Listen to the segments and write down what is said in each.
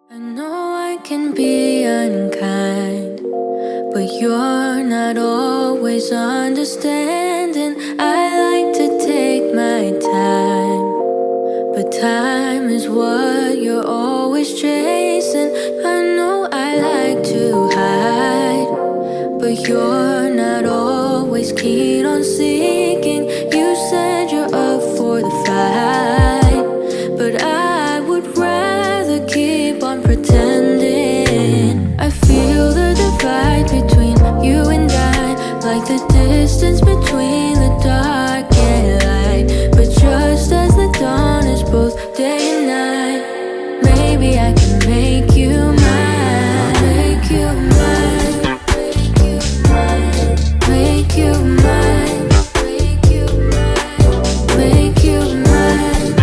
I know I can be unkind, but you're not always understanding. I like to take my time, but time is what you're always chasing. I know I like to hide, but you're not always keen on seeking. You said you're up for the fight, but I would rather keep on pretending. I feel the divide between you and I, like the distance between the dark and light. But just as the dawn is both day and night, maybe I can make you mine, make you mine, make you mine, make you mine, make you mine,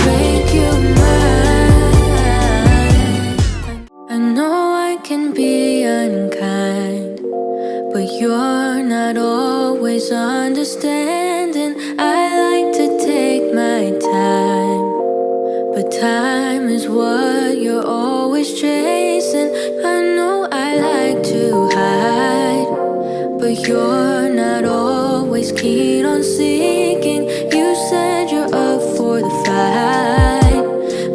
make you mine. I know I can be unkind, but you're not always understanding. I like to take my time, but time is what you're always chasing. I know I like to hide, but you're not always keen on seeking. You said you're up for the fight,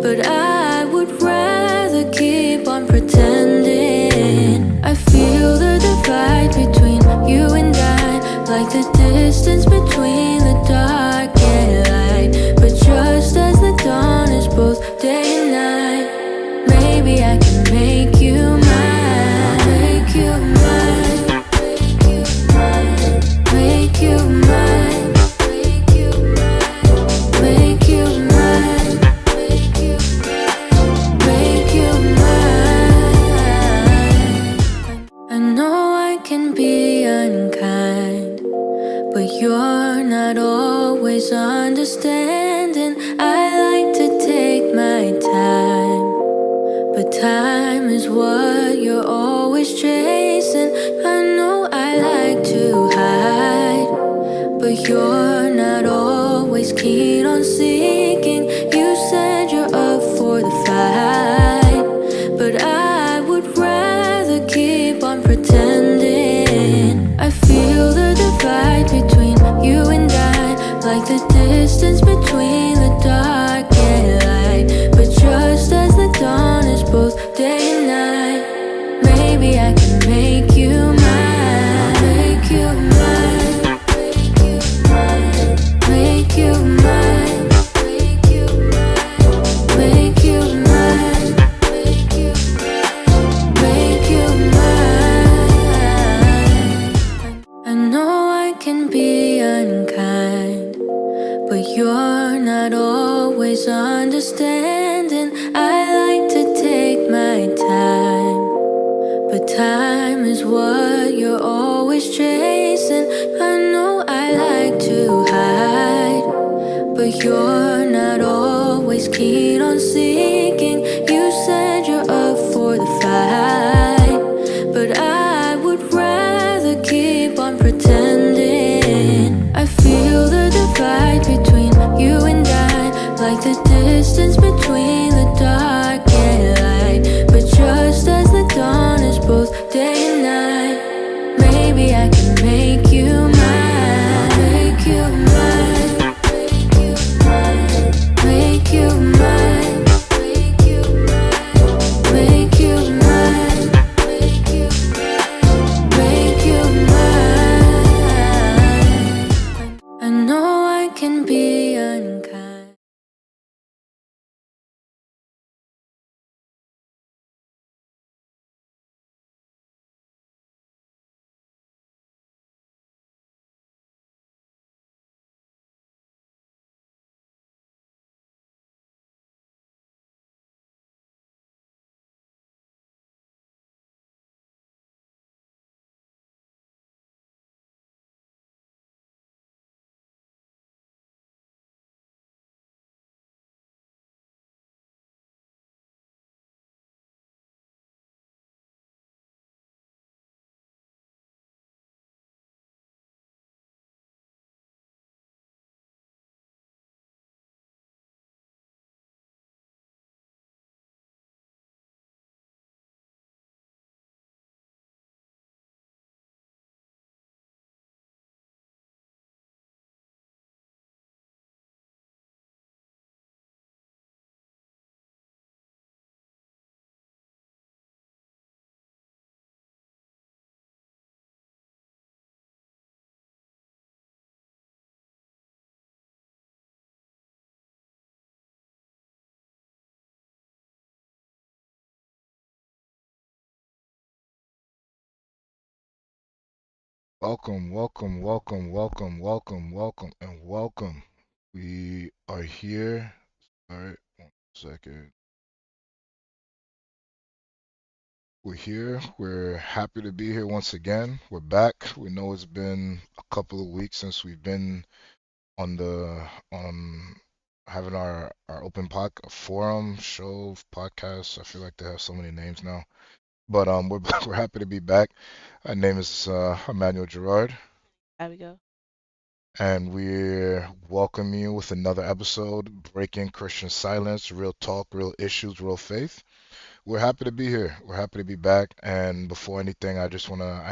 but I would rather keep on pretending. I feel the divide between you and I, like the distance between the dark and light. But just as the dawn is both day and night, maybe I can make you mine, make you mine, make you mine, make you mine, make you mine, make you mine. I know I can be unkind, but you're not always understanding. I like to take my time, but time is what you're always chasing. I know I like to hide, but you're not always keen on seeking. You said you're up for the fight, but I would rather keep on pretending. I feel the divide between you and I, like the distance between the dark and light. But just as the dawn is both day and night, maybe I can make you mine, make you mine, make you mine, make you mine, make you mine, make you mine. I know I can be unkind, but you're not always understanding. I like to take my time, but time is what you're always chasing. I know I like to hide, but you're not always keen on seeking. You said you're up for the fight, but I would rather keep on pretending. I feel the divide between you and I, like the distance between the dark and light. But just as the dawn is both day and night, maybe I can make you mine, make you mine, make you mine, make you mine, make you mine. I know I can be unkind. Welcome, welcome, welcome, welcome, welcome, welcome, and welcome. We are here. All right, 1 second. We're here. We're happy to be here once again. We're back. We know it's been a couple of weeks since we've been on the having our open pod forum show podcast. I feel like they have so many names now, but we're we're happy to be back. My name is Emmanuel Gerard. There we go. And we're welcoming you with another episode, Breaking Christian Silence, Real Talk, Real Issues, Real Faith. We're happy to be here. We're happy to be back. And before anything, I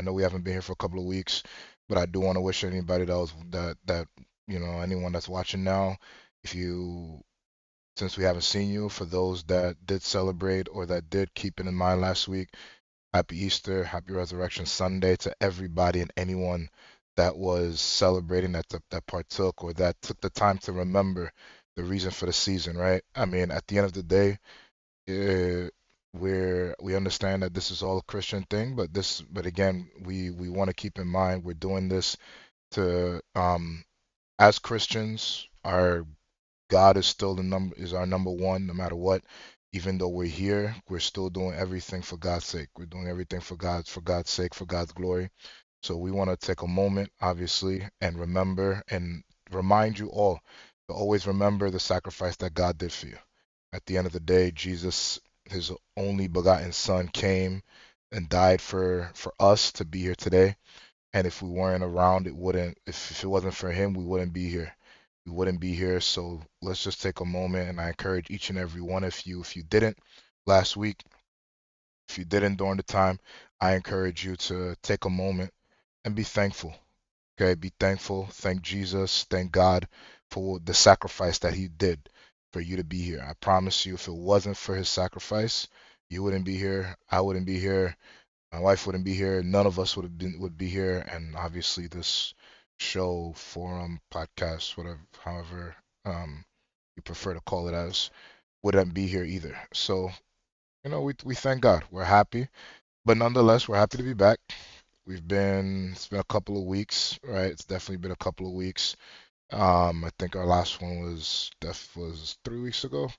know we haven't been here for a couple of weeks, but I do want to wish anybody that anyone that's watching now, if you, since we haven't seen you, for those that did celebrate or that did keep it in mind last week, Happy Easter, Happy Resurrection Sunday to everybody and anyone that was celebrating, that partook, or that took the time to remember the reason for the season, right? I mean, at the end of the day, uh, we understand that this is all a Christian thing, but again, we want to keep in mind we're doing this to as Christians, our God is still is our number one, no matter what. Even though we're here, we're still doing everything for God's sake. We're doing everything for God's sake, for God's glory. So we want to take a moment, obviously, and remember and remind you all to always remember the sacrifice that God did for you. At the end of the day, Jesus, his only begotten Son, came and died for us to be here today. And if we weren't around, it wouldn't, if it wasn't for him, we wouldn't be here. We wouldn't be here. So let's just take a moment, and I encourage each and every one of you, if you didn't last week, if you didn't during the time, I encourage you to take a moment and be thankful. Okay, be thankful. Thank Jesus. Thank God for the sacrifice that he did for you to be here. I promise you, if it wasn't for his sacrifice, you wouldn't be here. I wouldn't be here. My wife wouldn't be here. None of us would be here, and obviously this show, forum, podcast, whatever, however you prefer to call it as, wouldn't be here either. So we thank God. We're happy, but nonetheless, we're happy to be back. It's been a couple of weeks, right? It's definitely been a couple of weeks. I think our last one was 3 weeks ago.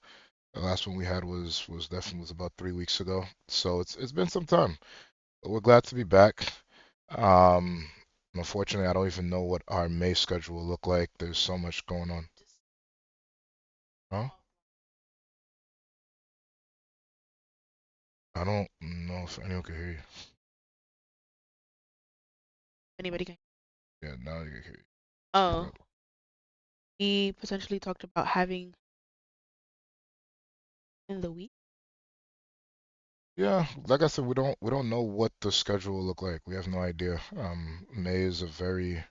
The last one we had was definitely was about 3 weeks ago. So it's been some time. We're glad to be back. Um, Unfortunately, I don't even know what our May schedule will look like. There's so much going on. Huh? I don't know if anyone can hear you. Anybody can. Yeah, now you can hear you. Speak Oh, up. we potentially talked about having in the week. Yeah, like I said, we don't know what the schedule will look like. We have no idea. May is a very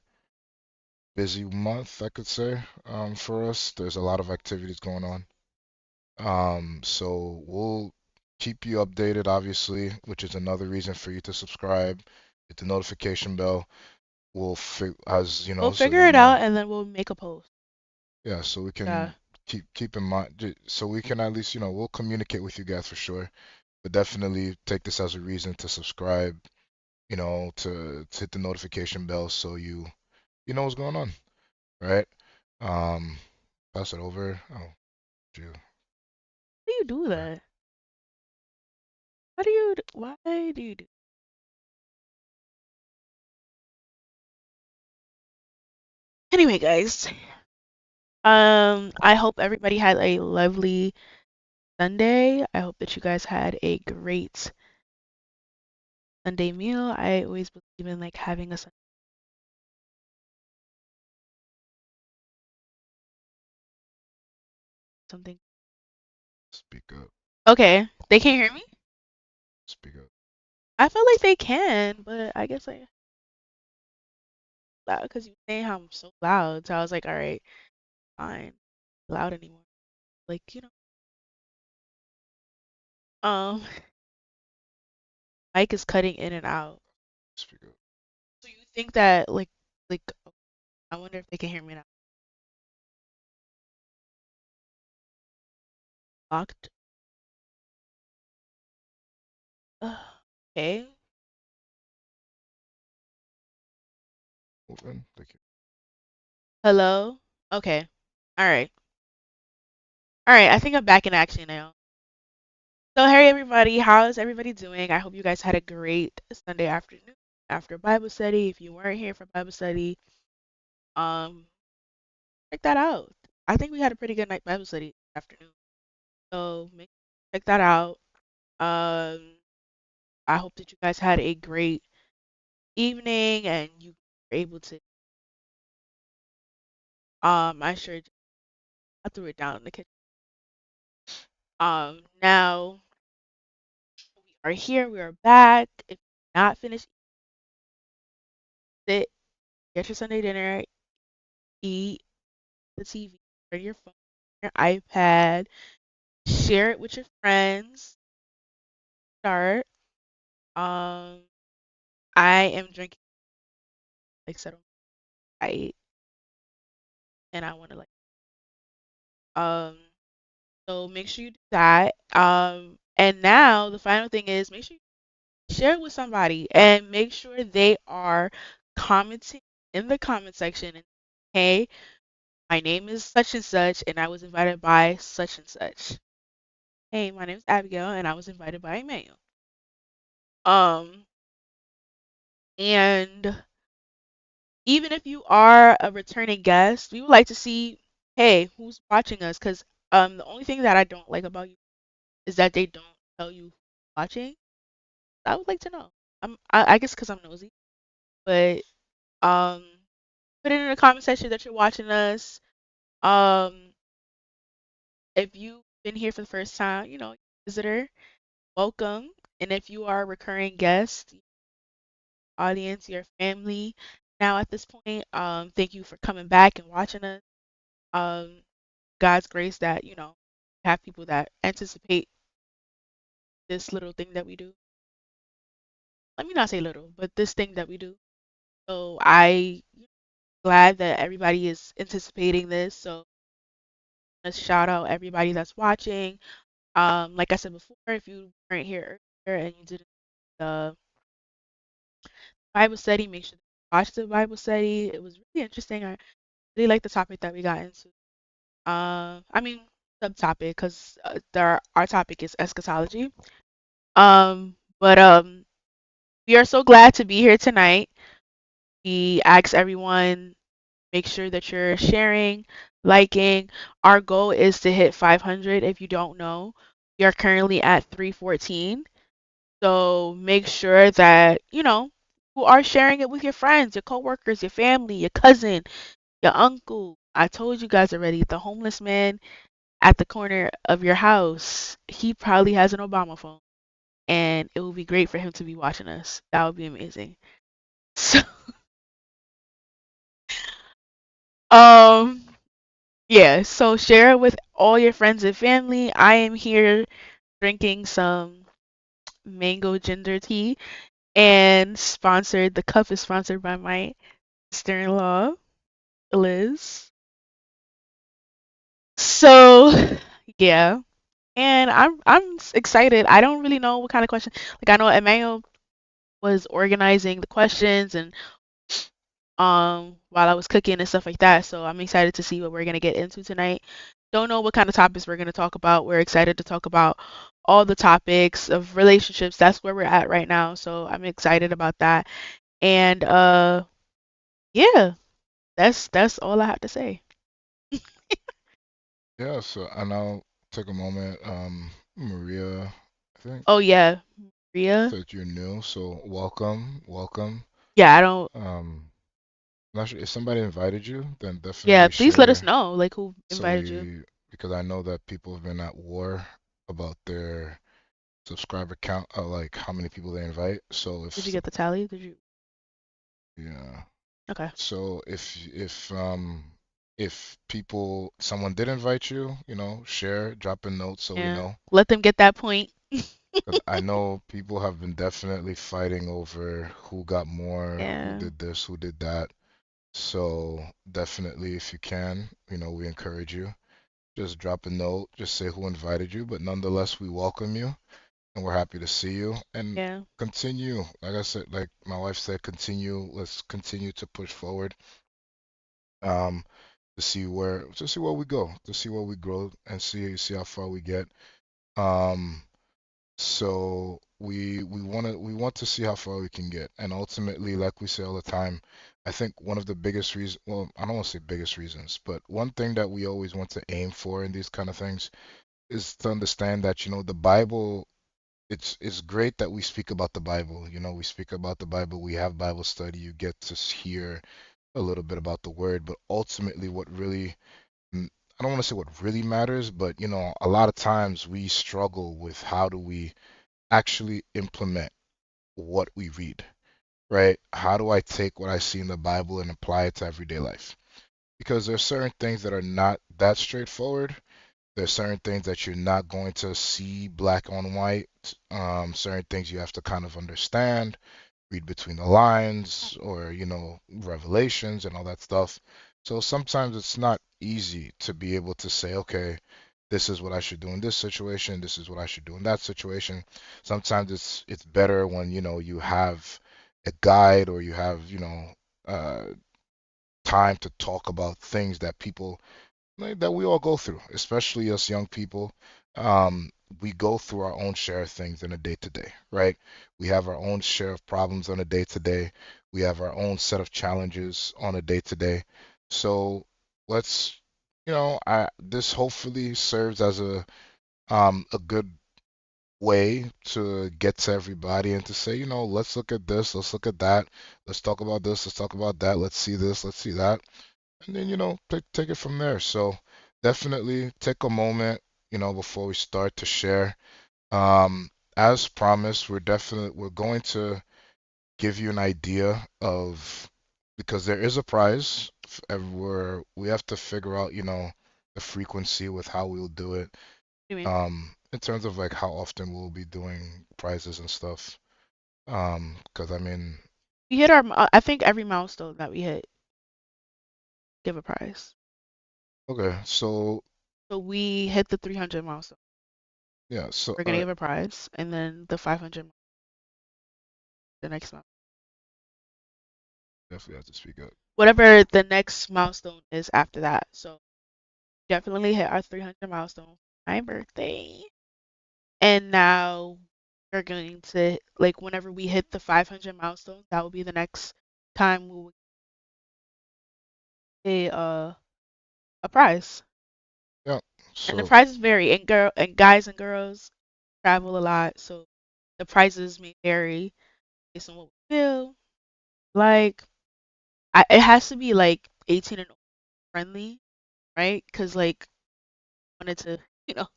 busy month, I could say, for us. There's a lot of activities going on. So we'll keep you updated, obviously, which is another reason for you to subscribe, hit the notification bell. As you We'll know, so figure you it know. out and then we'll make a post. Yeah, so we Yeah. can keep in mind, so we can at least, we'll communicate with you guys for sure. But definitely take this as a reason to subscribe, to hit the notification bell so you know what's going on, right? Um, Pass it over. Oh, you. How do you do Okay. that? How do you? Why do you do? Anyway, guys. I hope everybody had a lovely Sunday. I hope that you guys had a great Sunday meal. I always believe in like having a something. Speak up. Okay, they can't hear me. Speak up. I feel like they can, but I guess like loud because you saying how I'm so loud. So I was like, all right, fine, loud anymore. Like um, mic is cutting in and out. Speak up. So you think that like I wonder if they can hear me now. Locked. Okay. Moving. Thank you. Hello? Okay. All right. All right. I think I'm back in action now. So, hey everybody, how's everybody doing? I hope you guys had a great Sunday afternoon after Bible study. If you weren't here for Bible study, um, check that out. I think we had a pretty good night Bible study afternoon. So, check that out. Um, I hope that you guys had a great evening and you were able to. I sure I threw it down in the kitchen. Now we are here. We are back. If you're not finished, sit, get your Sunday dinner, eat the TV, turn your phone, your iPad, share it with your friends. Start. Um, I am drinking like settle right, and I want to like um. So make sure you do that. And now the final thing is make sure you share it with somebody and make sure they are commenting in the comment section. And hey, my name is such and such, and I was invited by such and such. Hey, my name is Abigail, and I was invited by Emmanuel. Um, and even if you are a returning guest, we would like to see, hey, who's watching us? Because the only thing that I don't like about you is that they don't tell you who's watching. I would like to know. I guess because I'm nosy, but um, put it in the comment section that you're watching us. Um, if you've been here for the first time, visitor, welcome. And if you are a recurring guest, audience, your family, now at this point, thank you for coming back and watching us. Um, God's grace that, have people that anticipate this little thing that we do. Let me not say little, but this thing that we do. So I glad that everybody is anticipating this. So let's shout out everybody that's watching. Like I said before, if you weren't here earlier and you didn't the Bible study, make sure to watch the Bible study. It was really interesting. I really like the topic that we got into. I mean subtopic because our topic is eschatology. But we are so glad to be here tonight. We ask everyone make sure that you're sharing, liking. Our goal is to hit 500. If you don't know, we are currently at 314. So make sure that, you are sharing it with your friends, your coworkers, your family, your cousin, your uncle. I told you guys already, the homeless man at the corner of your house, he probably has an Obama phone. And it would be great for him to be watching us. That would be amazing. So, um, yeah, so share it with all your friends and family. I am here drinking some mango ginger tea and the cup is sponsored by my sister-in-law, Liz. So, yeah. And I'm excited. I don't really know what kind of question. Like I know Emmanuel was organizing the questions and while I was cooking and stuff like that. So I'm excited to see what we're gonna get into tonight. Don't know what kind of topics we're gonna talk about. We're excited to talk about all the topics of relationships. That's where we're at right now. So I'm excited about that. And yeah, that's all I have to say. Yeah, so and I'll take a moment. Maria, I think Oh yeah, Ria. said you're new, so welcome, welcome. Yeah, I don't. Not sure if somebody invited you, then Yeah, definitely please let us share know like who so invited you. we because I know that people have been at war about their subscriber count, like how many people they invite. So Did you get the tally? Did you? yeah, Okay. so if people someone did invite you, share, drop a note so we Yeah. know. Let them get that point. Because I know people have been definitely fighting over who got more, who Yeah. did this, who did that. So definitely, if you can, we encourage you. Just drop a note, just say who invited you, but nonetheless, we welcome you. and we're happy to see you and Yeah. continue. Like I said, like my wife said, continue. Let's continue to push forward. Um, to see where we go, to see where we grow, and see how far we get. Um, so we want to see how far we can get, and ultimately, like we say all the time, I think one of the biggest reasons, well, I don't want to say biggest reasons, but one thing that we always want to aim for in these kind of things is to understand that, the Bible, it's great that we speak about the Bible. We speak about the Bible, we have Bible study, you get to hear a little bit about the word, but ultimately what really, I don't want to say what really matters, but a lot of times we struggle with how do we actually implement what we read, right? How do I take what I see in the Bible and apply it to everyday life? Because there's certain things that are not that straightforward. There's certain things that you're not going to see black on white. Certain things you have to kind of understand, read between the lines, or revelations and all that stuff. So sometimes it's not easy to be able to say, okay, this is what I should do in this situation, this is what I should do in that situation. Sometimes it's better when you have a guide, or you have uh, time to talk about things that people, like, that we all go through, especially us young people. Um, we go through our own share of things in a day to day, right? We have our own share of problems on a day to day. We have our own set of challenges on a day to day. So let's, this hopefully serves as a good way to get to everybody and to say, let's look at this, let's look at that, let's talk about this, let's talk about that, let's see this, let's see that, and then take it from there. So definitely take a moment, before we start to share. Um, as promised, we're going to give you an idea of, because there is a prize, and we have to figure out, the frequency with how we'll do it. I mean, In terms of like how often we'll be doing prizes and stuff. Because I mean, we hit our. I think every milestone that we hit, give a prize. okay, so So we hit the 300 milestone. yeah, so We're all gonna right, give a prize, and then the 500 the next month. definitely have to speak up. Whatever the next milestone is after that. So definitely hit our 300 milestone. My birthday. And now we're going to, like, whenever we hit the 500 milestone, that will be the next time we will get a prize. Yeah, And the so prizes vary, and guys and girls travel a lot, so the prices may vary based on what we feel. Like, it has to be like 18 and friendly, right? Because like wanted to, you know,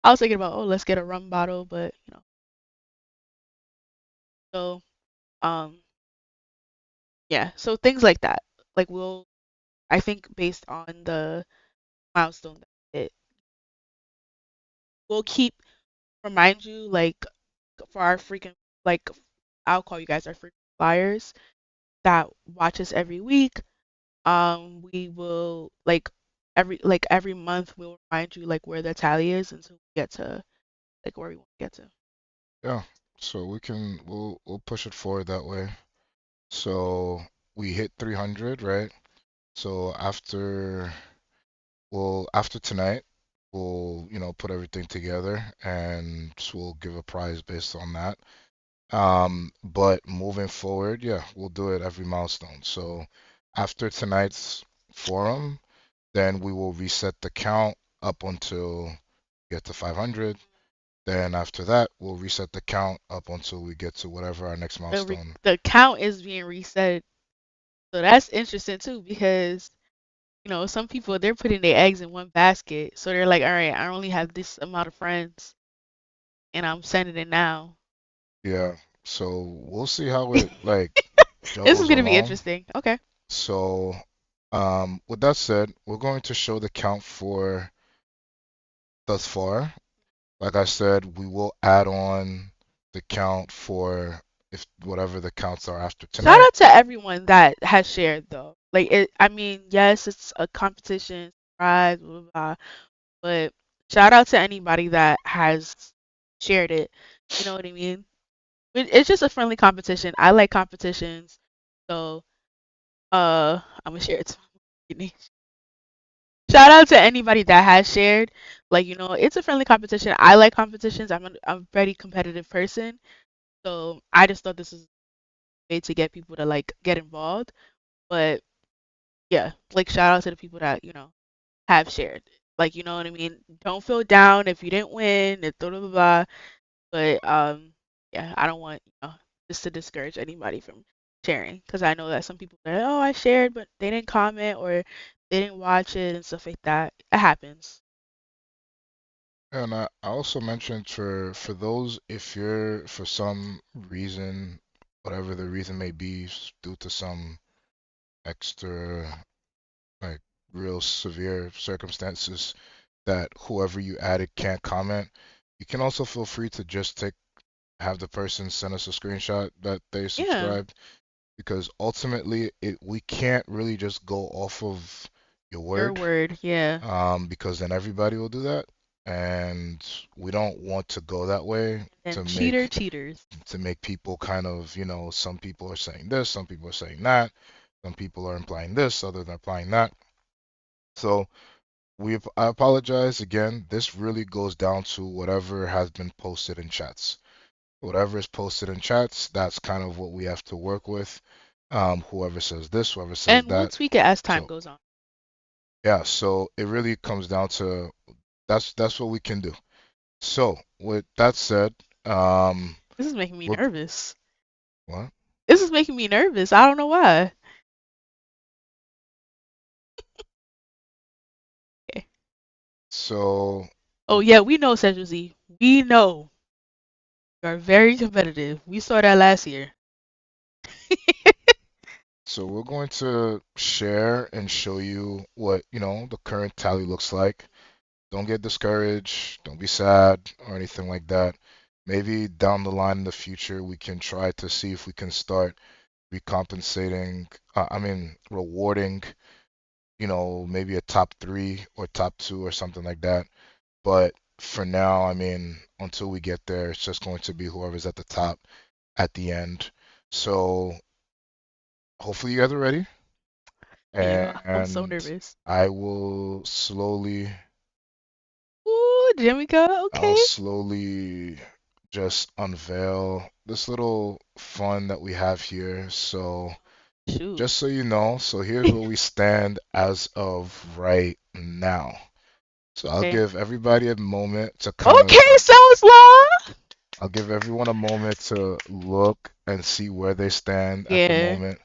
I was thinking about, oh, let's get a rum bottle, but so um yeah, so things like that. Like I think based on the milestone, it will keep remind you, like, for our freaking, like, I'll call you guys our freaking flyers that watch us every week. We will, like, every month we'll remind you like where the tally is until we get to like where we want to get to. yeah, so we'll push it forward that way. So we hit 300, right? So after tonight, we'll put everything together, and we'll give a prize based on that. But moving forward, yeah, we'll do it every milestone. So after tonight's forum, then we will reset the count up until we get to 500. Then after that, we'll reset the count up until we get to whatever our next milestone. The count is being reset, so that's interesting too because some people they're putting their eggs in one basket, so they're like, all right, I only have this amount of friends, and I'm sending it now. Yeah, so we'll see how it like This is juggles gonna be along. interesting. Okay. So, with that said, we're going to show the count for thus far. Like I said, we will add on the count for if whatever the counts are after Shout tonight. out to everyone that has shared though. Like I mean, yes, it's a competition, prize, blah, blah, blah, but shout out to anybody that has shared it. You know what I mean? It's just a friendly competition. I like competitions, so I'm gonna share it. Shout out to anybody that has shared. Like, it's a friendly competition. I like competitions. I'm a very competitive person. So I just thought this was a way to get people to like get involved. But yeah, like shout out to the people that, have shared. Like, you know what I mean? Don't feel down if you didn't win, and blah blah blah. Blah. But yeah, I don't want, just to discourage anybody from sharing because I know that some people say, "Oh, I shared, but they didn't comment or they didn't watch it and stuff like that." It happens. And I also mentioned for those, if you're for some reason, whatever the reason may be, due to some extra like real severe circumstances that whoever you added can't comment, you can also feel free to just have the person send us a screenshot that they Yeah, subscribed because ultimately we can't really just go off of your your word, word. Yeah, because then everybody will do that, and we don't want to go that way and to cheaters. make people kind of, some people are saying this, some people are saying that, some people are implying this, others are implying that. So I apologize again. This really goes down to whatever has been posted in chats. Whatever is posted in chats, that's kind of what we have to work with. Whoever says this, whoever says And we'll that. tweak it as time So goes on. yeah, so it really comes down to that's what we can do. So with that said, This is making me we're nervous. what? This is making me nervous. I don't know why. Okay. So Oh yeah, we know Central Z. We know you are very competitive. We saw that last year. so we're going to share and show you what, the current tally looks like. Don't get discouraged, don't be sad or anything like that. Maybe down the line in the future, we can try to see if we can start recompensating, rewarding, maybe a top three or top two or something like that. But for now, until we get there, it's just going to be whoever's at the top at the end. So hopefully you guys are ready, I'm so and nervous. I will slowly Ooh, Jamaica. I'll Okay. slowly just unveil this little fun that we have here. So, Shoot. just so you know, so here's where we stand as of right now. So, Okay. Okay, sounds long. I'll give everyone a moment to look and see where they stand at the Yeah. moment.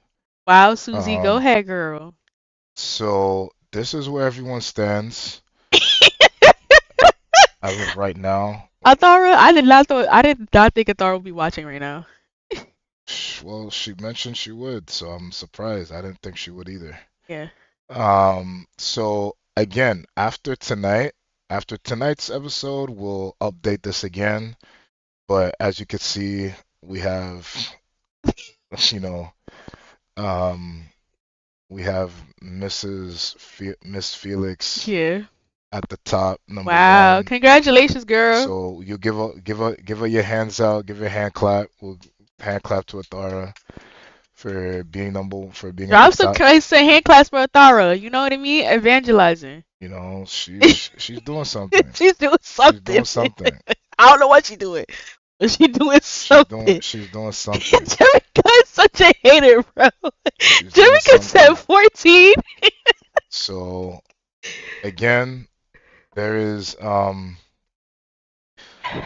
Wow, Susie, go Um, ahead, girl. so this is where everyone stands as of right now. I did not think Athara would be watching right now. Well, she mentioned she would, so I'm surprised. I didn't think she would either. Yeah. So again, after tonight's episode, we'll update this again. But as you can see, we have, you know, um, we have Miss Felix Yeah. at the top, number Wow. one. Congratulations, girl. So you give her your hands out, give her a hand clap. We'll hand clap to Athara for being at the Drop some top. Christ hand claps for Athara. You know what I mean? Evangelizing. She's doing something. She's doing She's something. doing something. I don't know what she's doing, but she's doing something. She's doing something. Jerica is such a hater, bro. She's doing Jerica said something. 14. So again, there is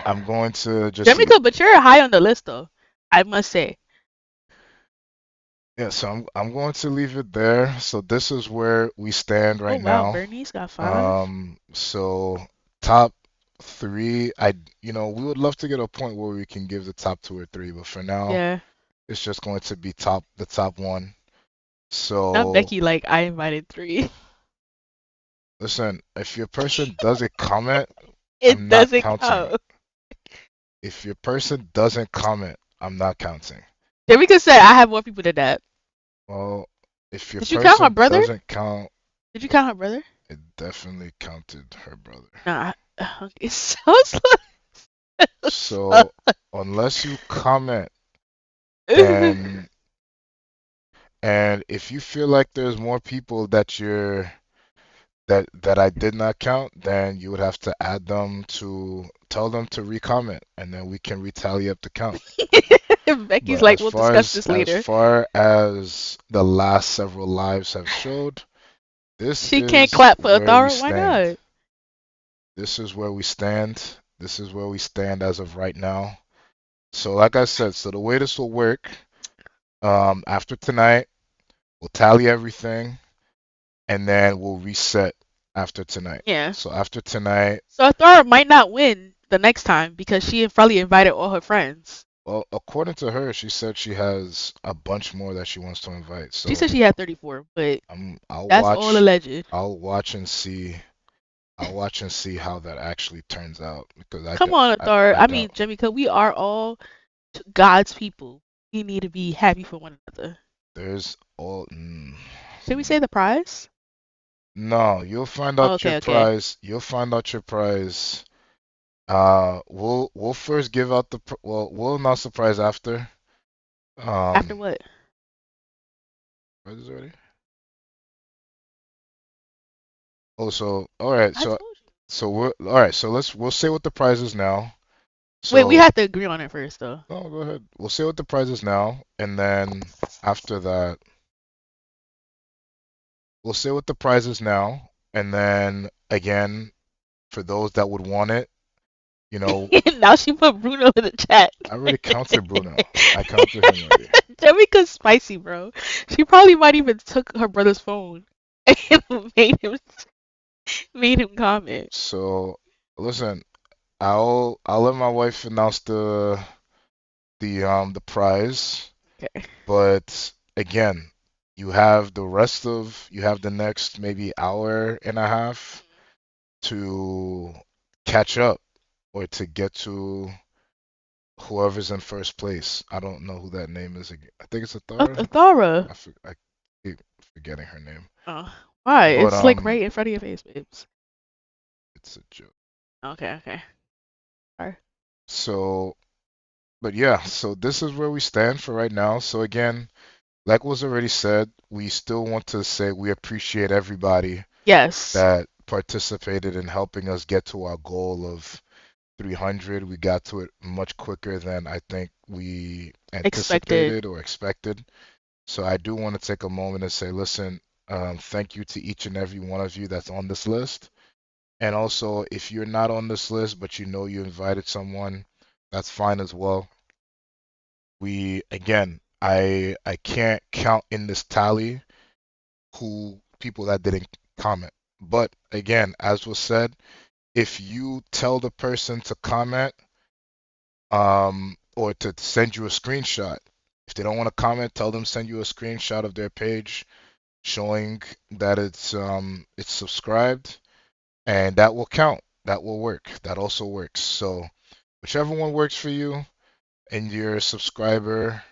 I'm going to just Jerica, but you're high on the list, though. I must say. yeah, so I'm going to leave it there. So this is where we stand Oh right wow, now. Bernice got 5. So top three, we would love to get a point where we can give the top two or three, but for now, Yeah. it's just going to be the top one. Now So Becky like I invited 3. listen, if your person doesn't comment, It I'm not doesn't counting it. count. If your person doesn't comment, I'm not counting. Jerica said I have more people than that. Well, if your Did you count her person brother? doesn't count, Did you count her brother? it definitely counted her brother. Nah. It's so slow. So unless you comment, then and if you feel like there's more people that I did not count, then you would have to add them to tell them to recomment, and then we can retally up the count. Becky's But like, we'll discuss this as later. far as the last several lives have showed, this She can't is clap for where we Athara. Why stand. not? This is where we stand. This is where we stand as of right now. So like I said, so the way this will work, after tonight, we'll tally everything and then we'll reset after tonight. Yeah. So after tonight, So Athara might not win the next time because she probably invited all her friends. well, according to her, she said she has a bunch more that she wants to invite. She So said she had 34, but I'll that's all alleged. I'll watch and see, I'll watch and see how that actually turns out because Come on, Athara. I I mean, don't. Jamaica, we are all God's people. We need to be happy for one another. There's all. Should we say the prize? No, you'll find Oh, out your okay, okay. prize. You'll find out your prize. We'll first give out well, we'll announce the prize after. After Um, what? prizes already? Oh, so all right, I told you. we're all right. So we'll say what the prize is now. Wait, we So have to agree on it first, though. no, go ahead. We'll say what the prize is now, and then after that, we'll say what the prize is now, and then again, for those that would want it, you know, Now she put Bruno in the chat. I already counted Bruno. I counted him already. Jamaica's spicy, bro. She probably might even took her brother's phone and made him comment. So listen, I'll let my wife announce the prize, Okay. but again, you have the next maybe hour and a half to catch up or to get to whoever's in first place. I don't know who that name is again. I think it's Athara. Athara. I keep forgetting her name. Oh, why? But It's like right in front of your face, babes. it's a joke. Okay, okay. Sorry. So, but yeah, so this is where we stand for right now. So again, like was already said, we still want to say we appreciate everybody Yes. that participated in helping us get to our goal of 300. We got to it much quicker than I think we Expected. anticipated or expected. So I do want to take a moment and say, listen, thank you to each and every one of you that's on this list. And also, if you're not on this list, but you know you invited someone, that's fine as well. We, again, I can't count in this tally who people that didn't comment. But again, as was said, if you tell the person to comment, or to send you a screenshot, if they don't want to comment, tell them send you a screenshot of their page showing that it's subscribed, and that will count. That will work. That also works. So whichever one works for you and your subscriber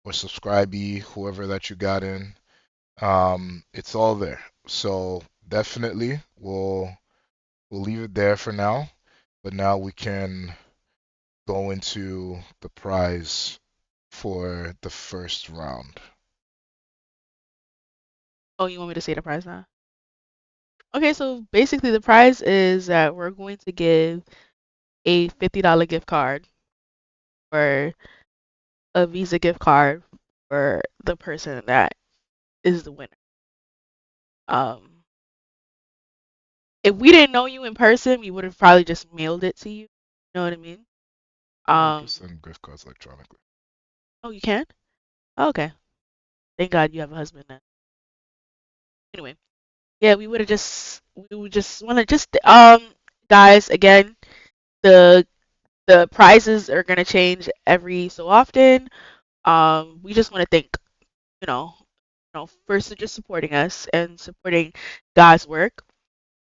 or subscribee, whoever that you got in, it's all there. So definitely we'll leave it there for now. But now we can go into the prize for the first round. Oh, you want me to say the prize now? Okay, so basically the prize is that we're going to give a $50 gift card or a Visa gift card for the person that is the winner. Um, if we didn't know you in person, we would have probably just mailed it to you. You know what I mean? Yeah, we can Um, send gift cards electronically. oh, you can? Oh, okay. Thank God you have a husband then. Anyway, yeah, we would just want to just guys, again, the the prizes are gonna change every so often. We just want to thank, you know, first for just supporting us and supporting God's work.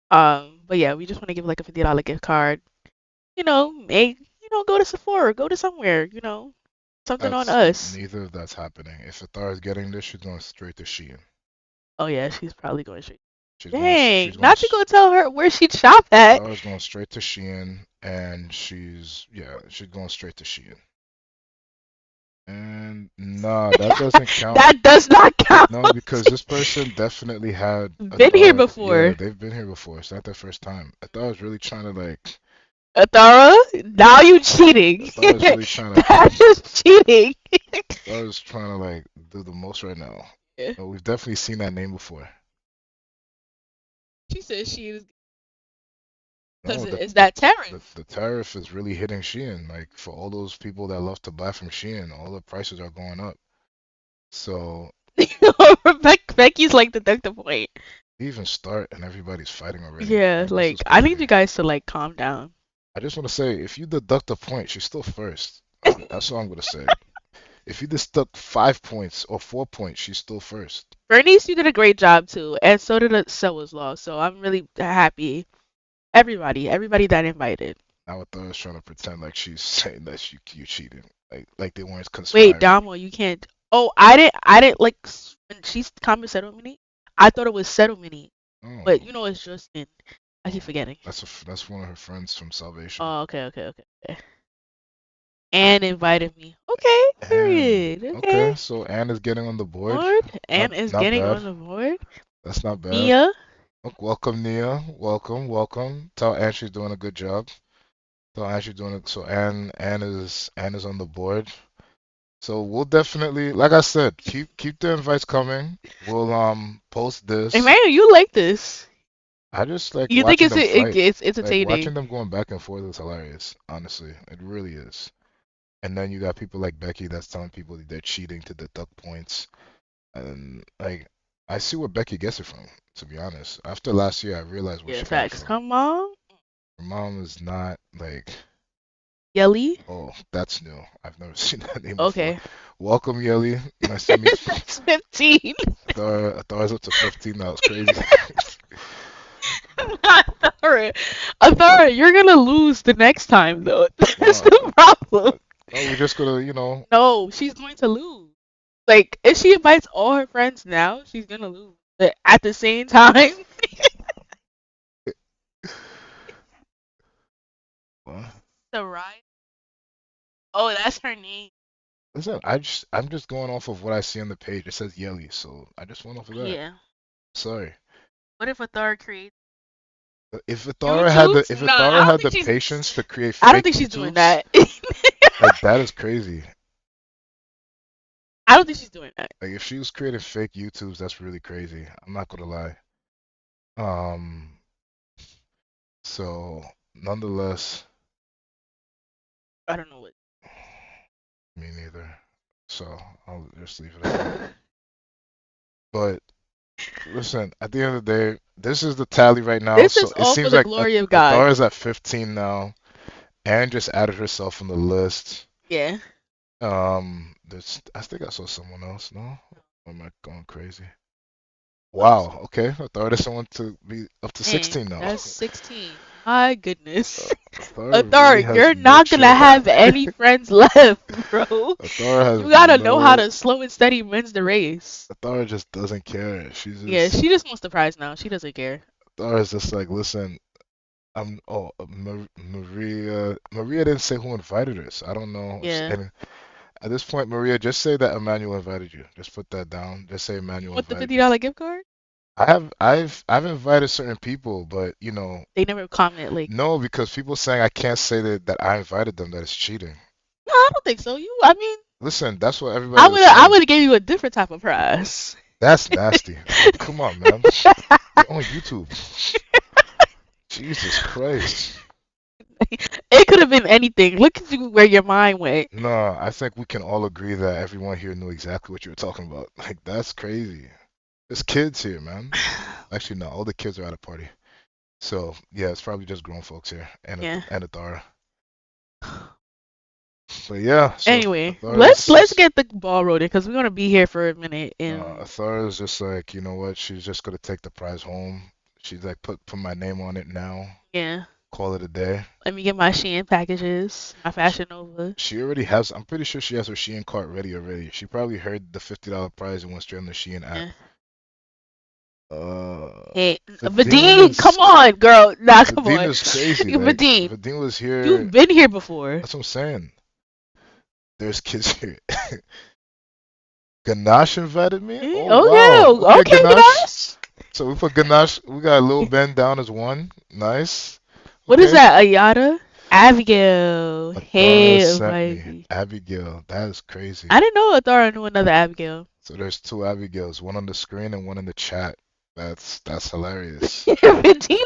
But yeah, we just want to give like a $50 gift card. Make go to Sephora, go to somewhere, something on That's us. neither of that's happening. If Athar is getting this, she's going straight to Shein. Oh yeah, she's probably going straight. She's Dang, going not to go tell her where she'd shop at. Athar is going straight to Shein, and she's going straight to Shein. And nah, that doesn't count. That does not count. No, because this person definitely had a Been here Thor. Yeah, before. they've been here before. It's not their first time. I thought I was really trying to like. Athara, now you cheating. I thought I was really trying to. That is cheating. I was trying to like do the most right now. Yeah. But we've definitely seen that name before. She said she is because No, it's that tariff. the tariff is really hitting Shein. Like for all those people that love to buy from Shein, all the prices are going up. So Becky's like the point. we even start and everybody's fighting already. Yeah, Like, this like is I need crazy. you guys to like calm down. I just want to say, if you deduct a point, she's still first. That's all I'm gonna say. If you deduct 5 points or 4 points, she's still first. Bernice, you did a great job too, and so did Soa's Law. So I'm really happy. Everybody that invited. Now I thought I was trying to pretend like she's saying that you cheated, like they weren't Wait, conspiring. Damo, you can't. Oh, I didn't like when she's comment settlement. I thought it was settlement, Oh, but you know it's Justin. I keep oh, forgetting. that's one of her friends from Salvation. Oh, okay. And invited me. Okay, And period. okay, Okay. so Anne is getting on the board. Board. Not And is not getting bad. on the board. That's not bad. Nia. Welcome, Nia. Welcome. Tell Anne she's doing a good job. Tell Anne she's doing it. So Anne is on the board. So we'll definitely, like I said, keep the invites coming. We'll post this. Emmanuel, you like this. I just like You think watching them fight. it's Like entertaining? watching them going back and forth is hilarious. Honestly, it really is. And then you got people like Becky that's telling people that they're cheating to deduct points. And like I see where Becky gets it from, to be honest. After last year I realized where Yeah, she got it facts. from. Come on. Her mom is not like, Yelly. oh, that's new. I've never seen that name before. Okay. Welcome, Yeli. Nice to meet you. That's 15. I thought I was up to 15. That was crazy. Athara. Athara, you're gonna lose the next time though. That's No, the problem. no, we're just gonna, No, she's going to lose. Like, if she invites all her friends now, she's gonna lose. But at the same time, well, the right. Oh, that's her name. listen, I'm just going off of what I see on the page. It says Yeli, so I just went off of that. Yeah. Sorry. What if Athara creates If YouTubes? Nah, I Athara don't had think the she's. patience to create I don't fake think she's doing YouTubes, that. like that is crazy. I don't think she's doing that. Like if she was creating fake YouTubes, that's really crazy. I'm not gonna lie. Um, so nonetheless, I don't know what. me neither. So I'll just leave it at that. But listen, at the end of the day, this is the tally right now. This So is it all for seems the like glory of God. Athara's at 15 now. Anne just added herself on the list. Yeah. I think I saw someone else. No, or am I going crazy? Wow. Okay, I thought there's someone to be up to Dang, 16 now. that's 16. My goodness. Athara really Athar, has you're no not gonna chill. have any friends left, bro. Athara has You gotta know how no. to slow and steady wins the race. Athara just doesn't care. Yeah, she just wants the prize now. She doesn't care. Athara's just like, listen, Maria didn't say who invited her, so I don't know. Yeah. And at this point, Maria, just say that Emmanuel invited you. Just put that down. Just say You Emmanuel want the invited fifty you. dollar gift card? I've invited certain people, but They never comment like. no, because people saying I can't say that I invited them, that it's cheating. No, I don't think so. I mean, Listen, that's what everybody was I saying. would have gave you a different type of prize. That's nasty. Like, come on, man. You're on YouTube. Jesus Christ. It could have been anything. Look at you where your mind went. No, I think we can all agree that everyone here knew exactly what you were talking about. Like, that's crazy. There's kids here, man. Actually, no, all the kids are at a party. So, yeah, it's probably just grown folks here Yeah. and Athara. But yeah, so Anyway, Athara's let's get the ball rolling because we're gonna be here for a minute. And Athara's just like, you know what? She's just gonna take the prize home. She's like, put my name on it now. yeah, Call it a day. let me get my Shein packages, my Fashion Nova. She already has. I'm pretty sure she has her Shein cart ready already. She probably heard the $50 prize and went straight on the Shein app. Yeah. Hey, Vadim Vadim, come is on, girl. Nah, come Vadim on. is crazy. Like Vadim, Vadim was here. you've been here before. That's what I'm saying. There's kids here. Ganache invited me. Eh, Oh okay, wow. Okay, okay, Ganache. guys. So we put Ganache. We got Lil Ben down as one. Nice. What is Okay. that, Ayada? Abigail. Athara Hey, sent me baby. Abigail. That is crazy. I didn't know Athara knew another Abigail. So there's two Abigails, one on the screen and one in the chat. That's hilarious. Fifteen,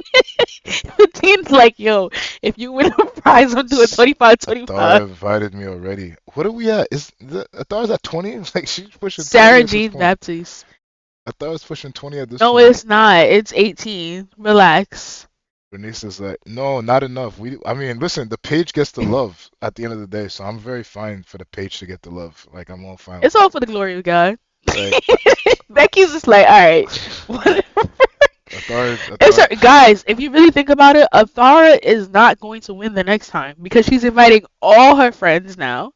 fifteen's like, yo, if you win a prize, I'm doing S- 25, 25. Athara invited me already. What are we at? Athara's at 20? Like she's pushing 20 Sarah at this Jean point. Baptiste. Athara's pushing 20 at this No, point. it's not. It's 18. Relax. Bernice is like, no, not enough. I mean, listen, the page gets the love at the end of the day, so I'm very fine for the page to get the love. Like, I'm all fine with It's all that. for the glory of God. Like, Becky's just like, all right. It's Athara, guys, if you really think about it, Athara is not going to win the next time because she's inviting all her friends now.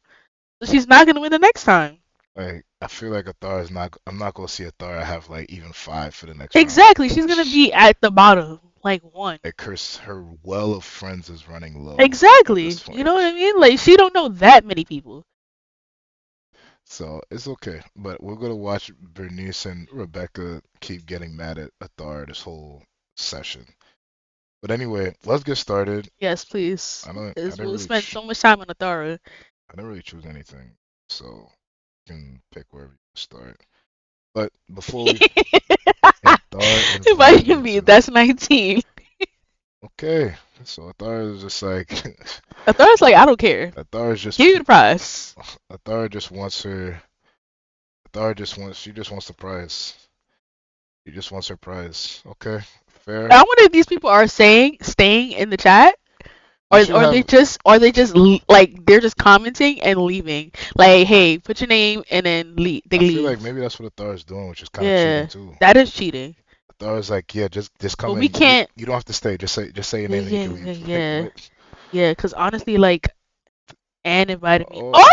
So she's not going to win the next time. like, I feel like Athara's not. I'm not gonna see Athara have like even five for the next round. Exactly. She's going to be at the bottom, like one. Like her well of friends is running low at this Exactly. You point. know what I mean? Like she don't know that many people. So it's okay. But we're gonna watch Bernice and Rebecca keep getting mad at Athara this whole session. But anyway, let's get started. Yes, please. I Because didn't we'll really spend so much time on Athara. I didn't really choose anything, so you can pick wherever you start. But before we, Athara invited Inviting me me, to. that's 19. Okay, so Athara is just like Athara's like, I don't care. Athara is just Give me the prize. Athara just wants her. Athara just wants. She just wants the prize. She just wants her prize. Okay, fair. I wonder if these people are staying in the chat, We should have. or they just like they're just commenting and leaving. Like, hey, put your name and then leave. They I feel like leave. maybe that's what Athara's doing, which is kind of cheating Yeah, too. that is cheating. Athara's like, yeah, just But come we in. You, can't. you don't have to stay. Just say your Yeah, name and you yeah, can yeah, leave. Like yeah, what? yeah. Because honestly, like, Anne invited me. Oh, Oh,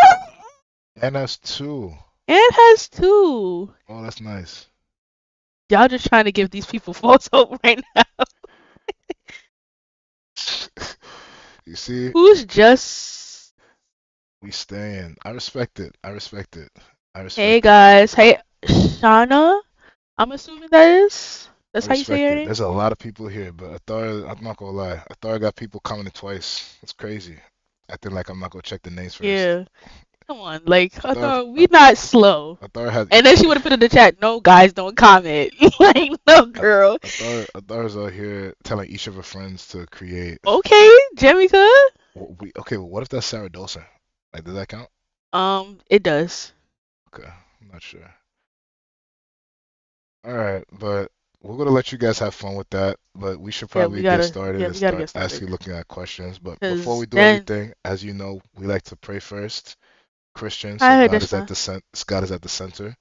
and that's two. Anne has two. Oh, that's nice. Y'all just trying to give these people false hope right now. You see, Who's just? we staying. I respect it. I respect it. I Hey respect it. guys. Hey, Shauna. I'm assuming that is. I That's how you say respect your it. name. There's a lot of people here, but Athara, I'm not gonna lie. Athara got people commenting twice. It's crazy. Acting like I'm not gonna check the names first. Yeah. Come on, like I Athara, thought we not slow. Athara has And then she would have put in the chat, no guys don't comment. Like no girl. Athara's out here telling each of her friends to create. Okay, Jemica. Okay, well, what if that's Sarah Dawson? Like, does that count? It does. Okay, I'm not sure. All right, but we're gonna let you guys have fun with that. But we should Yeah, probably get started and we gotta start get started. asking, looking at questions. But before Cause we do then everything, as you know, we like to pray first. Christian, so I heard God this is at one. the God is at the center.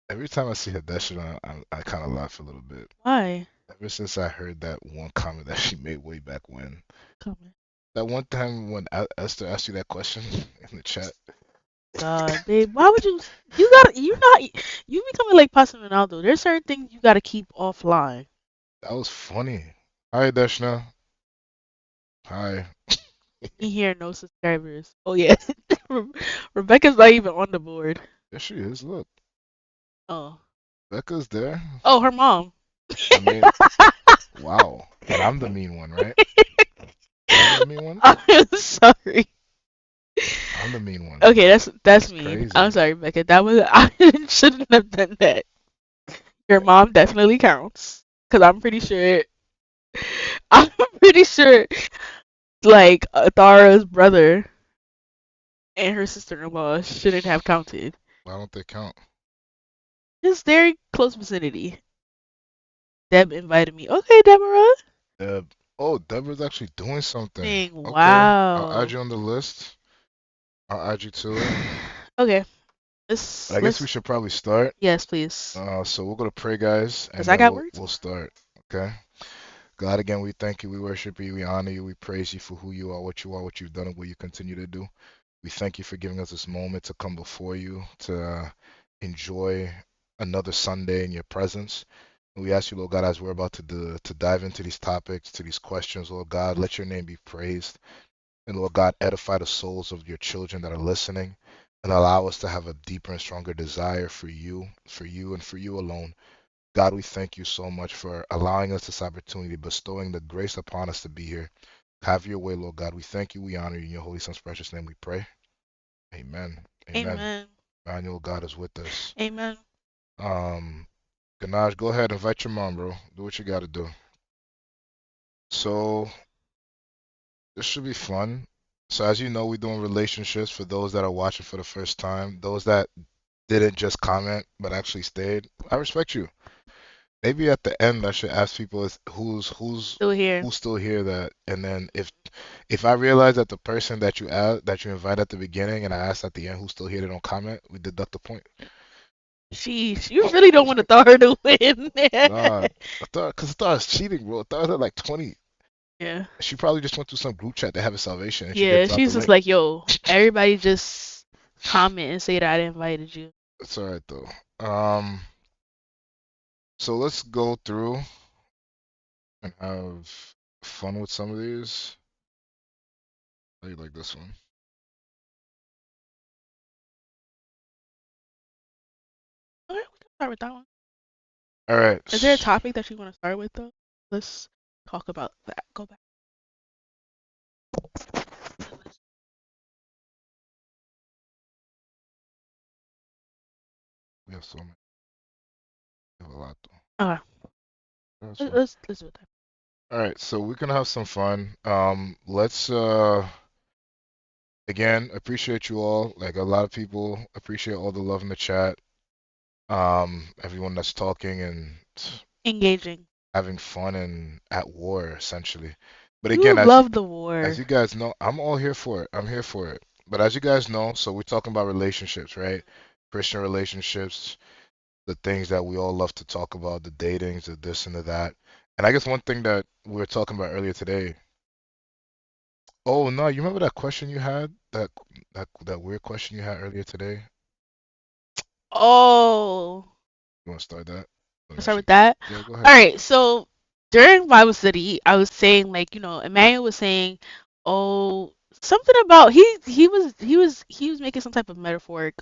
Every time I see Hadeshina, I kind of laugh a little bit. Why? Ever since I heard that one comment that she made way back when, Comment. that one time when Esther asked you that question in the chat, God, babe, why would you? You gotta. You not. You becoming like Pasta Ronaldo. There's certain things you gotta keep offline. that was funny. Hi, Deshna. Hi. In here, no subscribers. Oh yeah, Rebecca's not even on the board. There she is. Look, Oh. Becca's there. Oh, her mom. I mean, wow. And I'm the mean one, right? I'm the mean one. I'm sorry. I'm the mean one. Okay, that's mean. Crazy. I'm sorry, Becca. That was I shouldn't have done that. Your mom definitely counts, cause I'm pretty sure, like Thara's brother and her sister-in-law shouldn't have counted. Why don't they count? Just very close vicinity. Deb invited me. Okay, Deborah. Deb. Oh, Deborah's actually doing something. Okay, I'll add Wow. you on the list. I'll add you to it. Okay, I guess we should probably start. yes, please. So we're gonna pray, guys, Cause and I then got we'll words. we'll start. Okay. God, again, we thank you, we worship you, we honor you, we praise you for who you are, what you've done, and what you continue to do. We thank you for giving us this moment to come before you, to enjoy another Sunday in your presence. And we ask you, Lord God, as we're about to dive into these topics, to these questions, Lord God, let your name be praised. And Lord God, edify the souls of your children that are listening and allow us to have a deeper and stronger desire for you, and for you alone. God, we thank you so much for allowing us this opportunity, bestowing the grace upon us to be here. Have your way, Lord God. We thank you. We honor you. In your holy son's precious name we pray. Amen. Amen. Amen. Emmanuel, God is with us. Amen. Um, Ganaj, go ahead, invite your mom, bro. Do what you got to do. So, this should be fun. So, as you know, we're doing relationships for those that are watching for the first time, those that didn't just comment but actually stayed. I respect you. Maybe at the end I should ask people Still here. who's still here, that, and then if I realize that the person that you invite at the beginning and I ask at the end who's still here, they don't comment, we deduct the point. Sheesh, you really don't want to throw her to win. Nah, I thought I was cheating, bro. I thought I was at like 20. Yeah. She probably just went through some group chat that have a salvation and she didn't Yeah, drop the she's just link. like, yo, everybody just comment and say that I invited you. It's all right though. Um, so let's go through and have fun with some of these. How do you like this one? Okay, we can start with that one. All right. Is there a topic that you want to start with though? Let's talk about that. Go back. We have so many. We have a lot though. Okay, That's let's fine. let's do it then. All right, so we're gonna have some fun. Let's again appreciate you all. Like a lot of people appreciate all the love in the chat. Everyone that's talking and Engaging. having fun and at war essentially. But You again, love the as war. you guys know, I'm all here for it. I'm here for it. But as you guys know, so we're talking about relationships, right? Christian relationships, the things that we all love to talk about, the datings, the this and the that. And I guess one thing that we were talking about earlier today. Oh no, you remember that question you had? That weird question you had earlier today? Oh, You want to start that? Let me let's start actually. with that. Yeah, go All ahead. right, so during Bible study, I was saying like, Emmanuel was saying, oh, something about he was making some type of metaphoric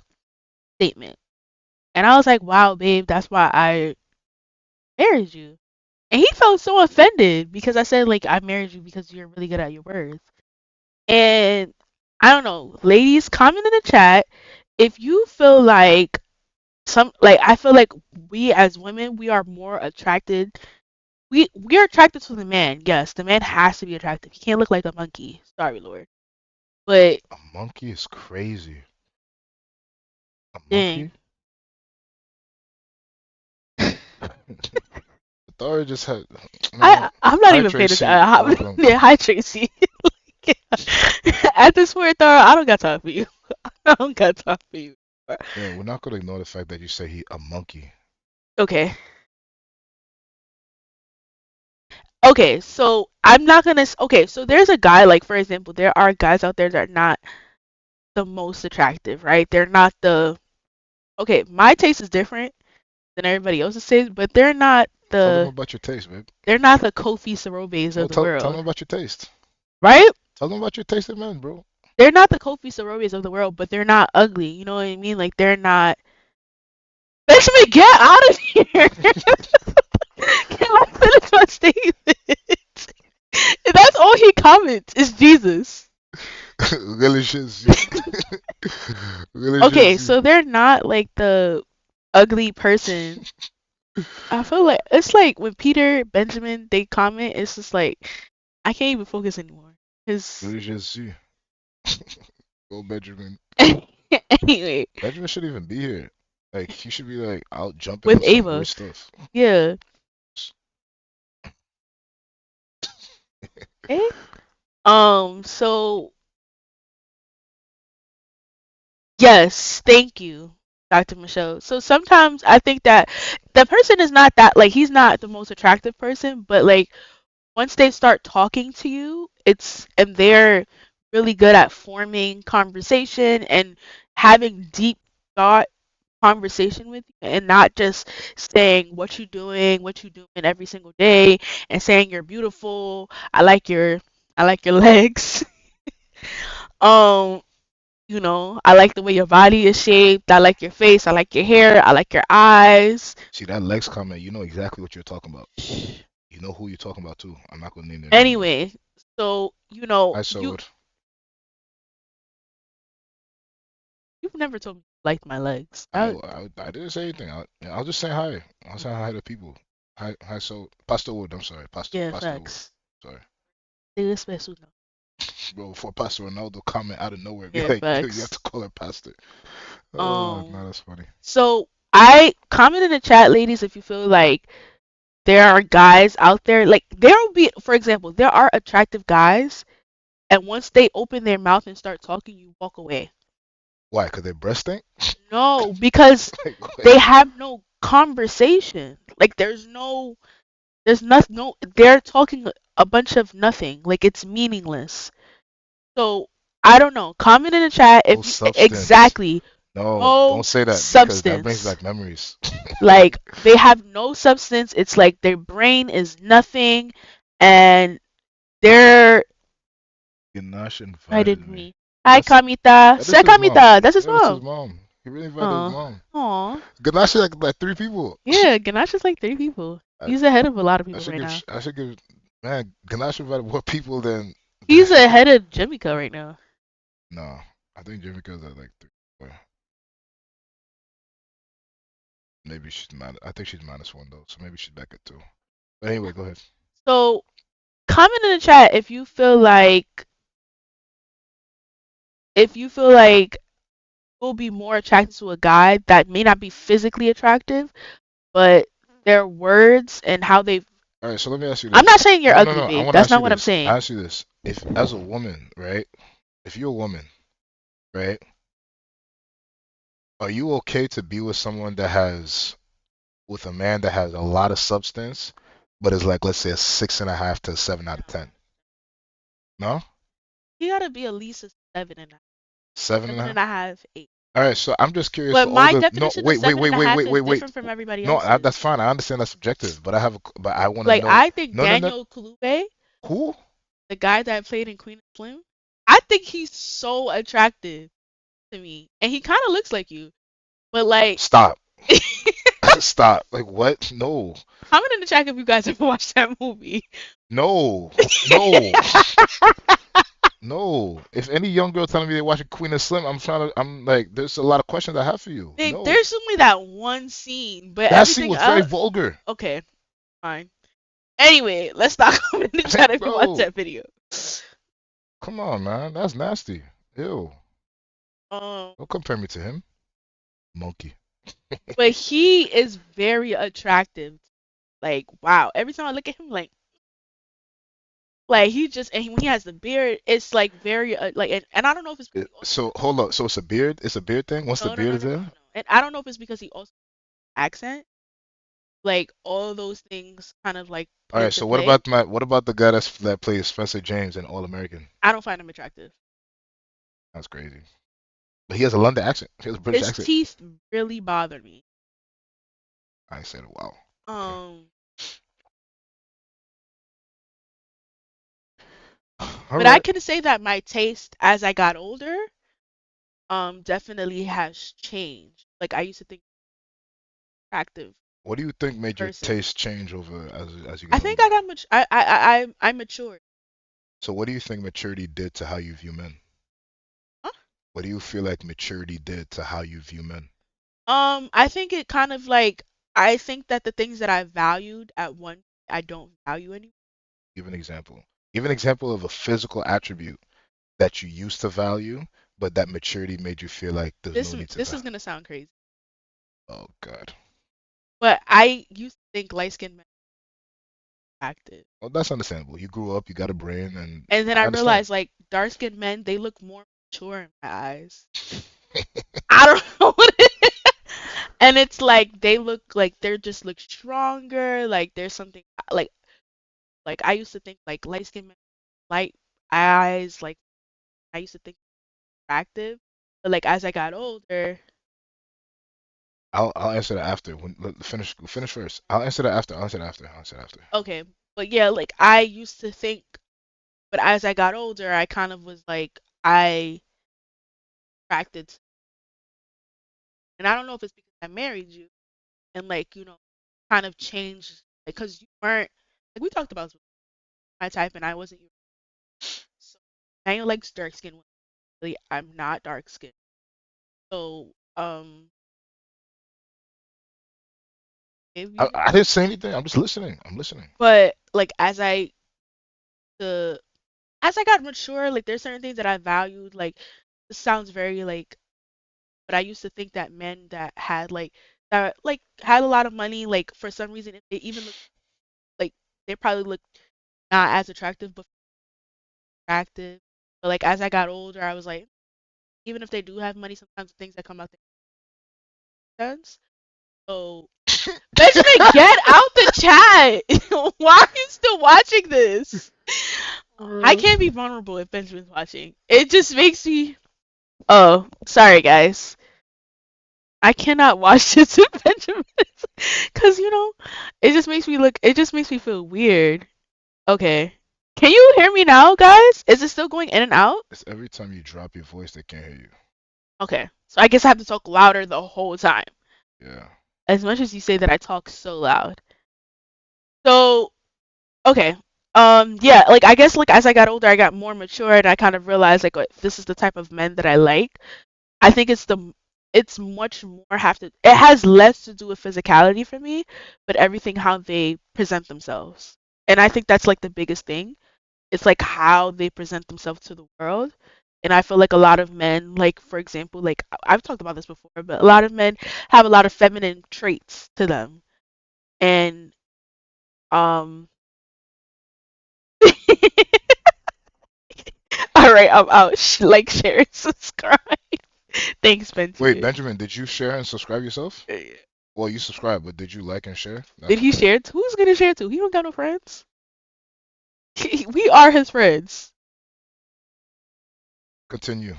statement. And I was like, wow, babe, that's why I married you. And he felt so offended because I said, like, I married you because you're really good at your words. And I don't know, ladies, comment in the chat if you feel like I feel like we as women, we are more attracted. We are attracted to the man. Yes, the man has to be attractive. He can't look like a monkey. Sorry, Lord. But A monkey is crazy. A dang. monkey? I thought it just had, you know what? I'm not Hi even paying attention. Tracy, welcome. Yeah, hi Tracy. At this point, Thor, I don't got time for you. I don't got time for you. Yeah, we're not gonna ignore the fact that you say he a monkey. Okay. Okay, so I'm not gonna. Okay, so there's a guy, like, for example, there are guys out there that are not the most attractive, right? They're not the. Okay, my taste is different than everybody else's taste, but Tell them about your taste, babe. they're not the Kofi Sorobes No, of the tell them world, about your taste. right? Tell them about your taste in men, bro. They're not the Kofi Sorobes of the world, but they're not ugly. You know what I mean? Like, they're not. Let me get out of here. Can I finish my statement? That's all he comments is Jesus. Really Jésus. Really Okay, Jésus. so they're not like the ugly person. I feel like it's like when Peter Benjamin they comment, it's just like I can't even focus anymore. Cause Really Jésus. Go Benjamin. anyway, Benjamin shouldn't even be here. Like he should be like out jumping with on some weird Ava, stuff. yeah. Okay. So yes, thank you, Dr. Michelle. So sometimes I think that the person is not that like he's not the most attractive person, but like once they start talking to you, and they're really good at forming conversation and having deep thought conversation with you and not just saying what you doing every single day and saying you're beautiful. I like your legs. um, I like the way your body is shaped. I like your face. I like your hair. I like your eyes. See that Lex comment, you know exactly what you're talking about. You know who you're talking about too. I'm not gonna name their name though. Anyway, so I sold. you've never told me you liked my legs. I didn't say anything. I was just saying hi. I was saying hi to people. Hi. So Pastor Wood. I'm sorry, Yeah, Pastor Wood. facts. Sorry, Te respeto, no. bro. For Pastor Ronaldo comment out of nowhere, be Yeah, like, yo, you have facts. to call her Pastor. Oh, Um, no, that's funny. so I comment in the chat, ladies, if you feel like there are guys out there, like there will be, for example, there are attractive guys, and once they open their mouth and start talking, you walk away. Why? Cause their breast stink? No, because Like, they wait. have no conversation. Like there's nothing, no, they're talking a bunch of nothing. Like it's meaningless. So I don't know. Comment in the chat No if you substance. exactly No, no don't say that because that brings substance. back memories. Like they have no substance. It's like their brain is nothing, and they're Ganache invited invited me. me. Hi, That's Kamita. that is Say his mom. Kamita. That's his Yeah, that's his mom. mom. He really invited his Aw, mom. aw. Ganache like three people. Yeah, Ganache is like 3 people. I, He's ahead of a lot of I people should right give. now. I should give. Man, Ganache invited more people than. He's ahead of Jimika right now. No, I think Jimmy goes at like three. Well, maybe she's minus. I think she's -1 though, so maybe she's back at 2. But anyway, go ahead. So comment in the chat if you feel like you'll be more attracted to a guy that may not be physically attractive, but their words and how they. All right, so let me ask you I'm not this. saying you're No, no, ugly, no. I babe. want to That's ask you not what I'm this. I saying. ask you this. If as a woman, right? If you're a woman, right? Are you okay to be with someone that has with a man that has a lot of substance, but is like let's say a 6.5 to a 7 out of 10? No, He gotta be at least a 7.5, seven and a seven half. and a half, 8. All right, so I'm just curious But for all my the no. definition of Wait, wait, seven wait, and a wait, half wait, is wait, wait. different from everybody No, else's. that's fine. I understand that's subjective, but but I want to Like know. I think No, no, no. Daniel Kalube, Who? the guy that played in Queen of Slim, I think he's so attractive to me, and he kind of looks like you. But like, Stop. comment Stop. Like what? No. in the chat if you guys ever watched that movie. No. No. No. If any young girl telling me they're watching Queen and Slim, I'm like, there's a lot of questions I have for you. No. There's only that one scene, but That scene everything was very else, vulgar. okay, fine. Anyway, let's not comment in the chat if you watch Bro, that video. come on, man. That's nasty. Ew. Um, Don't compare me to him. Monkey. but he is very attractive. Like, wow. Every time I look at him, like he just and when he has the beard, it's like very like and I don't know if it's because he also So hold up. So it's a beard? It's a beard thing? Once the no no beard no is no no there? no, and I don't know if it's because he also accent, like all those things kind of like All put right, into so what play. about what about the guy that plays Spencer James in All American? I don't find him attractive. That's crazy. But he has a London accent. He has a British His accent. teeth really bother me. I said, wow. Okay. Um, All but I right. can say that my taste as I got older, definitely has changed. Like I used to think attractive What do you think made your person. taste change over as you I got think older? I got much. I matured. So what do you think maturity did to how you view men? Huh? What do you feel like maturity did to how you view men? I think it kind of like I think that the things that I valued at one I don't value anymore. Give an example. Give an example of a physical attribute that you used to value, but that maturity made you feel like there's no need to This value. is gonna sound crazy, Oh God. but I used to think light skinned men were active, Well, that's understandable. You grew up, you got a brain, and and then I I understand. realized like dark skinned men they look more mature in my eyes. I don't know what it is. And it's like they look like they're just look stronger. Like there's something like I used to think like light skinned men, light eyes. Like I used to think attractive, but like as I got older, I'll answer that after. Finish first. I'll answer that after. I'll answer that after. I'll answer that after. Okay, but yeah, like I used to think, but as I got older, I kind of was like I attracted, and I don't know if it's because I married you and like kind of changed, like because you weren't like we talked about my type and I wasn't your. So Daniel likes dark skin. Really, I'm not dark skinned. So I, maybe, I didn't say anything. I'm just listening. I'm listening. but like the as I got mature, like there's certain things that I valued. Like this sounds very like, but I used to think that men that like had a lot of money, like for some reason they even look like they probably look not as attractive, but attractive. But like as I got older, I was like, even if they do have money, sometimes the things that come out they make sense. So Benjamin, get out the chat. Why are you still watching this? I can't be vulnerable if Benjamin's watching. It just makes me. Oh, sorry guys. I cannot watch this with Benjamin because it just makes me look. It just makes me feel weird. Okay, can you hear me now, guys? Is it still going in and out? It's every time you drop your voice, they can't hear you. Okay, so I guess I have to talk louder the whole time. Yeah. As much as you say that I talk so loud. So okay. Yeah, like I guess like as I got older I got more mature and I kind of realized like this is the type of men that I like. I think it's much more have to it has less to do with physicality for me, but everything how they present themselves. And I think that's like the biggest thing. It's like how they present themselves to the world. And I feel like a lot of men, like for example, like I've talked about this before, but a lot of men have a lot of feminine traits to them. And um all right, I'm out. Like, share, and subscribe. Thanks, Wait, Benjamin. Benjamin, did you share and subscribe yourself? Well, you subscribed, but did you like and share? Did That's he okay. share? Who's gonna share to? He don't got no friends. We are his friends. Continue.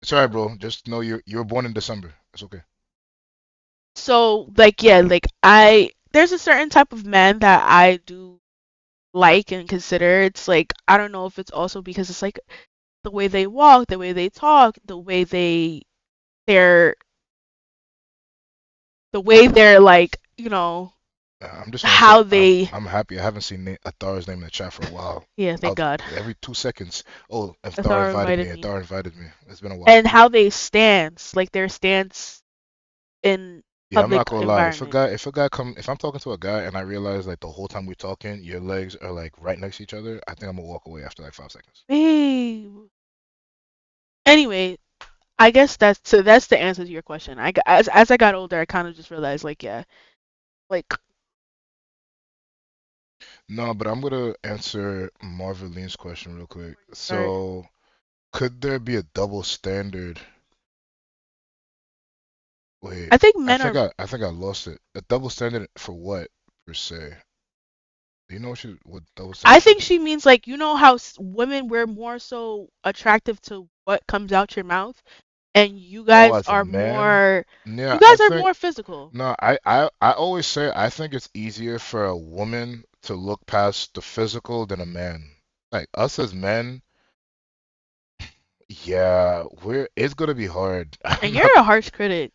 It's alright, bro. Just know you were born in December. It's okay. So, like, yeah, like there's a certain type of man that I do like and consider. It's like I don't know if it's also because it's like the way they walk, the way they talk, they're the way they're like, I'm just gonna say how they. I'm happy. I haven't seen Athar's name in the chat for a while. Yeah, thank God. Every 2 seconds. Oh, Athar Athar invited me. invited me. Athar invited me. It's been a while. And how they stance, like their stance in Yeah, I'm public not gonna lie. environment. If I'm talking to a guy and I realize like the whole time we're talking, your legs are like right next to each other, I think I'm gonna walk away after like 5 seconds. Babe. Anyway, I guess that's the answer to your question. As I got older, I kind of just realized like yeah, like No, but I'm gonna answer Marveline's question real quick. before you start. So, could there be a double standard? Wait, I think men are. I think I lost it. A double standard for what per se? Do you know what double I standard? think she means like how women we're more so attractive to what comes out your mouth, and Oh, as a man? you Yeah, I guys are think more physical. no, I always say I think it's easier for a woman to look past the physical than a man. Like us as men, yeah, we're it's gonna be hard. And I'm you're not a harsh critic,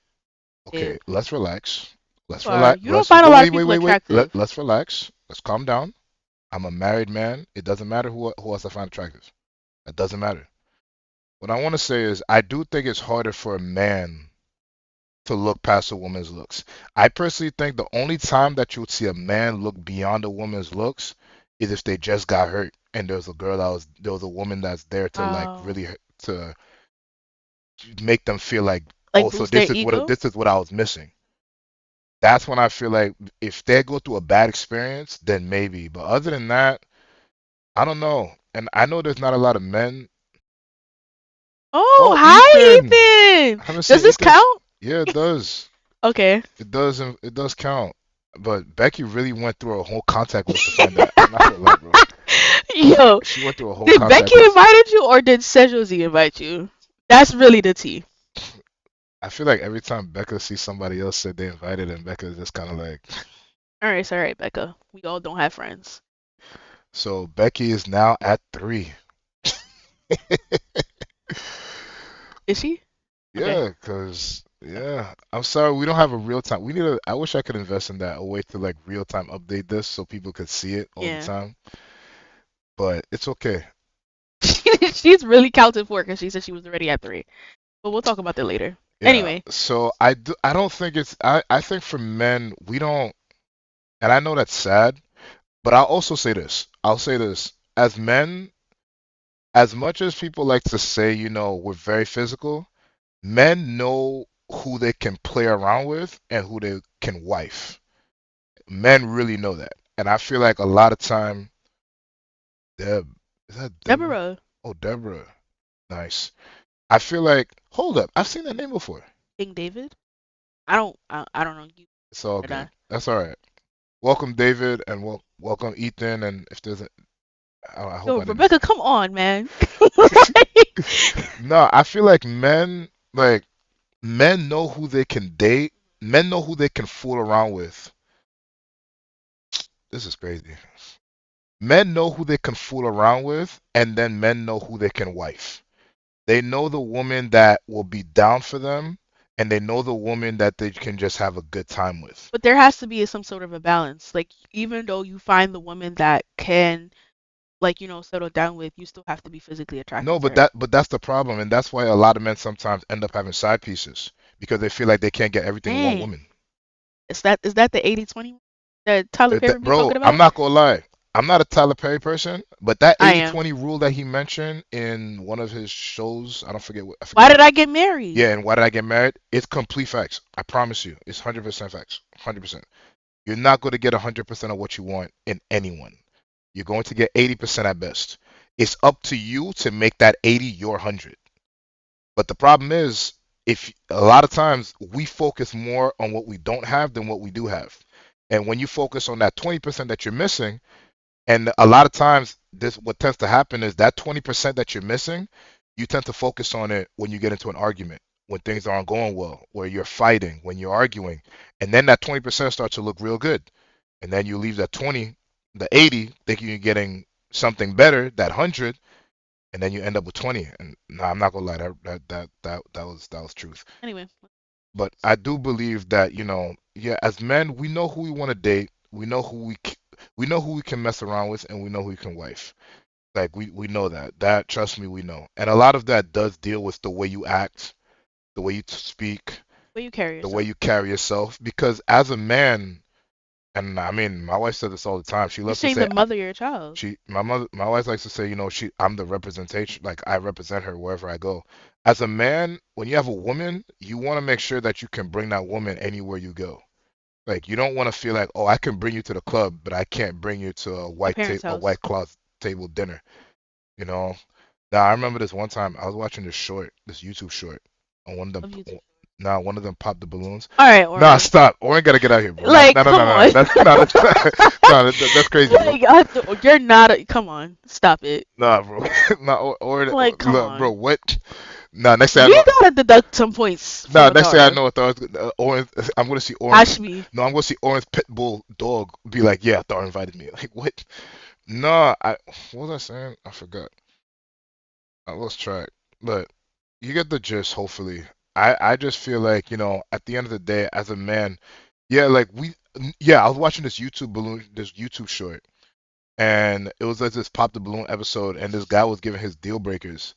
okay. babe. Let's relax. You Let's are. relax. You don't Let's find a lot of people wait. attractive. Let's relax. Let's calm down. I'm a married man. It doesn't matter who else I find attractive. It doesn't matter. What I want to say is I do think it's harder for a man to look past a woman's looks. I personally think the only time that you would see a man look beyond a woman's looks is if they just got hurt and there was a woman that's there to like Wow. really to make them feel like, Like oh, so boost their ego. this is what I was missing. That's when I feel like if they go through a bad experience, then maybe. But other than that, I don't know. And I know there's not a lot of men. Oh, Oh, hi, Ethan! Ethan. I haven't Does seen this Ethan. count? Yeah, it does. Okay. It does count. But Becky really went through a whole contact list to find that. I'm not gonna lie, bro. Yo, She went through a whole did contact Becky list. invited you or did Sejozi invite you? That's really the tea. I feel like every time Becca sees somebody else said they invited him, Becca's just kind of like. It's all right, Becca. We all don't have friends. So Becky is now at three. Is she? Okay. Yeah, cause yeah, I'm sorry we don't have a real time. We need a. I wish I could invest in that a way to like real time update this so people could see it all the Yeah. time. But it's okay. She's really counted for because she said she was already at 3. But we'll talk about that later. Yeah. Anyway, So I do. I don't think it's. I think for men we don't. And I know that's sad. But I'll also say this. I'll say this. As men, as much as people like to say, we're very physical, men know who they can play around with and who they can wife. Men really know that. And I feel like a lot of time, Deb, is that Deborah? Deborah, Oh, Deborah. Nice. I feel like, hold up, I've seen that name before. King David. I don't know you. It's all Or not. good. That's all right. Welcome, David, and welcome, Ethan. And if there's a, I hope Yo, I didn't. Rebecca, come on, man. No, I feel like men know who they can date. Men know who they can fool around with. This is crazy. Men know who they can fool around with, and then men know who they can wife. They know the woman that will be down for them, and they know the woman that they can just have a good time with. But there has to be some sort of a balance. Like even though you find the woman that can settle down with, you still have to be physically No, attracted to but her. that's the problem, and that's why a lot of men sometimes end up having side pieces because they feel like they can't get everything in one Dang. woman. Is that the 80/20 that Tyler Perry be Bro, talking I'm about? not gonna lie. I'm not a Tyler Perry person, but that I am. 80/20 rule that he mentioned in one of his shows, I forget Why what. did I get married? Yeah, and why did I get married? It's complete facts. I promise you. It's 100% facts. 100%. You're not going to get 100% of what you want in anyone. You're going to get 80% at best. It's up to you to make that 80 your 100. But the problem is, if a lot of times we focus more on what we don't have than what we do have. And when you focus on that 20% that you're missing, and a lot of times, this what tends to happen is that 20% that you're missing, you tend to focus on it when you get into an argument, when things aren't going well, where you're fighting, when you're arguing, and then that 20% starts to look real good, and then you leave that 20, the 80, thinking you're getting something better, that 100, and then you end up with 20. And no, I'm not gonna lie, that was truth. Anyway, But I do believe that, yeah, as men, we know who we want to date, we know who we can mess around with, and we know who we can wife. Like we know that. That trust me, we know. And a lot of that does deal with the way you act, the way you speak, where you carry the way yourself. you carry yourself. Because as a man, and I mean, my wife says this all the time. She You're loves to saying say, the mother of your child. my wife likes to say, I'm the representation. Like I represent her wherever I go. As a man, when you have a woman, you want to make sure that you can bring that woman anywhere you go. Like you don't want to feel like, oh, I can bring you to the club, but I can't bring you to My parents' a house white cloth table dinner. You know. Now I remember this one time I was watching this YouTube short, and of YouTube. one of them popped the balloons. All right, Nah, Oren. stop. Oren gotta get out here, bro. No, Like, no, no, no, come no. on. That's no, that's no, that's crazy, bro. Like, you're not. Come on, stop it. Nah, bro. Nah, Like, come look, bro. on. What? Nah, next thing I We know. gotta deduct some points Nah, from next thing I Adara. know, Oren. I'm gonna see Oren's. Ashby. No, I'm gonna see Oren's pit bull dog be like, yeah, Thor invited me. Like, what? No, what was I saying? I forgot. I lost track. But you get the gist, hopefully. I just feel like, at the end of the day, as a man, yeah, like yeah, I was watching this YouTube short, and it was like this Pop the Balloon episode, and this guy was giving his deal breakers.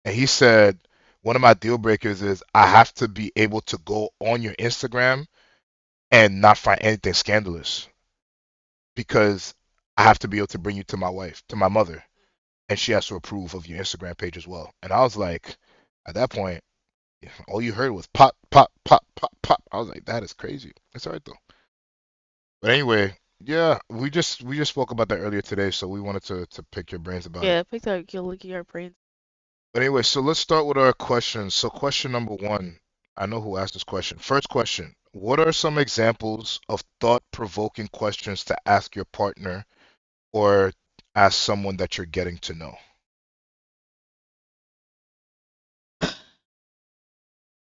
And he said, one of my deal breakers is I have to be able to go on your Instagram and not find anything scandalous because I have to be able to bring you to my wife, to my mother, and she has to approve of your Instagram page as well. And I was like, at that point, all you heard was pop, pop, pop, pop, pop. I was like, that is crazy. It's all right though. But anyway, yeah, we just spoke about that earlier today, so we wanted to pick your brains about it. Yeah, pick up your look at your brains. But anyway, so let's start with our questions. So question number one, I know who asked this question. First question, what are some examples of thought-provoking questions to ask your partner or ask someone that you're getting to know?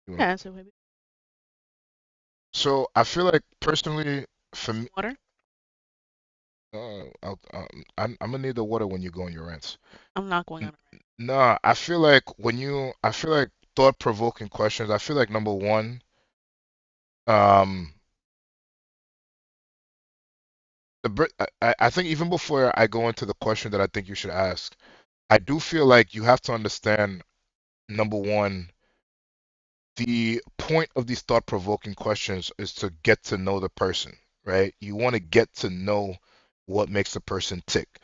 You Yeah, want- answer maybe. So I feel like personally, for me, Water? I'm gonna need the water when you go on your rants. I'm not going N- on a rant. Nah, I feel like thought-provoking questions. I feel like number one, um, I think even before I go into the question that I think you should ask, I do feel like you have to understand number one, the point of these thought-provoking questions is to get to know the person, right? You want to get to know what makes a person tick.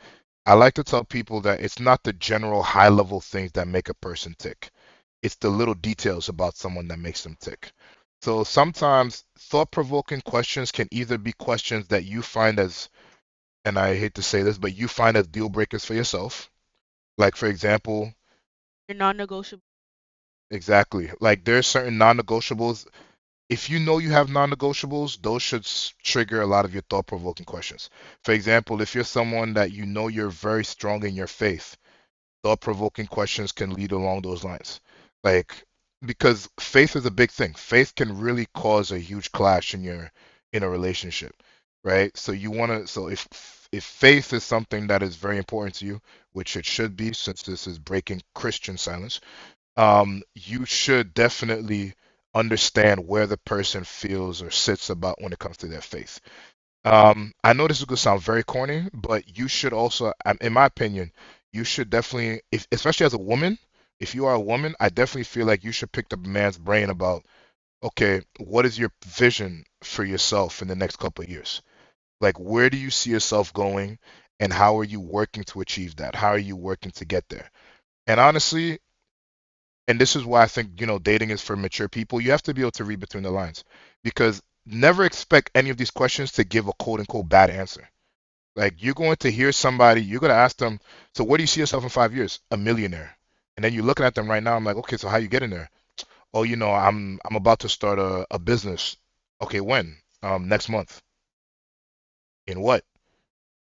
I like to tell people that it's not the general high-level things that make a person tick. It's the little details about someone that makes them tick. So sometimes thought-provoking questions can either be questions that you find as, and I hate to say this, but you find as deal breakers for yourself. Like for example, You're non-negotiable. exactly. Like there's certain non-negotiables. If you know you have non-negotiables, those should trigger a lot of your thought-provoking questions. For example, if you're someone that you know you're very strong in your faith, thought-provoking questions can lead along those lines. Like, because faith is a big thing. Faith can really cause a huge clash in a relationship, right? So you want to, so if faith is something that is very important to you, which it should be since this is breaking Christian silence, you should definitely understand where the person feels or sits about when it comes to their faith. I know this is going to sound very corny, but you should also, in my opinion, you should definitely, if, especially as a woman, if you are a woman, I definitely feel like you should pick the man's brain about, okay, what is your vision for yourself in the next couple of years? Like, where do you see yourself going, and how are you working to achieve that? How are you working to get there? And honestly, and this is why I think, dating is for mature people. You have to be able to read between the lines because never expect any of these questions to give a quote unquote bad answer. Like you're going to hear somebody, you're going to ask them, so where do you see yourself in 5 years? A millionaire. And then you're looking at them right now. I'm like, okay, so how you getting there? Oh, I'm about to start a business. Okay, when? Next month. In what?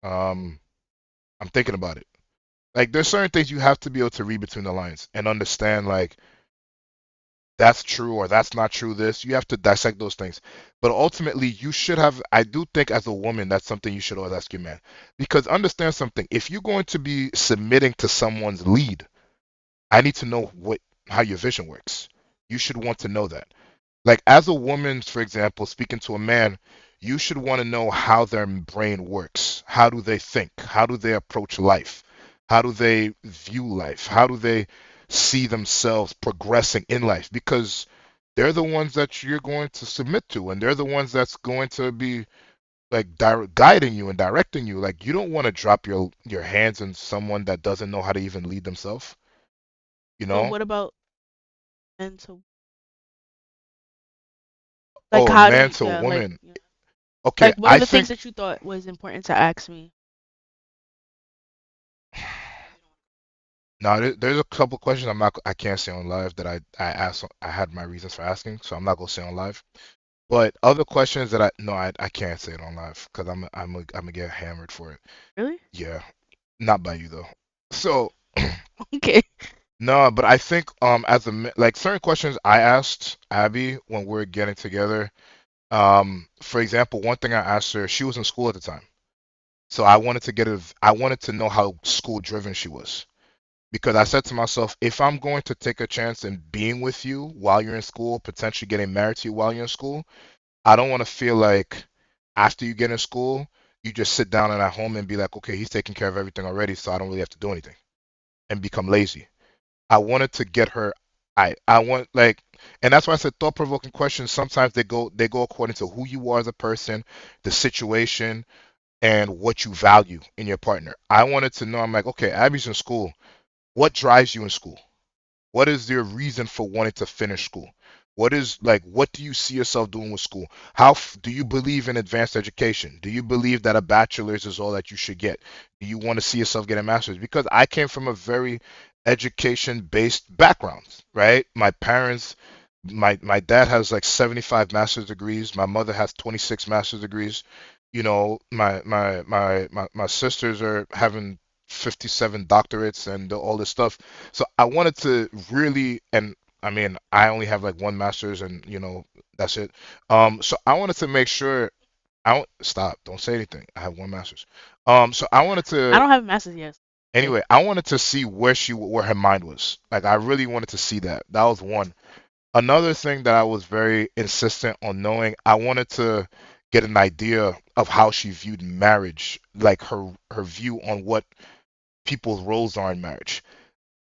Um, I'm thinking about it. Like there's certain things you have to be able to read between the lines and understand like that's true or that's not true this you have to dissect those things, but ultimately you should have, I do think as a woman that's something you should always ask your man, because understand something, if you're going to be submitting to someone's lead, I need to know what how your vision works. You should want to know that. Like as a woman, for example, speaking to a man, you should want to know how their brain works. How do they think? How do they approach life? How do they view life? How do they see themselves progressing in life? Because they're the ones that you're going to submit to, and they're the ones that's going to be like guiding you and directing you. Like you don't want to drop your hands in someone that doesn't know how to even lead themselves, you So know? what about mental? Like Oh, how do man you, to yeah, like woman. yeah. Okay, Like what are I the things think that you thought was important to ask me? now, there's a couple questions I can't say on live that I asked, I had my reasons for asking, so I'm not gonna say on live. But other questions that I can't say it on live because I'm gonna get hammered for it. Really? Yeah, not by you though. So Okay. no, but I think as like certain questions I asked Abby when we were getting together. For example, one thing I asked her, she was in school at the time, so I wanted to know how school driven she was. Because I said to myself, if I'm going to take a chance in being with you while you're in school, potentially getting married to you while you're in school, I don't want to feel like after you get in school, you just sit down and at home and be like, okay, he's taking care of everything already, so I don't really have to do anything and become lazy. I wanted to get her. I want like, and that's why I said thought-provoking questions. Sometimes they go according to who you are as a person, the situation, and what you value in your partner. I wanted to know. I'm like, okay, Abby's in school. What drives you in school? What is your reason for wanting to finish school? What do you see yourself doing with school? Do you believe in advanced education? Do you believe that a bachelor's is all that you should get? Do you want to see yourself get a master's? Because I came from a very education-based background, right? My dad has like 75 master's degrees. My mother has 26 master's degrees. My sisters are having 57 doctorates and all this stuff. So I wanted to really, and I mean, I only have like one master's and That's it. So I wanted to make sure. I don't stop. Don't say anything. I have one master's. So I wanted I to. don't have a master's yet. Okay. Anyway, I wanted to see where her mind was. Like I really wanted to see that. That was one. Another thing that I was very insistent on knowing, I wanted to get an idea of how she viewed marriage, like her view on what people's roles are in marriage.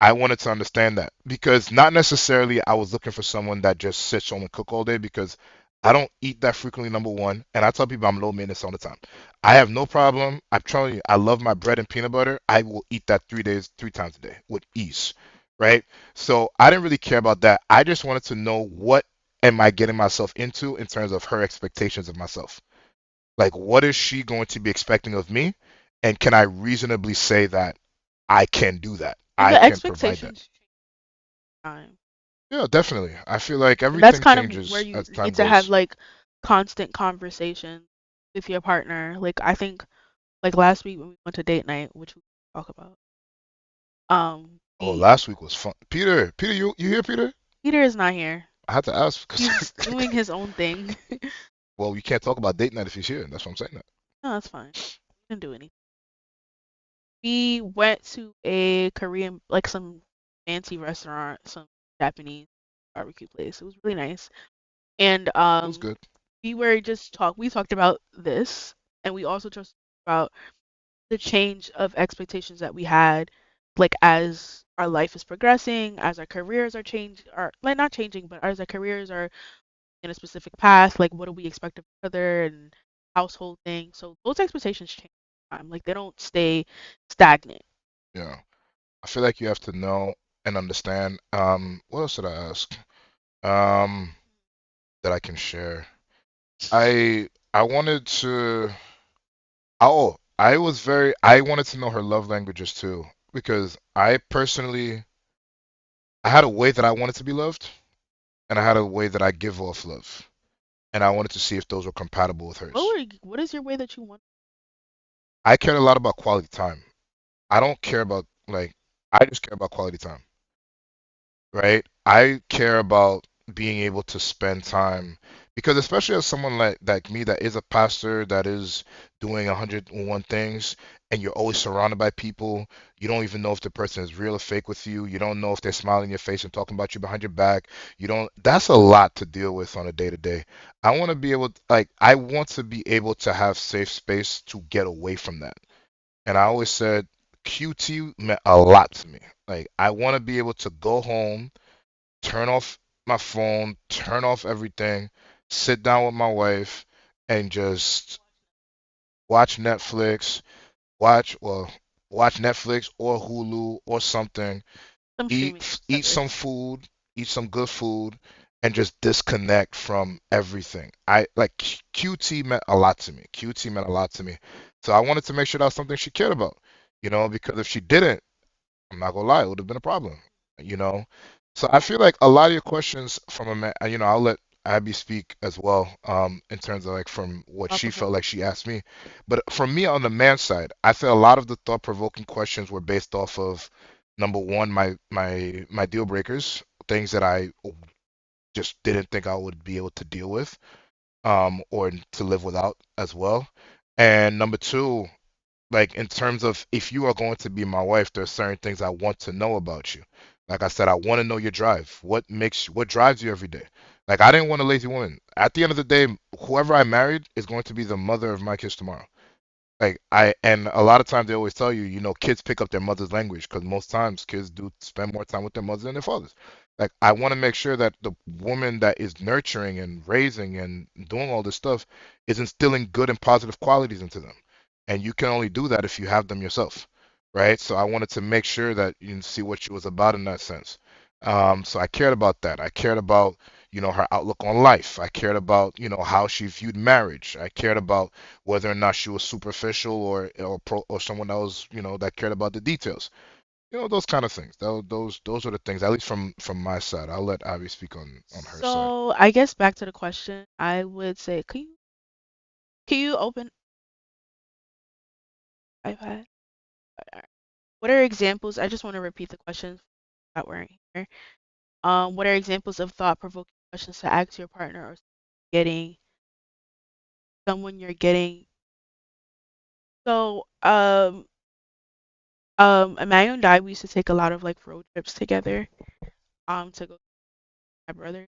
I wanted to understand that because not necessarily I was looking for someone that just sits home and cook all day because I don't eat that frequently, number one. And I tell people I'm low maintenance all the time. I have no problem. I'm telling you, I love my bread and peanut butter. I will eat that 3 days, 3 times a day with ease, right? So I didn't really care about that. I just wanted to know what am I getting myself into in terms of her expectations of myself. Like, what is she going to be expecting of me? And can I reasonably say that I can do that? And I the can provide that. expectations change over time. Yeah, definitely. I feel like And that's everything kind of where changes you as time need to have goes. like constant conversation with your partner. Like I think like last week when we went to date night, which we talk about, Oh, the last week was fun. Peter, you here, Peter? Peter is not here. I had to ask because He's doing his own thing. well, you can't talk about date night if he's here. That's what I'm saying. That. No, that's fine. We didn't do anything. We went to a Korean, like some fancy restaurant, some Japanese barbecue place. It was really nice. And It was good. we talked about this, and we also just about the change of expectations that we had, like as our life is progressing, as our careers are are like not changing, but as our careers are in a specific path, like what do we expect of each other and household things. So those expectations change over time. Like they don't stay stagnant. Yeah. I feel like you have to know and understand. What else did I ask? Um, that I can share. I wanted to. Oh, I wanted to know her love languages too because I personally I had a way that I wanted to be loved and I had a way that I give off love. And I wanted to see if those were compatible with hers. What is your way that you want? I cared a lot about quality time. I don't care about like I just care about quality time, right? I care about being able to spend time because especially as someone like me that is a pastor that is doing 101 things and you're always surrounded by people, you don't even know if the person is real or fake with you. You don't know if they're smiling in your face and talking about you behind your back. You don't That's a lot to deal with on a day to day. I want to be able to have safe space to get away from that. And I always said QT meant a lot to me. Like I want to be able to go home, turn off my phone, turn off everything, sit down with my wife, and just watch Netflix, watch well, watch Netflix or Hulu or something, Some streaming eat some service. food, eat some good food, and just disconnect from everything. I like QT meant a lot to me. QT meant a lot to me. So I wanted to make sure that was something she cared about, because if she didn't, I'm not gonna lie, it would have been a problem, you know. So I feel like a lot of your questions from a man, I'll let Abby speak as well, in terms of like from what Thought she felt provoking. like she asked me. But from me on the man side, I feel a lot of the thought-provoking questions were based off of number one, my deal breakers, things that I just didn't think I would be able to deal with, or to live without as well. And number two, like in terms of if you are going to be my wife, there's certain things I want to know about you. Like I said, I want to know your drive. What drives you every day? Like I didn't want a lazy woman. At the end of the day, whoever I married is going to be the mother of my kids tomorrow. And a lot of times they always tell you, kids pick up their mother's language because most times kids do spend more time with their mothers than their fathers. Like I want to make sure that the woman that is nurturing and raising and doing all this stuff is instilling good and positive qualities into them. And you can only do that if you have them yourself, right? So I wanted to make sure that you can see what she was about in that sense. So I cared about that. I cared about, her outlook on life. I cared about, how she viewed marriage. I cared about whether or not she was superficial or someone else, that cared about the details. Those kind of things. Those are the things, at least from my side. I'll let Abby speak on her side. So I guess back to the question, I would say, can you open iPad? Alright. What are examples? I just want to repeat the questions that weren't here. What are examples of thought-provoking questions to ask your partner or getting someone you're getting. So Emmanuel and I, we used to take a lot of like road trips together to go with my brother.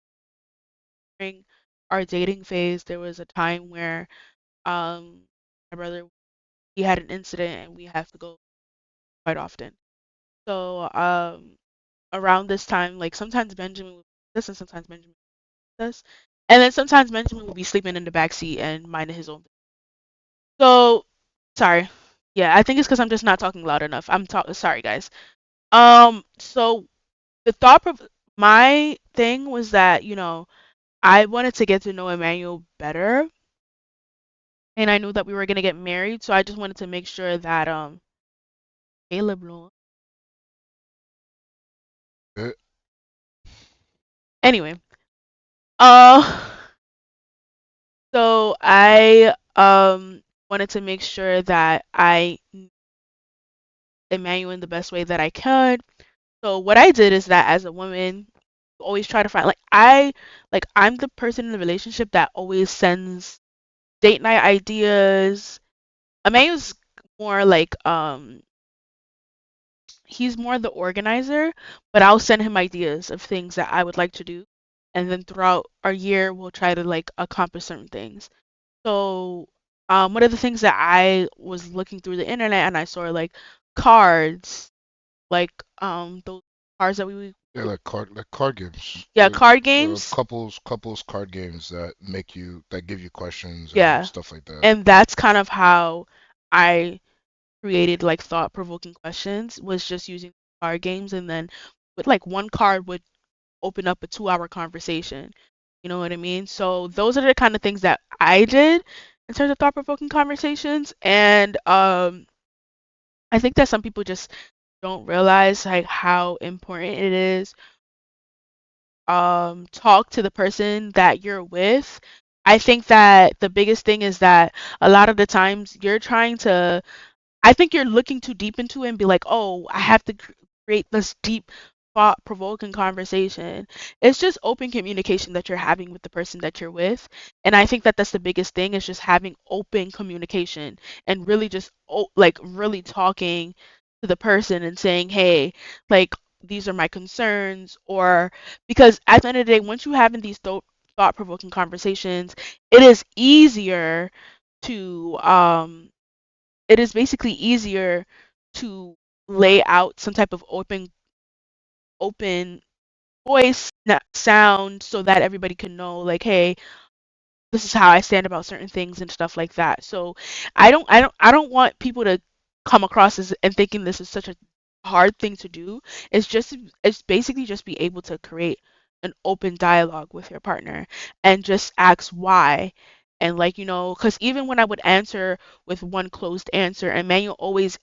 During our dating phase, there was a time where my brother, he had an incident and we have to go quite often. So around this time, like sometimes Benjamin would be with us and sometimes Benjamin would be with us. And then sometimes Benjamin would be sleeping in the back seat and minding his own business. So sorry. Yeah, I think it's because I'm just not talking loud enough. I'm talking sorry guys. So the thought of my thing was that, I wanted to get to know Emmanuel better, and I knew that we were gonna get married, so I just wanted to make sure that Caleb Lord. Eh, Anyway, uh, so I wanted to make sure that I knew Emmanuel in the best way that I could. So what I did is that as a woman, always try to find I'm the person in the relationship that always sends date night ideas. Emmanuel's more like he's more the organizer, but I'll send him ideas of things that I would like to do. And then throughout our year, we'll try to like accomplish certain things. So, one of the things that I was looking through the internet and I saw like cards, like those cards that yeah, like card games, yeah, like card games. couples card games that give you questions and Yeah. stuff like that. And that's kind of how I created like thought-provoking questions was just using card games and then with like one card would open up a 2-hour conversation. You know what I mean? So those are the kind of things that I did in terms of thought-provoking conversations. And I think that some people just don't realize like how important it is. Talk to the person that you're with. I think that the biggest thing is that a lot of the times you're trying to I think you're looking too deep into it and be like, oh, I have to create this deep, thought provoking conversation. It's just open communication that you're having with the person that you're with. And I think that that's the biggest thing is just having open communication and really just like really talking to the person and saying, hey, like, these are my concerns. Or because at the end of the day, once you having these thought provoking conversations, it is easier to it is basically easier to lay out some type of open voice sound so that everybody can know like hey this is how I stand about certain things and stuff like that. So I don't want people to come across as and thinking this is such a hard thing to do. It's basically just be able to create an open dialogue with your partner and just ask why. And like, because even when I would answer with one closed answer, Emmanuel always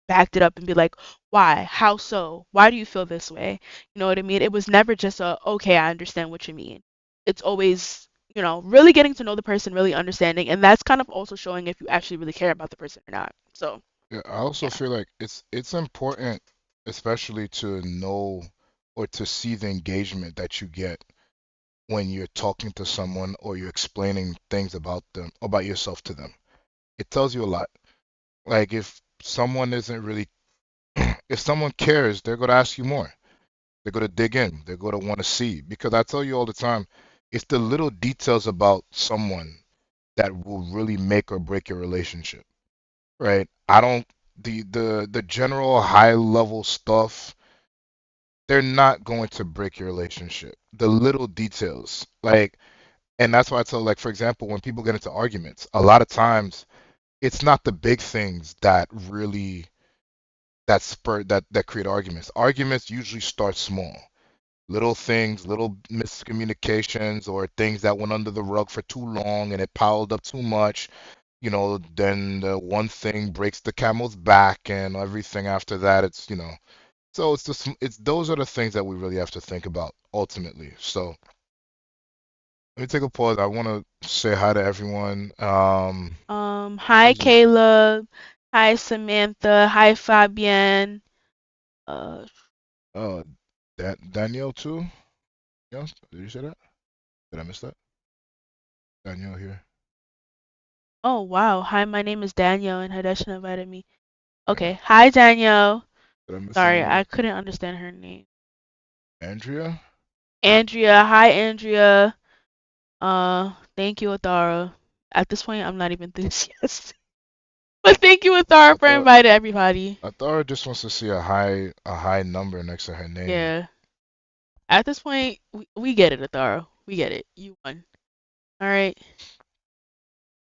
backed it up and be like, why? How so? Why do you feel this way? You know what I mean? It was never just a, okay, I understand what you mean. It's always, really getting to know the person, really understanding. And that's kind of also showing if you actually really care about the person or not. So, Yeah, I also yeah. feel like it's important, especially to know or to see the engagement that you get when you're talking to someone or you're explaining things about them, about yourself to them. It tells you a lot. Like if someone isn't really, if someone cares, they're gonna ask you more. They're gonna dig in. They're gonna want to see. Because I tell you all the time, it's the little details about someone that will really make or break your relationship, right? I don't the general high level stuff, they're not going to break your relationship. The little details, like, and that's why I tell, like, for example, when people get into arguments, a lot of times it's not the big things that really that create arguments. Arguments usually start small. Little things, little miscommunications, or things that went under the rug for too long and it piled up too much. Then the one thing breaks the camel's back, and everything after that, so it's those are the things that we really have to think about ultimately. So let me take a pause. I want to say hi to everyone. Hi Who's this? Caleb. Hi Samantha. Hi Fabienne. Uh, Uh, Danielle too. Yes, did you say that? Did I miss that? Daniel here. Oh wow. Hi, my name is Daniel and Hadassah invited me. Yeah. Okay. Hi Daniel. Did I miss a Sorry, name? I couldn't understand her name. Andrea? Andrea. Hi Andrea. Thank you, Athara. At this point I'm not even enthusiastic. But thank you, I Athara, for thought inviting everybody. I thought her just wants to see a high number next to her name. Yeah. At this point, we get it, Athara. We get it. You won. Alright.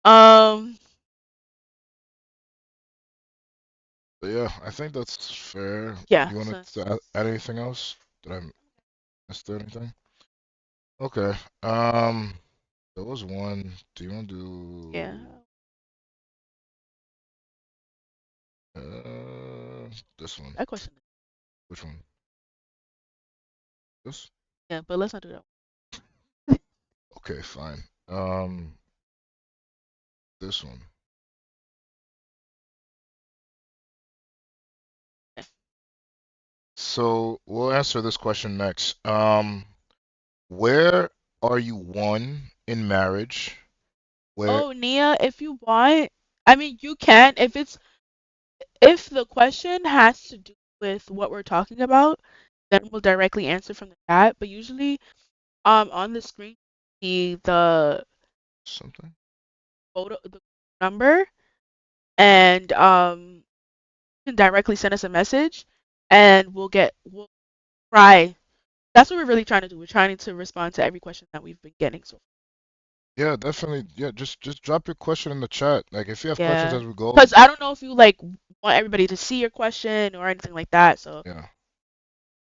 Um But yeah, I think that's fair. yeah, You so wanted to add anything else? Did I miss anything? Okay. Um, there was one. Do you want to yeah. do this one? That question. Which one? This? Yeah, but let's not do that. Okay, fine. This one. Okay. So we'll answer this question next. Where are you one in marriage? Where Oh, Nia, if you want, I mean, you can. If the question has to do with what we're talking about, then we'll directly answer from the chat. But usually, on the screen, see the something? photo, the number, and you can directly send us a message, and we'll try. That's what we're really trying to do. We're trying to respond to every question that we've been getting so far. Yeah, definitely. Yeah, just drop your question in the chat. Like if you have questions Yeah, as we go, because I don't know if you like want everybody to see your question or anything like that. So yeah.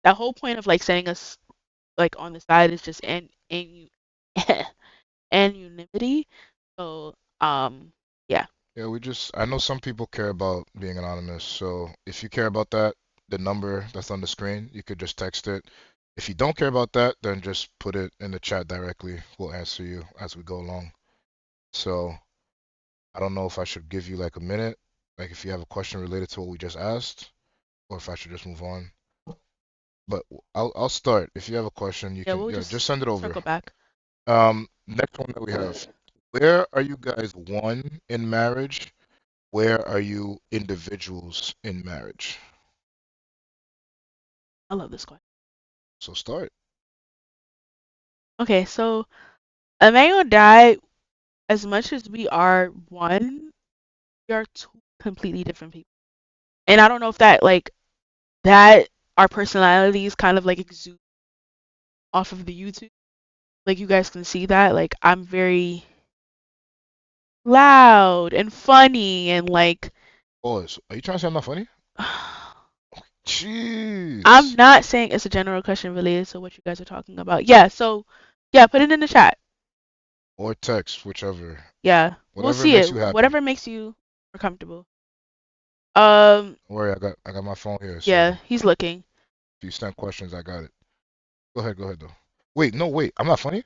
that whole point of like sending us like on the side is just anonymity. So yeah, Yeah, I know some people care about being anonymous, so if you care about that, the number that's on the screen, you could just text it. If you don't care about that, then just put it in the chat directly. We'll answer you as we go along. So I don't know if I should give you like a minute, like if you have a question related to what we just asked, or if I should just move on. But I'll start. If you have a question, you yeah, can we'll yeah, just just send it over. circle back. Next one that we have. Where are you guys one in marriage? Where are you individuals in marriage? I love this question. So start. Okay, so Emmanuel died. As much as we are one, we are two completely different people. And I don't know if that like that our personalities kind of like exude off of the YouTube. Like you guys can see that. Like I'm very loud and funny and like Pause. Are you trying to say I'm not funny? I'm Jeez. not saying it's a general question related to what you guys are talking about. Yeah, so yeah, put it in the chat. Or text, whichever. Yeah, we'll Whatever see it. makes you happy. Whatever makes you more comfortable. Um, Don't worry, I got my phone here, so yeah, he's looking. if you send questions, I got it. Go ahead though. Wait, no, wait, I'm not funny?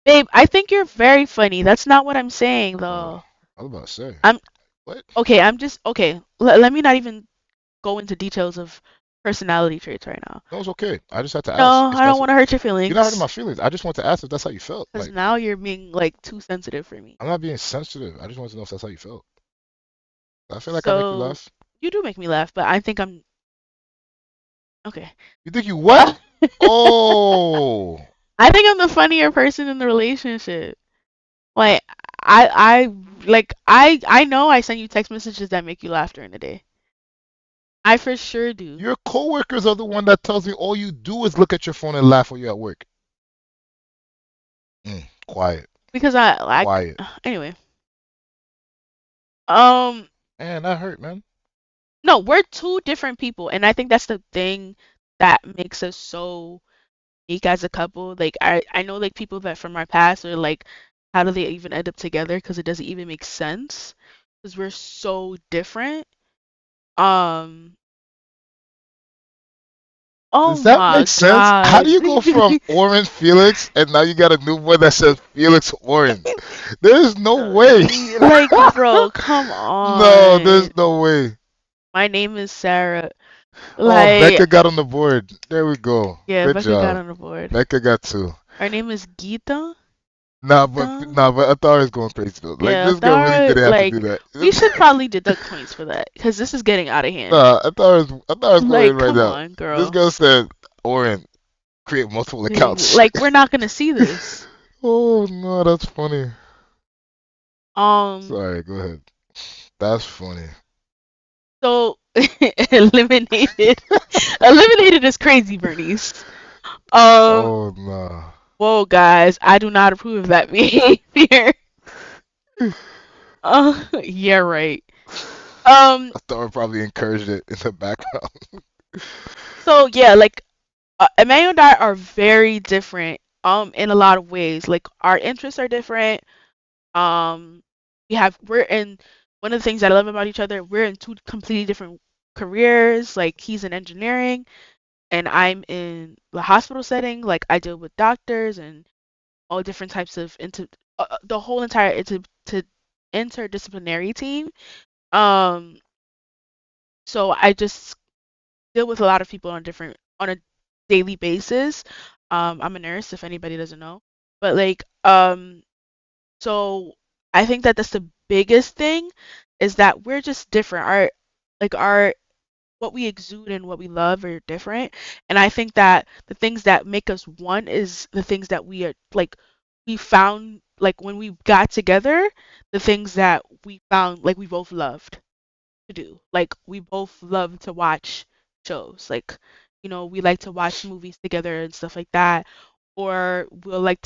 Babe, I think you're very funny. That's not what I'm saying Oh, though. I was about to say. I'm What? okay. I'm just okay. Let me not even go into details of personality traits right now. No, it's okay. I just had to ask No, if I don't that's want to hurt your you're not hurting feelings my feelings. I just want to ask if that's how you felt. because Like, now you're being like too sensitive for me. I'm not being sensitive. I just want to know if that's how you felt. I feel like I make you So laugh. you do make me laugh, but I think I'm okay. You think you what? Oh, I think I'm the funnier person in the relationship. Like I know I send you text messages that make you laugh during the day. I for sure do. your coworkers are the one that tells me all you do is look at your phone and laugh when you're at work. Quiet, Because I like quiet. anyway. Um Man, that hurt, man. no, we're two different people and I think that's the thing that makes us so unique as a couple. Like I know like people that from our past are like how do they even end up together because it doesn't even make sense because we're so different. Um oh Does that my make sense? How do god. you go from Orange Felix and now you got a new one that says Felix Orange? There's no way. Like, bro, come No, there's on. no way. My name is Sarah. Oh, Like, Becca got on the board. There we go. yeah, Good Becca got job. on the board. Becca got two. Her name is Geeta. Dun. but I thought it was going crazy though. Like Yeah, this girl really that didn't have to do like that. we should probably deduct points for that because this is getting out of hand. I thought it was going in Like, right come now. on, This girl. girl said, "Oren, create multiple accounts." Like, we're not gonna see this. Oh no, that's funny. Um, Sorry, go ahead. That's funny. so eliminated. Eliminated is crazy, Bernice. Um, Oh no. whoa, guys, I do not approve of that behavior. Yeah, right. Um, I thought I probably encouraged it in the background. so yeah, like Emmanuel and I are very different. In a lot of ways, like our interests are different. Um, we're in one of the things that I love about each other. We're in two completely different careers. Like he's in engineering, and I'm in the hospital setting. Like I deal with doctors and all different types of the whole entire interdisciplinary team. Um, so I just deal with a lot of people on a daily basis. I'm a nurse, if anybody doesn't know, but like so I think that that's the biggest thing is that we're just different. Our what we exude and what we love are different. And I think that the things that make us one is the things that we are like we found like when we got together, the things that we found like we both loved to do. Like we both love to watch shows. Like, we like to watch movies together and stuff like that. Or we like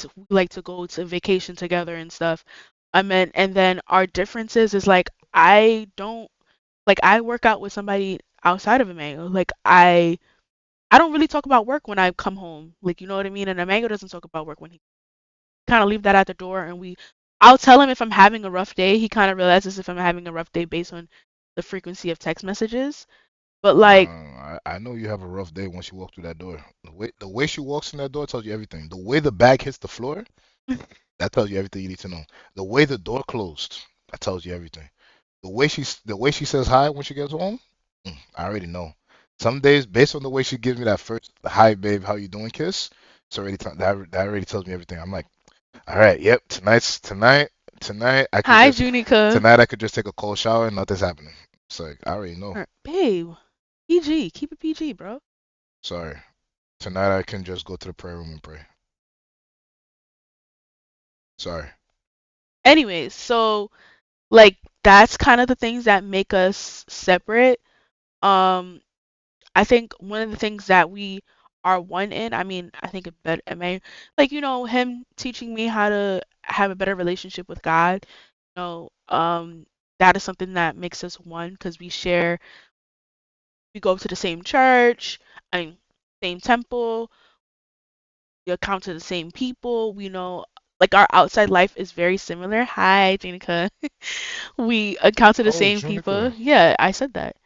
to go to vacation together and stuff. I mean, and then our differences is like I work out with somebody outside of Emmanuel. Like I don't really talk about work when I come home. Like you know what I mean? And Emmanuel doesn't talk about work when he kind of leave that at the door and I'll tell him if I'm having a rough day. He kind of realizes if I'm having a rough day based on the frequency of text messages. But like I know you have a rough day once you walk through that door. The way she walks in that door tells you everything. The way the bag hits the floor, that tells you everything you need to know. The way the door closed, that tells you everything. The way she says hi when she gets home, I already know. Some days, based on the way she gives me that first "Hi, babe, how you doing?" kiss, that already tells me everything. I'm like, all right, yep, tonight I could hi just Junica. tonight I could just take a cold shower and nothing's happening. It's like I already know. Or, babe, PG, keep it PG, bro. Sorry. Tonight I can just go to the prayer room and pray. Sorry. Anyways, so like that's kind of the things that make us separate. Um, I think one of the things that we are one in, I mean, I think it better, I mean, like, him teaching me how to have a better relationship with God, you know, um, that is something that makes us one because we go to the same church, I mean, same temple, we account to the same people, we know, like, our outside life is very similar. Hi, Jenica. We account to the Oh, same people. Junica. Yeah, I said that.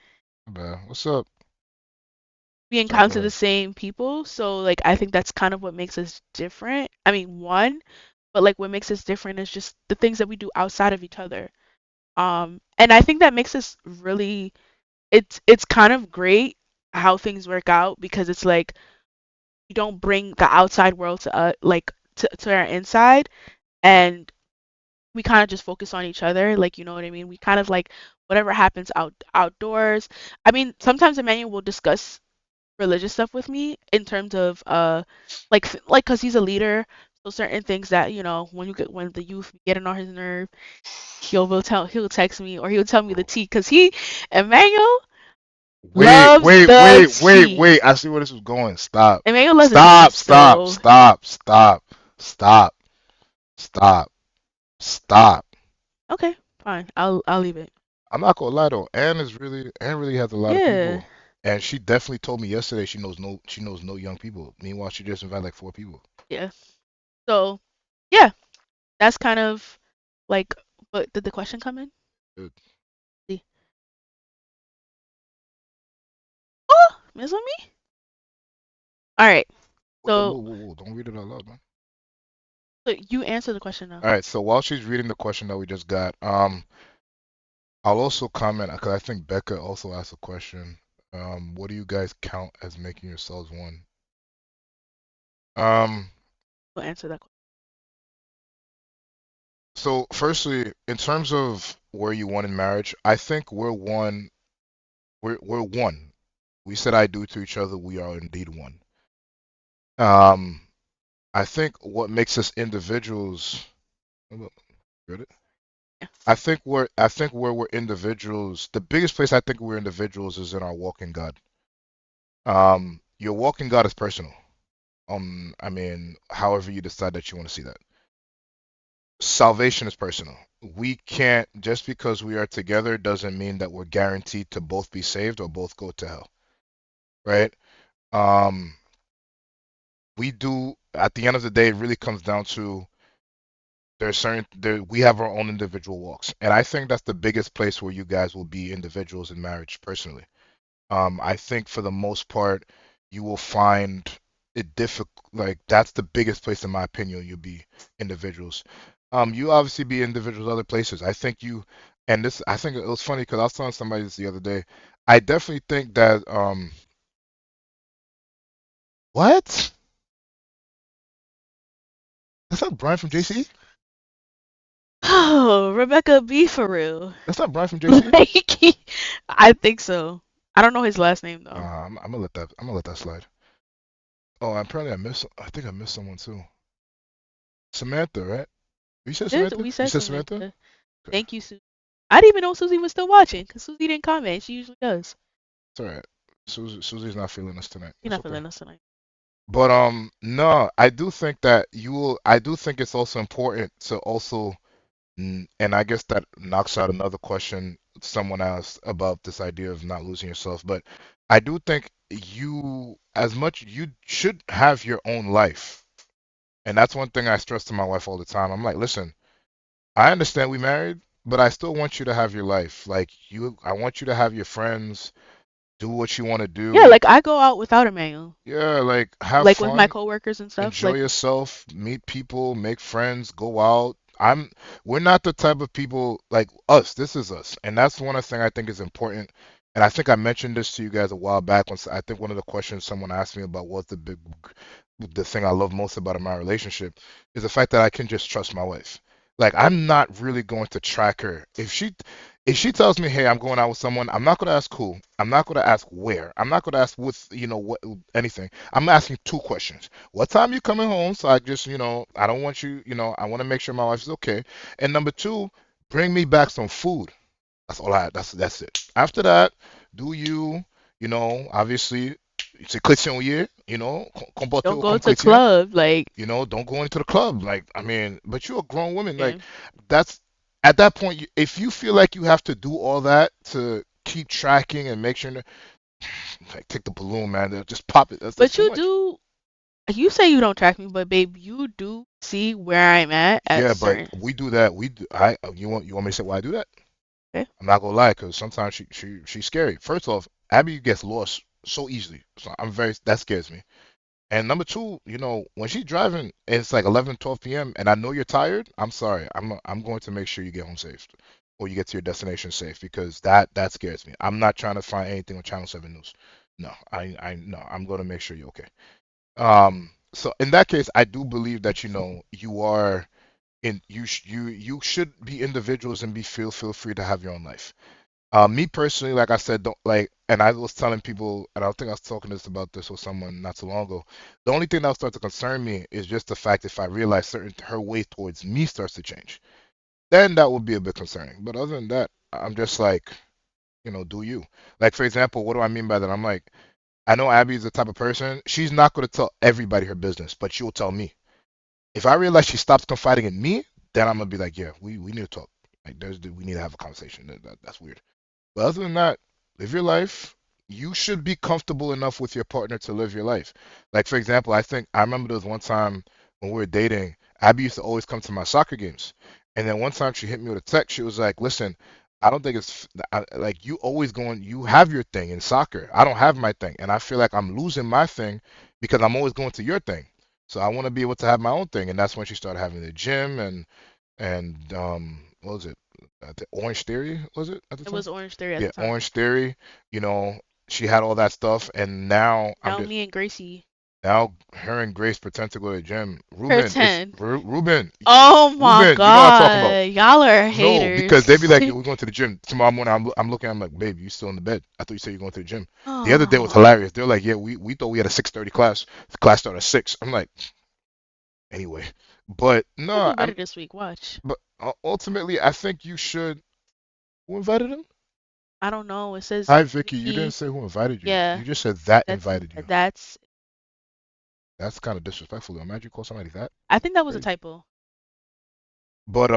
What's up? We Sorry, go encounter the ahead. same people, so like I think that's kind of what makes us different. I mean, one, but like what makes us different is just the things that we do outside of each other. And I think that makes us really it's kind of great how things work out because it's like you don't bring the outside world to to our inside and we kind of just focus on each other, like you know what I mean? We kind of like whatever happens outdoors. I mean, sometimes Emmanuel will discuss religious stuff with me in terms of like because he's a leader, so certain things that when the youth be getting on his nerve, he'll text me or he'll tell me the Oh. tea because he Emmanuel Wait, loves wait, the wait, wait, tea. wait. I see where this was going. Stop. Emmanuel loves the tea, Stop, stop, so stop, stop, stop, stop, stop. okay, fine, I'll leave it. I'm not gonna lie though. Anne really has a lot of Yeah, people. And she definitely told me yesterday she knows no young people. Meanwhile, she just invited like 4 people. yeah. So yeah, that's kind of like. But did the question come in? Dude, See. Oh, Miss me. All right. wait, So whoa, whoa, whoa. Don't read it out loud, man. So you answer the question now. All right, so while she's reading the question that we just got, I'll also comment because I think Becca also asked a question. What do you guys count as making yourselves one? Um, We'll answer that question. So, firstly, in terms of where you want in marriage, I think we're one. We're one. We said I do to each other. We are indeed one. Um, I think what makes us individuals. Get it? Yeah. I think where we're individuals, the biggest place I think we're individuals is in our walk in God. Your walk in God is personal. I mean, however you decide that you want to see that. Salvation is personal. We can't, just because we are together doesn't mean that we're guaranteed to both be saved or both go to hell, right? Um, we do, at the end of the day, it really comes down to we have our own individual walks. And I think that's the biggest place where you guys will be individuals in marriage personally. I think for the most part, you will find it difficult. Like that's the biggest place, in my opinion, you'll be individuals. You obviously be individuals other places. I think you, and this, I think it was funny because I was telling somebody this the other day. I definitely think that, what? That's not Brian from JC. Oh, Rebecca B for real. That's not Brian from JC. Like, I think so. I don't know his last name though. I'm gonna let that. I'm gonna let that slide. Oh, apparently I missed. I think I missed someone too. Samantha, right? You said Samantha. We You said said Samantha. Samantha. Okay, Thank you, Susie. I didn't even know Susie was still watching because Susie didn't comment. She usually does. it's all right. Susie's not feeling us tonight. She's It's not okay. feeling us tonight. But no, I do think that you will. I do think it's also important to also, and I guess that knocks out another question someone asked about this idea of not losing yourself. But I do think you, as much you should have your own life, and that's one thing I stress to my wife all the time. I'm like, listen, I understand we married, but I still want you to have your life. Like you, I want you to have your friends, do what you want to Yeah, do. like I go out without Emmanuel, Yeah, like have like with my fun. coworkers and stuff. Enjoy Like, yourself, meet people, make friends, go out. We're not the type of people like us. This is us, and that's one of the things I think is important. And I think I mentioned this to you guys a while back. I think one of the questions someone asked me about was the thing I love most about my relationship is the fact that I can just trust my wife. Like I'm not really going to track her. If she tells me, "Hey, I'm going out with someone," I'm not going to ask who. I'm not going to ask where. I'm not going to ask with what anything. I'm asking two questions. What time you coming home? So I just, I don't want you, I want to make sure my wife is okay. And number two, bring me back some food. That's it. After that, do you, obviously, c'est chrétien hier, don't comporte-vous go comme to chrétien, club. Like, don't go into the club. Like, I mean, but you're a grown woman. yeah. Like, that's at that point, if you feel like you have to do all that to keep tracking and make sure, like, take the balloon, man, just pop it. That's But too you much. do. You say you don't track me, but babe, you do see where I'm at Yeah, but certain. we do that. We do. You want me to say why I do that? Okay. I'm not gonna lie, because sometimes she's scary. First off, Abby gets lost so easily, so that scares me. And number two, when she's driving, and it's like 11, 12 p.m. and I know you're tired. I'm sorry. I'm going to make sure you get home safe, or you get to your destination safe, because that scares me. I'm not trying to find anything on Channel 7 News. No, I no. I'm going to make sure you're okay. So in that case, I do believe that you are you should be individuals and feel free to have your own life. Me personally, like I said, don't like, and I was telling people, and I think I was talking about this with someone not too long ago. The only thing that will start to concern me is just the fact if I realize her way towards me starts to change, then that would be a bit concerning. But other than that, I'm just like, do you? Like for example, what do I mean by that? I'm like, I know Abby is the type of person, she's not going to tell everybody her business, but she'll tell me. If I realize she stops confiding in me, then I'm gonna be like, yeah, we need to talk. Like we need to have a conversation. That's weird. But other than that, live your life. You should be comfortable enough with your partner to live your life. Like for example, I remember there was one time when we were dating, Abby used to always come to my soccer games. And then one time she hit me with a text. She was like, "Listen, I don't think like you always going. You have your thing in soccer. I don't have my thing, and I feel like I'm losing my thing because I'm always going to your thing. So I want to be able to have my own thing." And that's when she started having the gym and what was it? The Orange Theory was it at the It time? was Orange Theory at Yeah, the time. Orange Theory. You know, she had all that stuff, and now I'm Now just me and Gracie. Now her and Grace pretend to go to the gym. Ruben, it's Pretend. Ruben, Oh my Ruben. You know what I'm talking about? God. Y'all are No, because they be haters. like, "Yo, we're going to the gym tomorrow morning." I'm looking. I'm like, "Babe, you still in the bed? I thought you said you're going to the gym." The other day was Oh. hilarious. They're like, "Yeah, we thought we had a 6:30 class. The class started at 6." I'm like, anyway, but I'll no, do better I'm. this week. Watch. But ultimately, I think you should. Who invited him? I don't know. It says Hi, Vicky. You didn't Vicky. say who invited you. Yeah, You just said that that's invited you. that's. That's kind of disrespectful. Imagine you call somebody that. I think that was a Crazy. typo. But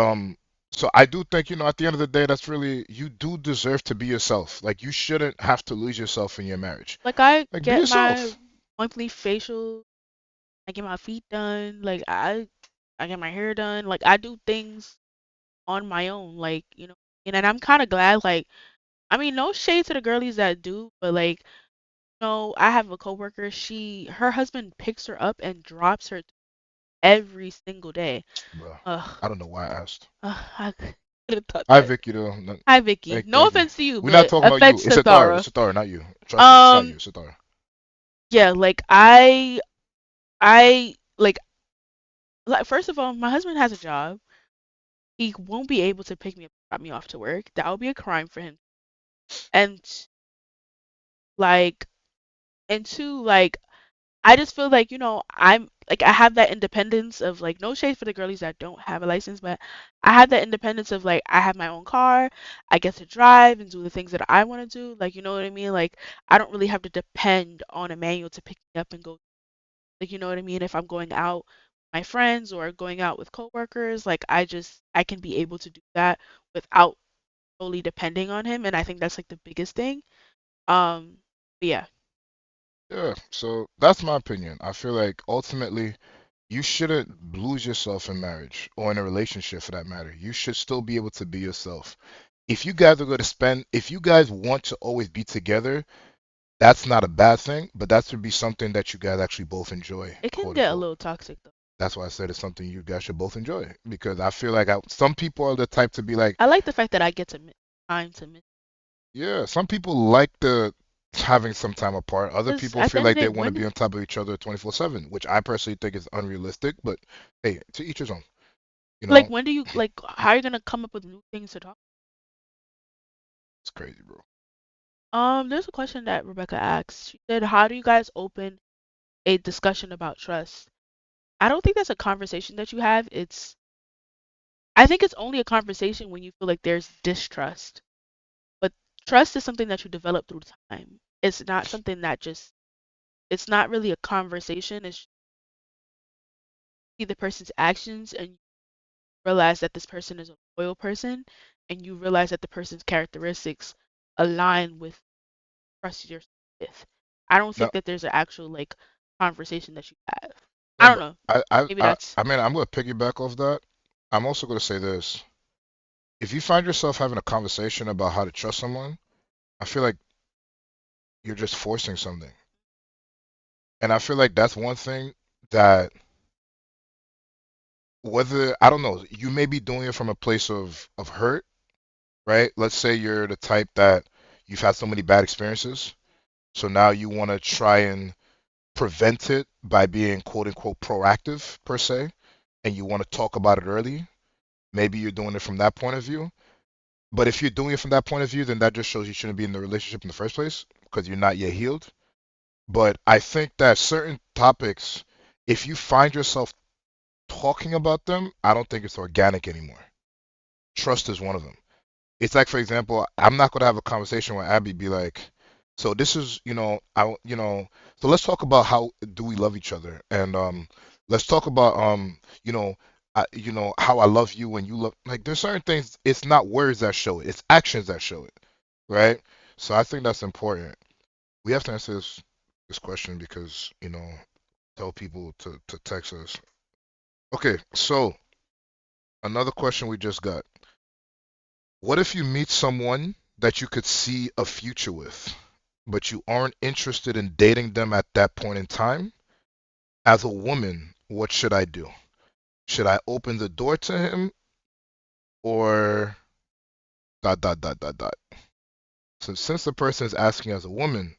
so I do think, at the end of the day, that's really you do deserve to be yourself. Like you shouldn't have to lose yourself in your marriage. Like I Like be get my yourself. monthly facial. I get my feet done. Like I get my hair done. Like I do things on my own. Like and I'm kind of glad. Like I mean, no shade to the girlies that do, but like I have a coworker. Her husband picks her up and drops her every single day. Bro, Ugh, I don't know why I asked. I could have thought Hi, that. Vicky, though. No, Hi, Vicky. No thank you. offense to you, We're not but talking about you. offense It's to Satara. Tara. It's Satara, not you. Trust me, it's not you. Um, It's Satara. yeah, like first of all, my husband has a job. He won't be able to pick me up, drop me off to work. That would be a crime for him. And like, and two, like, I just feel like I'm like I have that independence of like no shade for the girlies that don't have a license, but I have that independence of like I have my own car. I get to drive and do the things that I want to do. Like you know what I mean? Like I don't really have to depend on a manual to pick me up and go. Like you know what I mean? If I'm going out with my friends or going out with coworkers, like I can be able to do that without solely depending on him, and I think that's like the biggest thing. But yeah, Yeah. So that's my opinion. I feel like ultimately you shouldn't lose yourself in marriage or in a relationship for that matter. You should still be able to be yourself. If you guys want to always be together, that's not a bad thing, but that should be something that you guys actually both enjoy, it can quote get a unquote. little toxic though. That's why I said it's something you guys should both enjoy because I feel like some people are the type to be like, I like the fact that I get to time to miss. yeah, some people like the having some time apart. Other Because people at the feel end of like the day, they want to when be on top of each other 24/7, which I personally think is unrealistic, but hey, to each his own. You like know, when do you like how are you gonna come up with new things to talk? it's crazy, bro. There's a question that Rebecca asked. She said, "How do you guys open a discussion about trust?" I don't think that's a conversation that you have. I think it's only a conversation when you feel like there's distrust. But trust is something that you develop through time. It's not something that just it's not really a conversation. It's see the person's actions and you realize that this person is a loyal person and you realize that the person's characteristics align with trust yourself with. I don't No, think that there's an actual like conversation that you have. I no, don't but know. I, I, Maybe I, that's I mean, I'm gonna piggyback off that. I'm also gonna say this. If you find yourself having a conversation about how to trust someone, I feel like you're just forcing something. And I feel like that's one thing that whether I don't know, you may be doing it from a place of hurt, right? Let's say you're the type that you've had so many bad experiences, so now you want to try and prevent it by being quote unquote proactive per se, and you want to talk about it early. Maybe you're doing it from that point of view. But if you're doing it from that point of view, then that just shows you shouldn't be in the relationship in the first place because you're not yet healed. But I think that certain topics, if you find yourself talking about them, I don't think it's organic anymore. Trust is one of them. It's like, for example, I'm not gonna have a conversation with Abby be like, so this is, so let's talk about how do we love each other, and let's talk about how I love you and you love. Like, there's certain things. It's not words that show it. It's actions that show it, right? So I think that's important. We have to answer this question because tell people to text us. Okay, so another question we just got. What if you meet someone that you could see a future with, but you aren't interested in dating them at that point in time? As a woman, what should I do? Should I open the door to him or dot dot dot dot dot? So since the person is asking as a woman,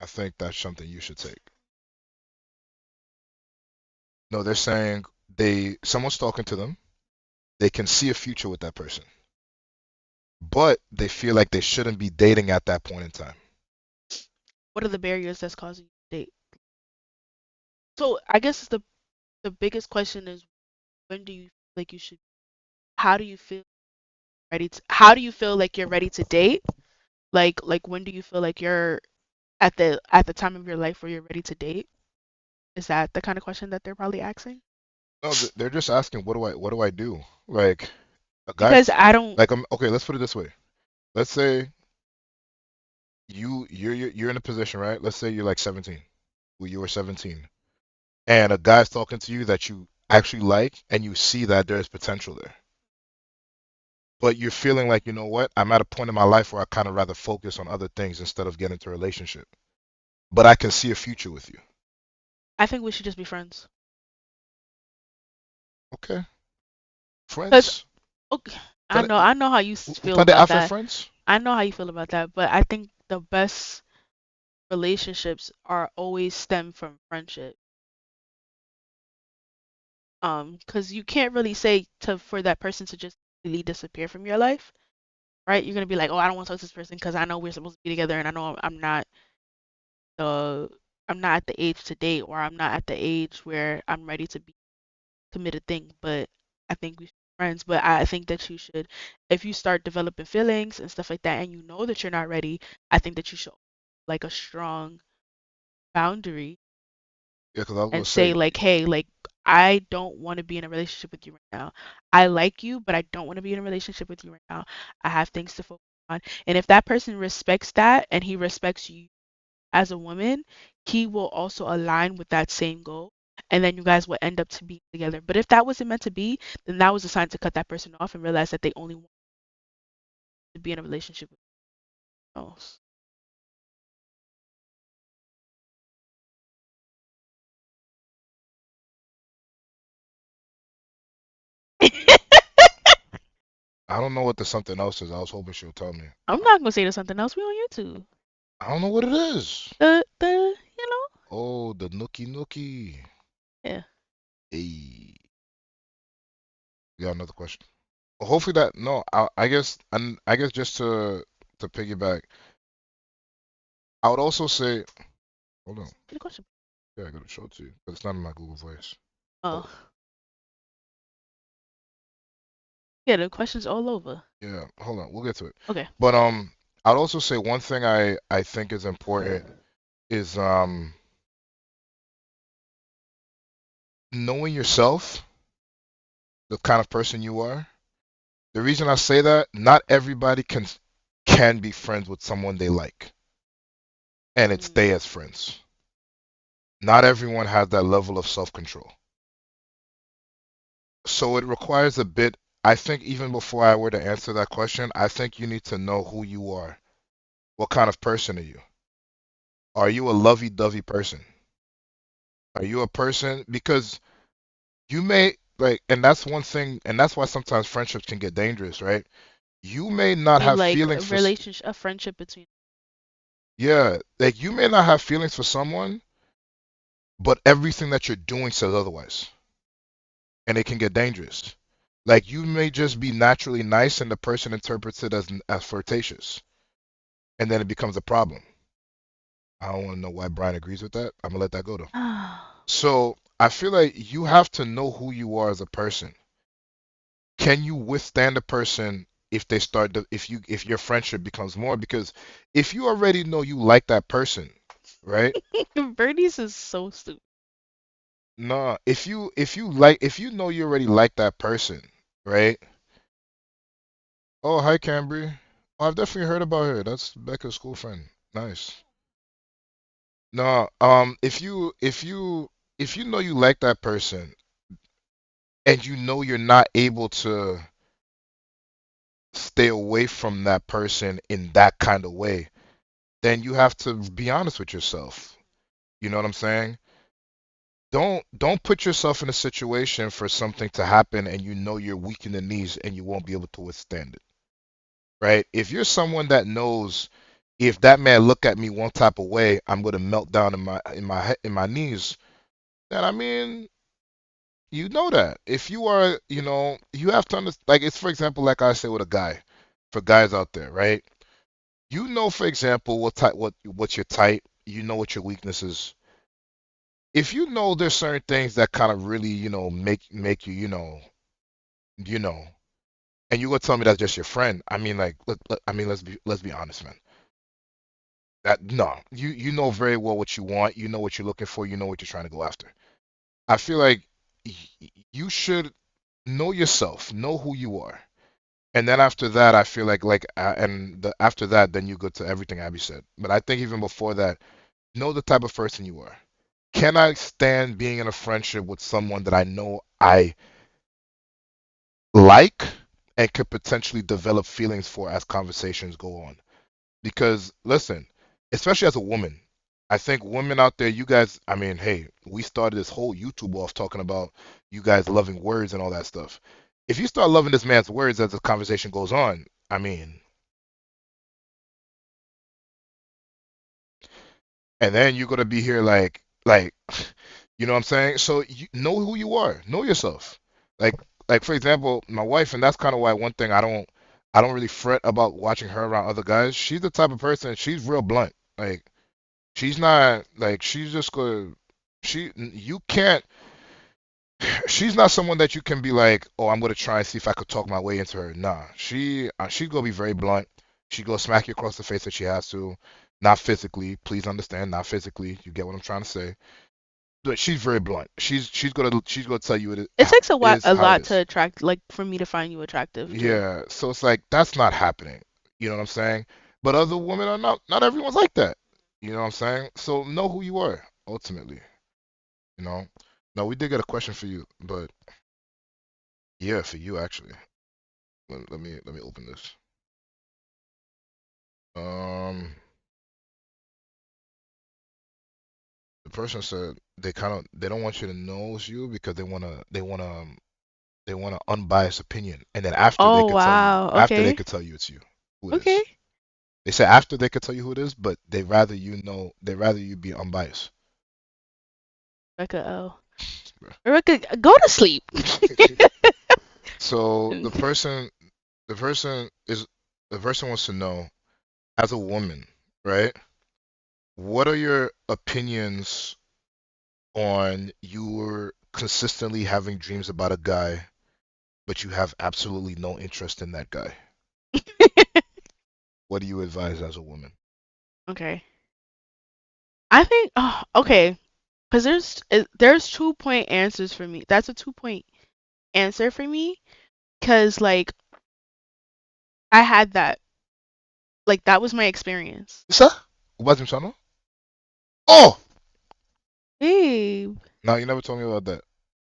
I think that's something you should take. No, they're saying someone's talking to them. They can see a future with that person, but they feel like they shouldn't be dating at that point in time. What are the barriers that's causing you to date? So I guess the biggest question is, when do you feel like you should? How do you feel ready to? How do you feel like you're ready to date? Like when do you feel like you're at the time of your life where you're ready to date? Is that the kind of question that they're probably asking? No, they're just asking, what do I do? Like a guy, Because I don't. like okay, let's put it this way. Let's say you're in a position, right? Let's say you're like 17. Well, you were 17, and a guy's talking to you that you actually like, and you see that there's potential there. But you're feeling like, you know what? I'm at a point in my life where I kind of rather focus on other things instead of getting into a relationship. But I can see a future with you. I think we should just be friends. Okay, Cause friends. okay, I Can know I know how you we feel can they about after that. friends? I know how you feel about that, but I think the best relationships are always stem from friendship. Because you can't really say to for that person to just really disappear from your life, right? You're gonna be like, oh, I don't want to talk to this person because I know we're supposed to be together, and I know the I'm not at the age to date, or I'm not at the age where I'm ready to be committed thing. But I think we should be friends. But I think that you should, if you start developing feelings and stuff like that, and you know that you're not ready, I think that you should like a strong boundary Yeah, because I was gonna and say say, like, hey, like I don't want to be in a relationship with you right now. I like you, but I don't want to be in a relationship with you right now. I have things to focus on. And if that person respects that and he respects you as a woman, he will also align with that same goal. And then you guys will end up to be together. But if that wasn't meant to be, then that was a sign to cut that person off and realize that they only want to be in a relationship with someone else. I don't know what the something else is. I was hoping she'll tell me. I'm not gonna say there's something else. We on YouTube. I don't know what it is. The you know Oh, the nookie nookie. yeah. Hey, you got another question? Well, hopefully that no. I guess and I guess just to piggyback, I would also say, hold on. Good question. Yeah, I gotta show it to you, but it's not in my Google Voice. Oh, Oh yeah, the questions all over. yeah. Hold on, we'll get to it. Okay. But I'd also say one thing I think is important is knowing yourself, the kind of person you are. The reason I say that, not everybody can be friends with someone they like and it Mm. stay as friends. Not everyone has that level of self-control. So it requires a bit, I think even before I were to answer that question, I think you need to know who you are. What kind of person are you? Are you a lovey-dovey person? Are you a person because you may like, and that's one thing, and that's why sometimes friendships can get dangerous, right? You may not Mean have like a feelings for, relationship, a friendship between. yeah, like you may not have feelings for someone, but everything that you're doing says otherwise, and it can get dangerous. Like you may just be naturally nice, and the person interprets it as flirtatious, and then it becomes a problem. I don't want to know why Brian agrees with that. I'm gonna let that go though. So I feel like you have to know who you are as a person. Can you withstand a person if they start to, if your friendship becomes more? Because if you already know you like that person, right? Bernie's is so stupid. No, if you know you already like that person, right? Oh, hi Cambry. Oh, I've definitely heard about her. That's Becca's school friend. Nice. No, if you know you like that person and you know you're not able to stay away from that person in that kind of way, then you have to be honest with yourself. You know what I'm saying? Don't put yourself in a situation for something to happen and you know you're weak in the knees and you won't be able to withstand it, right? If you're someone that knows if that man look at me one type of way, I'm gonna melt down in my knees, then I mean, You know that. If you are, you have to understand, like, it's for example, like I say with a guy, for guys out there, right? You know, for example, what's your type, you know what your weaknesses. If you know there's certain things that kind of really, make you, you know, and you gonna tell me that's just your friend, I mean, like, I mean, let's be honest, man. That no, you know very well what you want, you know what you're looking for, you know what you're trying to go after. I feel like you should know yourself, know who you are. And then after that, I feel after that, then you go to everything Abby said. But I think even before that, know the type of person you are. Can I stand being in a friendship with someone that I know I like and could potentially develop feelings for as conversations go on? Because listen, especially as a woman, I think women out there, you guys, I mean, hey, we started this whole YouTube off talking about you guys loving words and all that stuff. If you start loving this man's words as the conversation goes on, I mean, and then you're gonna be here like you know what I'm saying? So you know who you are, know yourself. Like like for example, my wife, and that's kind of why one thing I don't really fret about watching her around other guys. She's the type of person, she's real blunt. Like she's not like she's just gonna she you can't she's not someone that you can be like, oh, I'm gonna try and see if I could talk my way into her. Nah, she's gonna be very blunt. She gonna smack you across the face if she has to. Not physically, please understand, not physically. You get what I'm trying to say. But she's very blunt. She's gonna tell you It takes is a how it lot to is. attract, like, for me to find you attractive too. Yeah, so it's like that's not happening. You know what I'm saying? But other women are not everyone's like that. You know what I'm saying? So know who you are ultimately. You know. No, we did get a question for you, but yeah, for you actually. Let me open this. Um, the person said they don't want you to know it's you because they want to unbiased opinion, and then Oh wow. after they Okay. could tell you it's you who it Okay. is. They say after they could tell you who it is, but they rather you be unbiased. Rebecca L. Rebecca, go to sleep. So the person wants to know, as a woman, right? What are your opinions on you consistently having dreams about a guy, but you have absolutely no interest in that guy? What do you advise as a woman? Okay. I think, oh, okay, because there's 2 point answers for me. That's a 2 point answer for me, because like I had that, like that was my experience. Ça? Ubazim Chano? Oh! Babe, No, you never told me about that.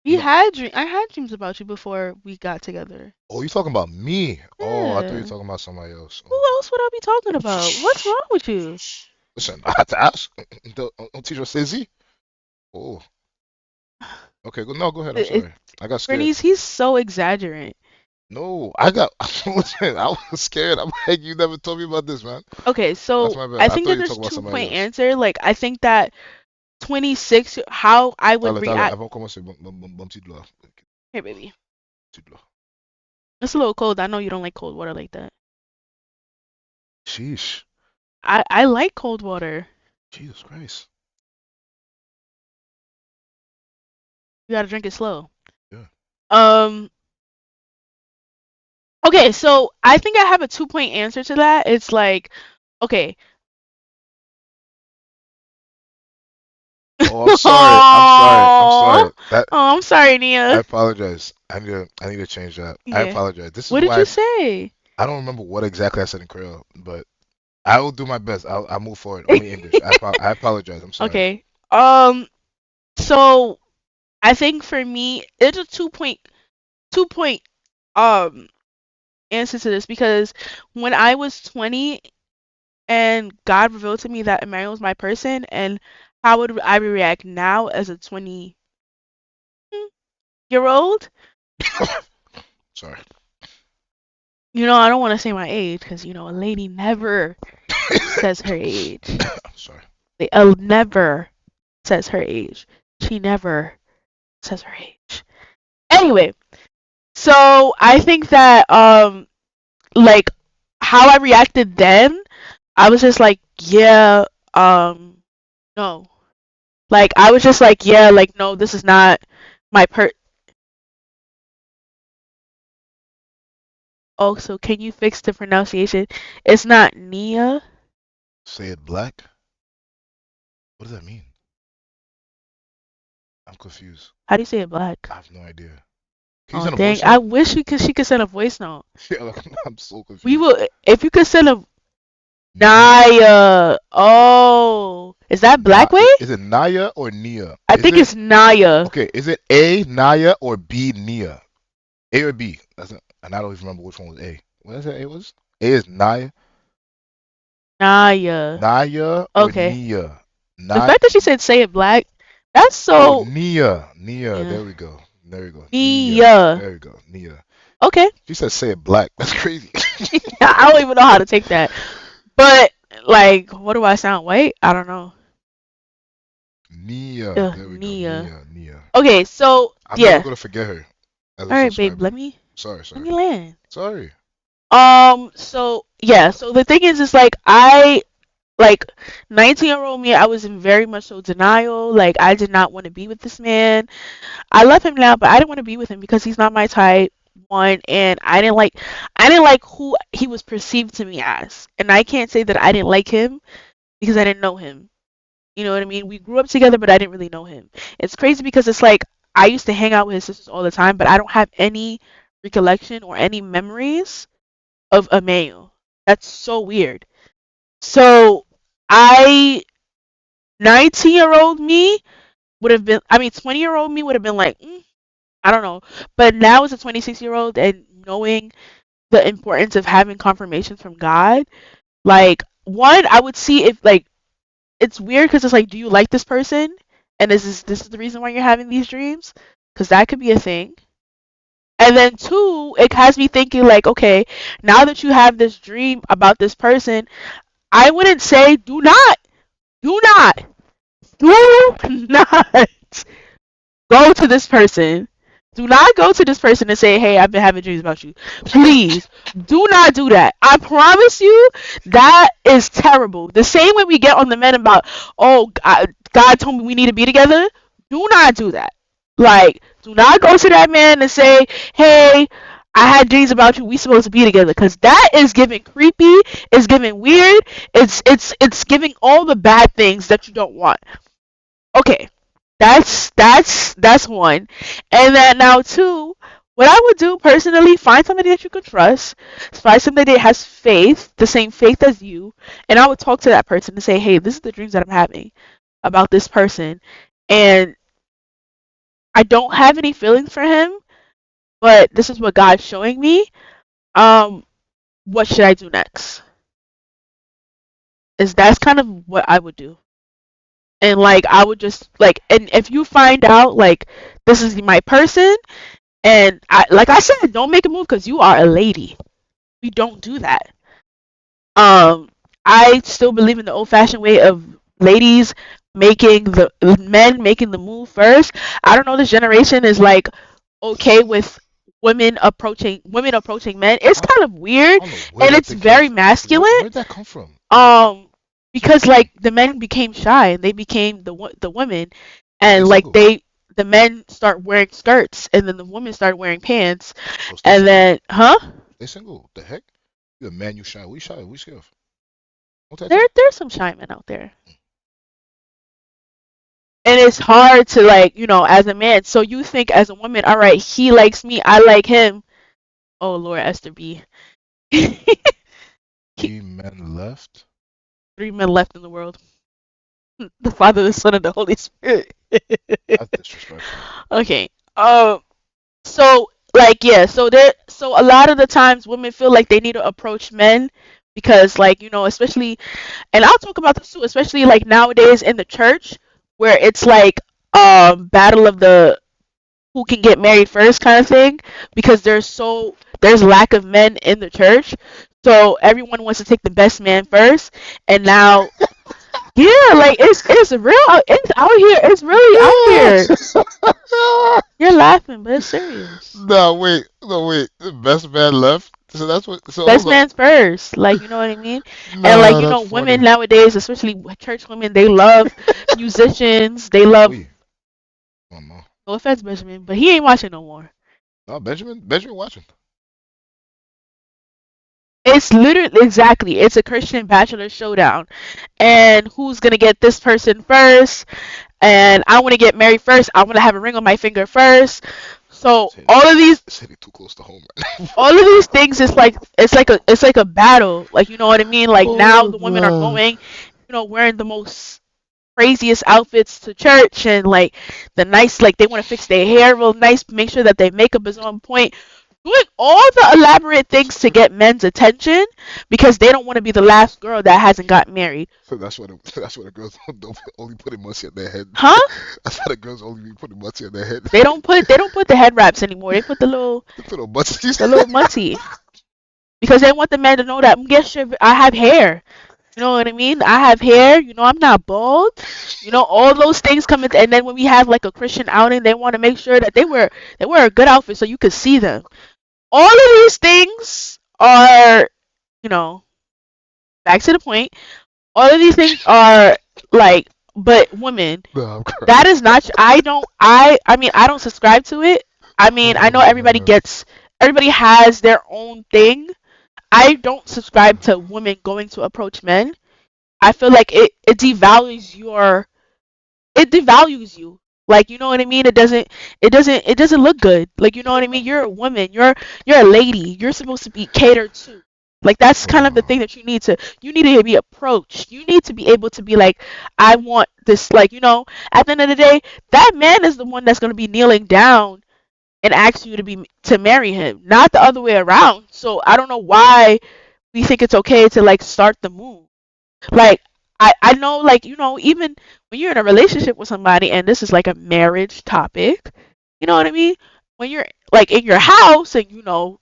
we No. had I had dreams about you before we got together. Oh, you talking about me? Oh, I thought you were Yeah. talking about somebody else. Who Okay. else would I be talking about? What's wrong with you? Listen, I had to ask. Don't teach us Izzy. Oh, okay. No, go ahead. I'm It, sorry. I got scared. Bernice, he's so exaggerant. No, I got. Listen, I was scared. I'm like, you never told me about this, man. Okay, That's so my bad. I I think thought that you were there's talking about two somebody point else. answer. Like I think that 26, how I would Dale, react. avant commencer, bon petit doigt. Hey, baby. Petit doigt. It's a little cold. I know you don't like cold water like that. Sheesh. I like cold water. Jesus Christ. You gotta drink it slow. Yeah. Um. Okay, so I think I have a 2 point answer to that. It's like, okay. Oh, I'm sorry. I'm sorry. I'm Oh, sorry. That I'm sorry, I Nia. apologize. I need to change that. I Yeah. apologize. This is What did you why say? I don't remember what exactly I said in Creole, but I will do my best. I'll move forward. Only English. I apologize. I'm sorry. Okay. So I think for me, it's a 2 point um answer to this, because when I was 20 and God revealed to me that Emmanuel was my person, and how would I react now as a 20-year old? Sorry. I don't want to say my age, because a lady never says her age. I'm sorry. Never says her age. She never says her age. Anyway, so I think that like how I reacted then, I was just like, yeah, no. Like I was just like, yeah, like no, this is not my per. Oh, so can you fix the pronunciation? It's not Nia. Say it black? What does that mean? I'm confused. How do you say it black? I have no idea. Can you Oh send a dang! voice I note? wish she could send a voice note. Yeah, like, I'm so We confused. will if you could send a Nia? Naya. Oh, is that Black Way? Is it Naya or Nia? I Is think it it's Naya. okay? Is it A Naya or B Nia? A or B? That's it. And I don't even remember which one was A. What did I say A was? A is Naya, Naya. Naya or Okay. Nia? The Naya. fact that she said say it black, that's Oh, so Nia. Nia. yeah. There we go. There we go. Nia. Nia. There we go. Nia. Okay. She said say it black. That's crazy. I don't even know how to take that. But like, what do I sound white? I don't know. Nia. There we go. Nia. Nia. Nia. Okay, so I'm never yeah. gonna forget her as a All right, babe. subscriber. Sorry, Let sorry. me land. Sorry. So yeah. So the thing is like I like 19-year-old me. I was in very much so denial. Like I did not want to be with this man. I love him now, but I didn't want to be with him because he's not my type. One, and I didn't like who he was perceived to me as. And I can't say that I didn't like him because I didn't know him. You know what I mean? We grew up together, but I didn't really know him. It's crazy because it's like I used to hang out with his sisters all the time, but I don't have any recollection or any memories of Emmanuel. That's so weird. So I 19-year-old me would have been, I mean 20-year-old me would have been like, I don't know. But now as a 26-year-old and knowing the importance of having confirmations from God, like one, I would see if like it's weird because it's like, do you like this person? And this is the reason why you're having these dreams? Because that could be a thing. And then two, it has me thinking like, okay, now that you have this dream about this person, I wouldn't say do not, do not go to this person. Do not go to this person and say, "Hey, I've been having dreams about you." Please, do not do that. I promise you, that is terrible. The same way we get on the men about, "Oh, God told me we need to be together." Do not do that. Like, do not go to that man and say, "Hey, I had dreams about you. We supposed to be together," because that is giving creepy. It's giving weird. It's giving all the bad things that you don't want. Okay, that's one. And then now two, what I would do personally, find somebody that you can trust, find somebody that has faith, the same faith as you, and I would talk to that person and say, hey, this is the dreams that I'm having about this person, and I don't have any feelings for him, but this is what God's showing me. Um, what should I do next? Is that's kind of what I would do. And like I would just like, and if you find out like this is my person, and I, like I said, don't make a move because you are a lady. We don't do that. Um, I still believe in the old-fashioned way of ladies making the men making the move first. I don't know. This generation is like okay with women approaching men. It's I, kind of weird I don't know where and that it's thing came very from. masculine. Where did that come from? Um, because like the men became shy and they became the women, They and like single. the men start wearing skirts and then the women start wearing pants, Oh, stay and single. then Stay single. The heck? You a man, you shy. We shy. We scared. What that there thing? there's some shy men out there, and it's hard to like as a man. So you think as a woman, all right, he likes me, I like him. Oh Lord, Esther B. Three men left. Three men left in the world: the Father, the Son, and the Holy Spirit. That's disrespectful. Okay. So like yeah, so a lot of the times women feel like they need to approach men because like especially, and I'll talk about this too, especially like nowadays in the church where it's like battle of the who can get married first kind of thing, because there's lack of men in the church, so everyone wants to take the best man first, and now Yeah, like it's real. It's out here. It's really out here. You're laughing, but it's serious. No, wait, no, wait. The best man left. So that's what. So Best hold up. man's first, like you know what I mean. And like Nah, that's women funny. nowadays, especially church women, they love musicians. They love. We, come on. No offense, Benjamin, but he ain't watching no more. No, Benjamin watching. It's literally exactly. It's a Christian bachelor showdown, and who's gonna get this person first? And I want to get married first. I want to have a ring on my finger first. So It's hitting too close to home right all of these things is like it's like a battle. Like you know what I mean? Like now Oh the women are god. going, wearing the most craziest outfits to church and like the nice like they want to fix their hair real nice, make sure that their makeup is on point. Doing all the elaborate things to get men's attention because they don't want to be the last girl that hasn't got married. So that's why the girls don't only putting muncie on their head. Huh? That's why the girls only be putting muncie on their head. They don't put the head wraps anymore. They put They put on muncies. the little muncie because they want the man to know that yes, sure, I have hair. You know what I mean? I have hair. I'm not bald. All those things come in, and then when we have like a Christian outing, they want to make sure that they wear a good outfit so you can see them. All of these things are, you know, back to the point. All of these things are like, but women, No, I'm crying. that is not. I don't. I mean, I don't subscribe to it. I mean, I know Oh man. everybody has their own thing. I don't subscribe to women going to approach men. I feel like it devalues you. Like you know what I mean? It doesn't look good. Like you know what I mean? You're a woman. You're a lady. You're supposed to be catered to. Like that's kind of the Oh, thing that you need to be approached. You need to be able to be like, I want this. Like at the end of the day, that man is the one that's gonna be kneeling down and ask you to marry him, not the other way around. So I don't know why we think it's okay to like start the move. Like I know like even when you're in a relationship with somebody and this is like a marriage topic, you know what I mean? When you're like in your house and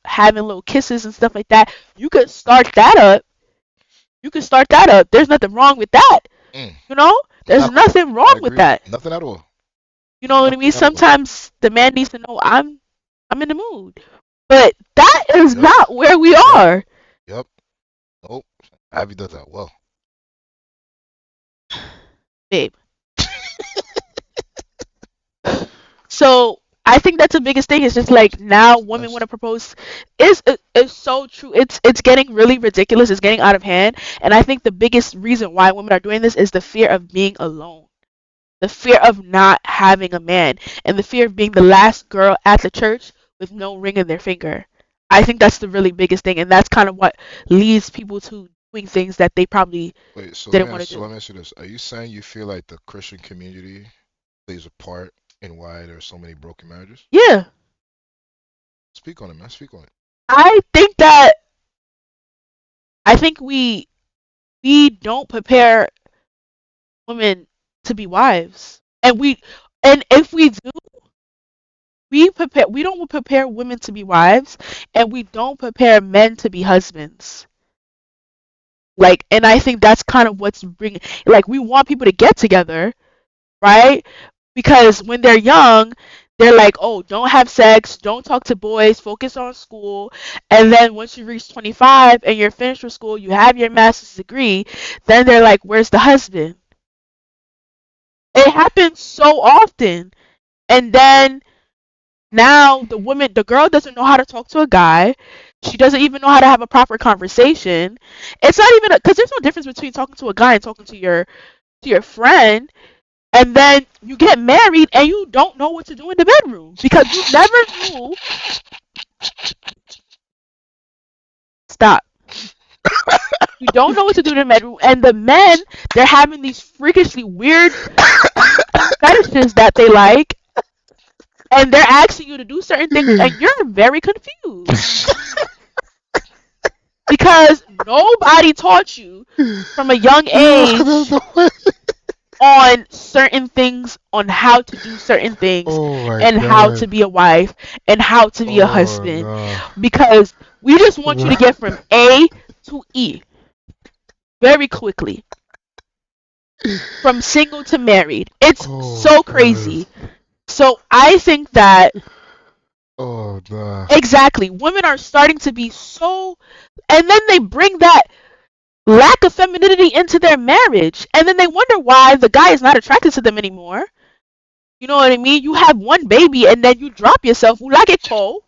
having little kisses and stuff like that, you could start that up. You could start that up. There's nothing wrong with that. mm, You know? There's not, nothing I wrong with agree. that. Nothing at all. You know what I Nothing mean? at all. Sometimes the man needs to know I'm in the mood. But that is Yep. not where we Yep. are. Yep. Nope. Abby does that well. Babe. So I think that's the biggest thing. Is just like now women want That's to propose. Is so true. It's getting really ridiculous. It's getting out of hand. And I think the biggest reason why women are doing this is the fear of being alone, the fear of not having a man, and the fear of being the last girl at the church with no ring in their finger. I think that's the really biggest thing, and that's kind of what leads people to doing things that they probably wait. didn't want to So do. let me ask you this: Are you saying you feel like the Christian community plays a part in why there's so many broken marriages? Yeah, Speak on it, man. Speak on it. I think that I think we don't prepare women to be wives. And if we do, we don't prepare women to be wives and we don't prepare men to be husbands. Like and I think that's kind of what's bringing like we want people to get together, right? Because when they're young, they're like, "Oh, don't have sex, don't talk to boys, focus on school." And then once you reach 25 and you're finished with school, you have your master's degree, then they're like, "Where's the husband?" It happens so often. And then now the girl doesn't know how to talk to a guy. She doesn't even know how to have a proper conversation. It's not even because there's no difference between talking to a guy and talking to your friend. And then you get married and you don't know what to do in the bedroom because you never knew. Stop. You don't know what to do in the bedroom, and the men they're having these freakishly weird fetishes that they like, and they're asking you to do certain things, and you're very confused because nobody taught you from a young No, there's age no way. on certain things, on how to do certain things, Oh my and how to god. be a wife, and how to be a Oh husband, no. because we just want you to get from A to E very quickly. from single to married. It's Oh so God. crazy. So I think that Oh nah. exactly, women are starting to be so, and then they bring that lack of femininity into their marriage, and then they wonder why the guy is not attracted to them anymore. You know what I mean? You have one baby and then you drop yourself, like a coal,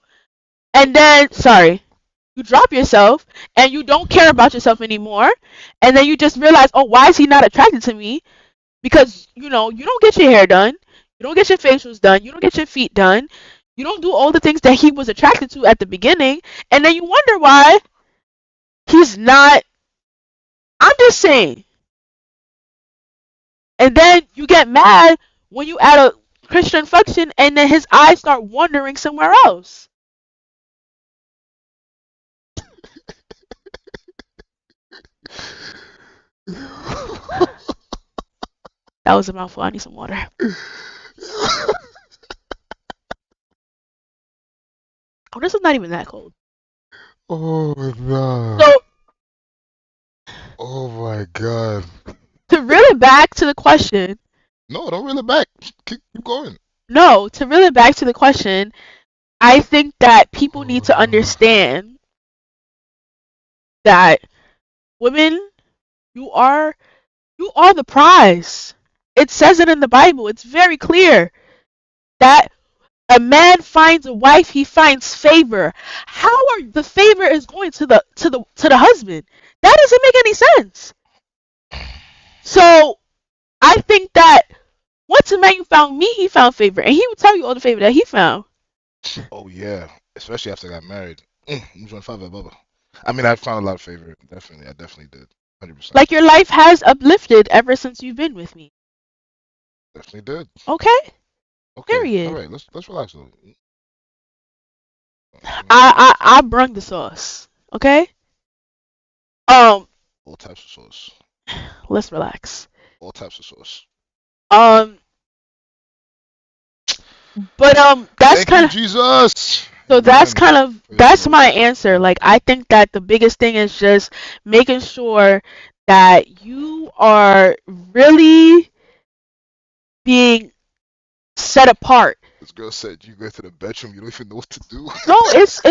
and then sorry, you drop yourself and you don't care about yourself anymore, and then you just realize, oh, why is he not attracted to me? Because you don't get your hair done, you don't get your facials done, you don't get your feet done, you don't do all the things that he was attracted to at the beginning, and then you wonder why he's not. I'm just saying. And then you get mad when you at a Christian function and then his eyes start wandering somewhere else. That was a mouthful. I need some water. Oh, this is not even that cold. Oh nah. So Oh my God. to reel it back to the question, No, don't reel it back. Keep going. no, to reel it back to the question, I think that people need Oh to no. understand that women, you are you are the prize. It says it in the Bible. It's very clear that a man finds a wife, he finds favor. How are the favor is going to the husband? That doesn't make any sense. So I think that once a man you found me, he found favor, and he would tell you all the favor that he found. Oh yeah. Especially after I got married. I'm 25 Bubba. I mean, I found a lot of favor. Definitely, I definitely did. 100%. Like your life has uplifted ever since you've been with me. Definitely did. Okay? Okay. All Period. right. Let's relax a little. I brung the sauce. Okay? Um, All types of sauce. let's relax. All types of sauce. Um, but that's Thank kind you, of Jesus. so that's Amen. kind of Praise the that's Lord. my answer. Like I think that the biggest thing is just making sure that you are really being set apart. This girl said you go to the bedroom, you don't even know what to do. No, it's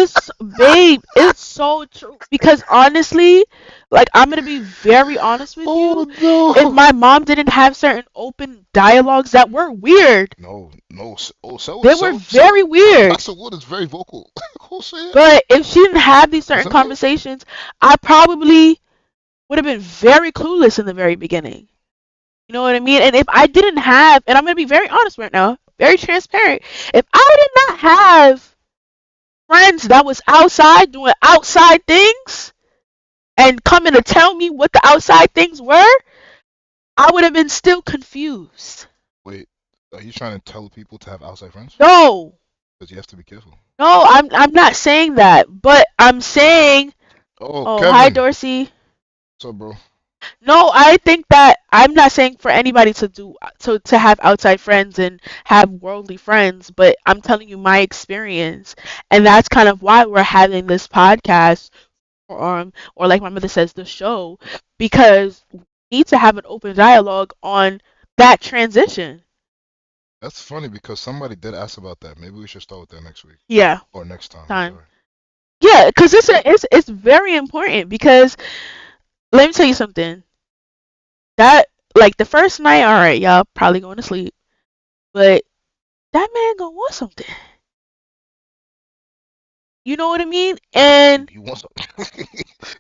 babe, it's so true because honestly, like I'm going to be very honest with Oh you, if no. my mom didn't have certain open dialogues that were weird, No, no. Oh, so they were so so. very weird. Pastor Wood is very vocal. Who say it? But if she didn't have these Is certain that her? conversations, I probably would have been very clueless in the very beginning. You know what I mean? And if I didn't have, and I'm going to be very honest right now, very transparent, if I did not have friends that was outside doing outside things and coming to tell me what the outside things were, I would have been still confused. Wait, are you trying to tell people to have outside friends? No, Because you have to be careful. no, I'm not saying that, but I'm saying, Oh, oh, hi Kevin. Dorsey. What's up, bro? No, I think that I'm not saying for anybody to have outside friends and have worldly friends, but I'm telling you my experience, and that's kind of why we're having this podcast, or like my mother says, the show, because we need to have an open dialogue on that transition. That's funny because somebody did ask about that. Maybe we should start with that next week Yeah, or next time. I'm time. sorry. Yeah, because it's very important because let me tell you something. That like the first night, all right, y'all probably going to sleep, but that man gonna want something. You know what I mean? You want some?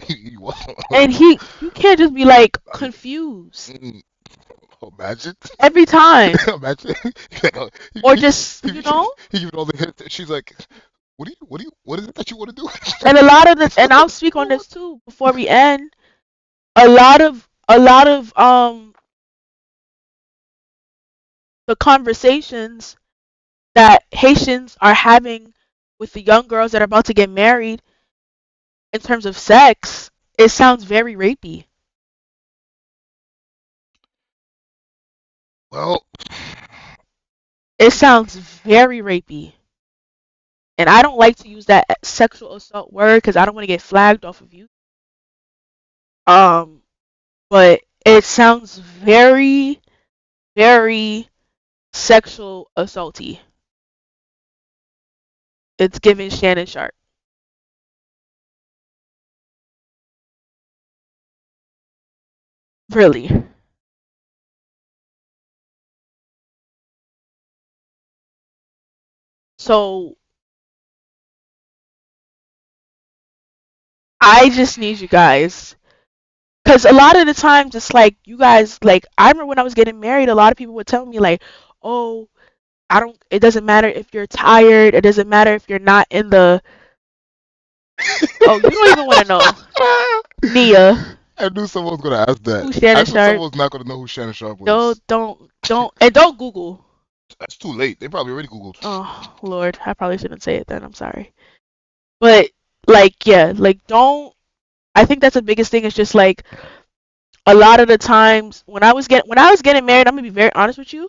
You want some? And you can't just be like confused Mm, imagine. every time Imagine. he, or he, just he, he giving all the hints. She's like, what is it that you want to do? and a lot of the and I'll speak on this too before we end. A lot of the conversations that Haitians are having with the young girls that are about to get married in terms of sex, it sounds very rapey. Well, It sounds very rapey. And I don't like to use that sexual assault word because I don't want to get flagged off of you. Um, but It sounds very, very sexual assaulty. It's giving Shannon Sharp. Really. So I just need you guys. Because a lot of the times it's like you guys, like, I remember when I was getting married, a lot of people would tell me, like, oh, I don't, it doesn't matter if you're tired. It doesn't matter if you're not in the, oh, you don't even want to know. Nia, I knew someone was gonna ask that. who's Shannon I knew Sharp? someone was not gonna know who Shannon Sharp was. Don't Google. That's too late. They probably already Googled. Oh, Lord, I probably shouldn't say it then. I'm sorry. But, like, yeah, like, don't, I think that's the biggest thing is just like, a lot of the times when I was getting married, I'm gonna be very honest with you.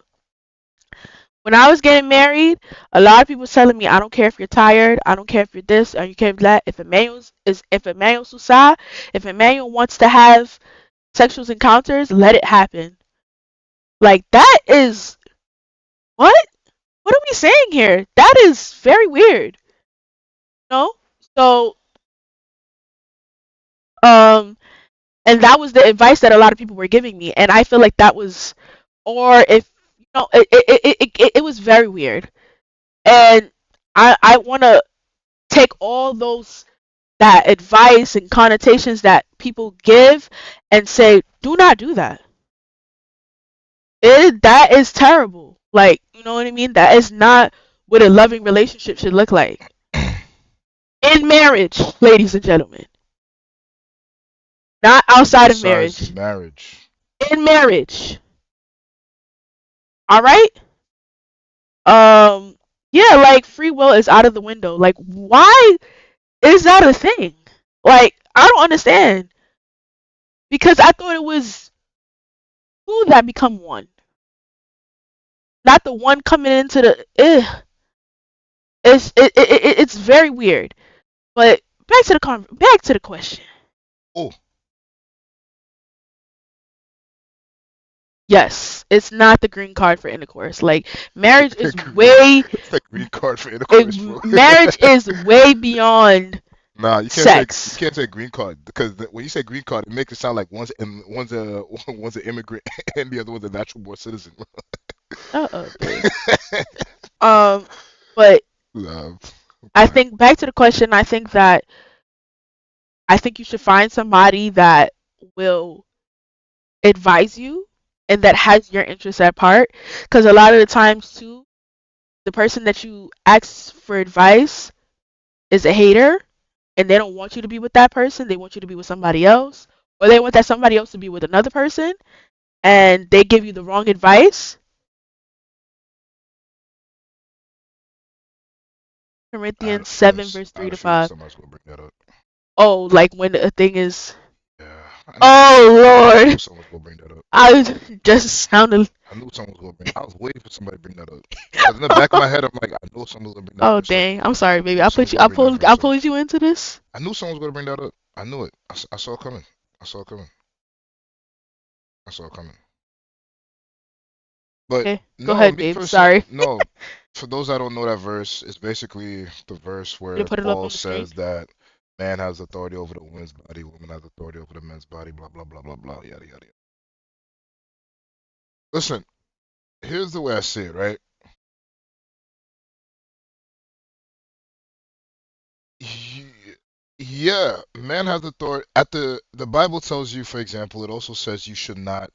When I was getting married, a lot of people was telling me, I don't care if you're tired, I don't care if you're this, or you care if that. If Emmanuel Susa, if Emmanuel wants to have sexual encounters, let it happen. Like that is what? What are we saying here? That is very weird. No? So um and that was the advice that a lot of people were giving me, and I feel like that was, or if you know, it was very weird. And I want to take all those, that advice and connotations that people give, and say, do not do that. That is terrible. Like, you know what I mean? That is not what a loving relationship should look like. In marriage, ladies and gentlemen. Not outside of Besides marriage. marriage, In marriage. All right? Um yeah, like free will is out of the window. Like why is that a thing? Like I don't understand, because I thought it was two that become one, not the one coming into the. It's very weird. But back to the question. oh, Yes, it's not the green card for intercourse. Like marriage is green, way it's like green card for intercourse, bro. marriage is way beyond Nah, you sex. can't say green card because when you say green card, it makes it sound like one's a one's an immigrant and the other one's a natural born citizen. Shut up, babe. Um, but Love. I Okay. think back to the question. I think you should find somebody that will advise you and that has your interests at heart. Because a lot of the times too, the person that you ask for advice is a hater, and they don't want you to be with that person. They want you to be with somebody else, or they want that somebody else to be with another person, and they give you the wrong advice. Corinthians seven verse I three had a to feeling five. somebody's gonna bring that up. Oh, like when a thing is. Yeah, I Oh knew Lord, someone was gonna bring that up. I was just sounded. I knew someone was gonna bring. I was waiting for somebody to bring that up. Because in the back of my head, I'm like, I know someone's gonna bring that Oh verse up. dang, I'm sorry, I baby. knew someone's gonna bring that I verse up. pulled you into this. I knew someone was gonna bring that up. I knew it. I saw it coming. I saw it coming. I saw it coming. But Okay, go no, ahead, me babe. personally, Sorry. no. For those that don't know that verse, it's basically the verse You where put it up Paul on the screen. says that man has authority over the woman's body, woman has authority over the man's body, blah blah blah blah blah, yada yada yada. Listen, here's the way I see it, right? Ye- Yeah, man has authority. At the Bible tells you, for example, it also says you should not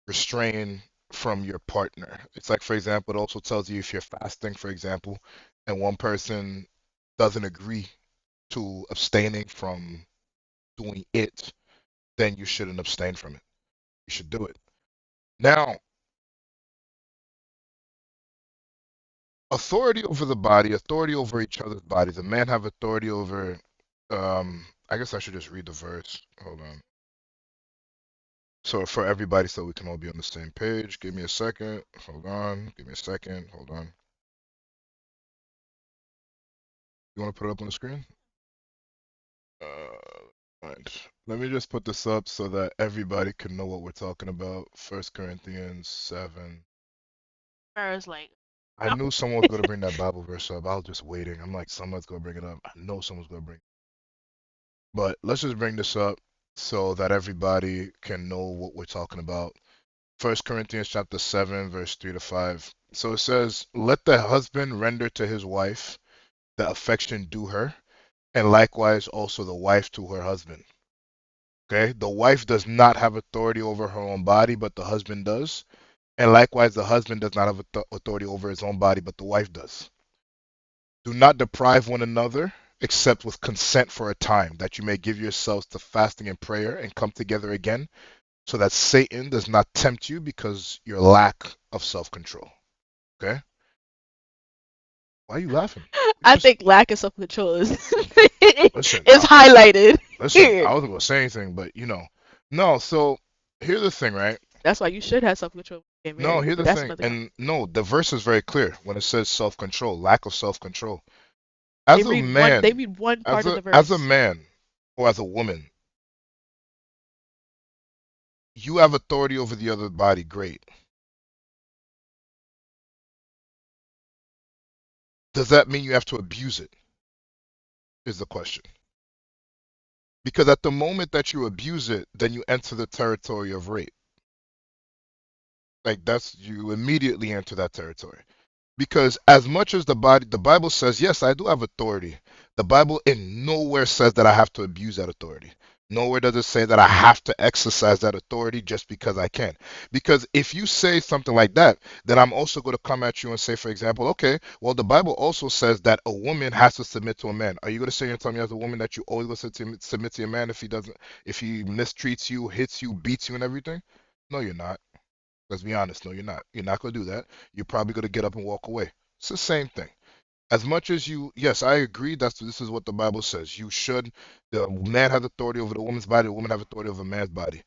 restrain from your partner. It's like, for example, it also tells you if you're fasting, for example, and one person doesn't agree to abstaining from doing it, then you shouldn't abstain from it. You should do it. Now, authority over the body, authority over each other's bodies. A man have authority over. I guess I should just read the verse. Hold on. So for everybody, so we can all be on the same page. Give me a second. Hold on. Give me a second. Hold on. You want to put it up on the screen? Right. Let me just put this up so that everybody can know what we're talking about. First Corinthians 7. Whereas like, I knew someone was going to bring that Bible verse up. I was just waiting. I'm like, someone's going to bring it up. I know someone's going to bring it. But let's just bring this up so that everybody can know what we're talking about. First Corinthians chapter 7, verse 3 to 5. So it says, let the husband render to his wife the affection due her, and likewise also the wife to her husband. Okay? The wife does not have authority over her own body, but the husband does. And likewise, the husband does not have authority over his own body, but the wife does. Do not deprive one another, except with consent for a time, that you may give yourselves to fasting and prayer and come together again, so that Satan does not tempt you because your lack of self control. Okay? Why are you laughing? You I just think lack of self control is listen. is highlighted Listen. here. I wasn't gonna say anything, but no. So here's the thing, right? That's why you should have self control when you get No, married. here's But the that's thing, another conversation. and no, the verse is very clear when it says self control, lack of self control. They As a read one. They man, read one as part of a the as a verse. man or as a woman, you have authority over the other body. Great. Does that mean you have to abuse it? Is the question. Because at the moment that you abuse it, then you enter the territory of rape. Like that's you immediately enter that territory. Because as much as the Bible says, yes, I do have authority. The Bible in nowhere says that I have to abuse that authority. Nowhere does it say that I have to exercise that authority just because I can. Because if you say something like that, then I'm also going to come at you and say, for example, okay, well, the Bible also says that a woman has to submit to a man. Are you going to say and tell me as a woman that you always going to submit to your man if he doesn't, if he mistreats you, hits you, beats you, and everything? No, you're not. Let's be honest. No, you're not. You're not going to do that. You're probably going to get up and walk away. It's the same thing. As much as you, yes, I agree. This is what the Bible says. You should. The man has authority over the woman's body. The woman has authority over the man's body.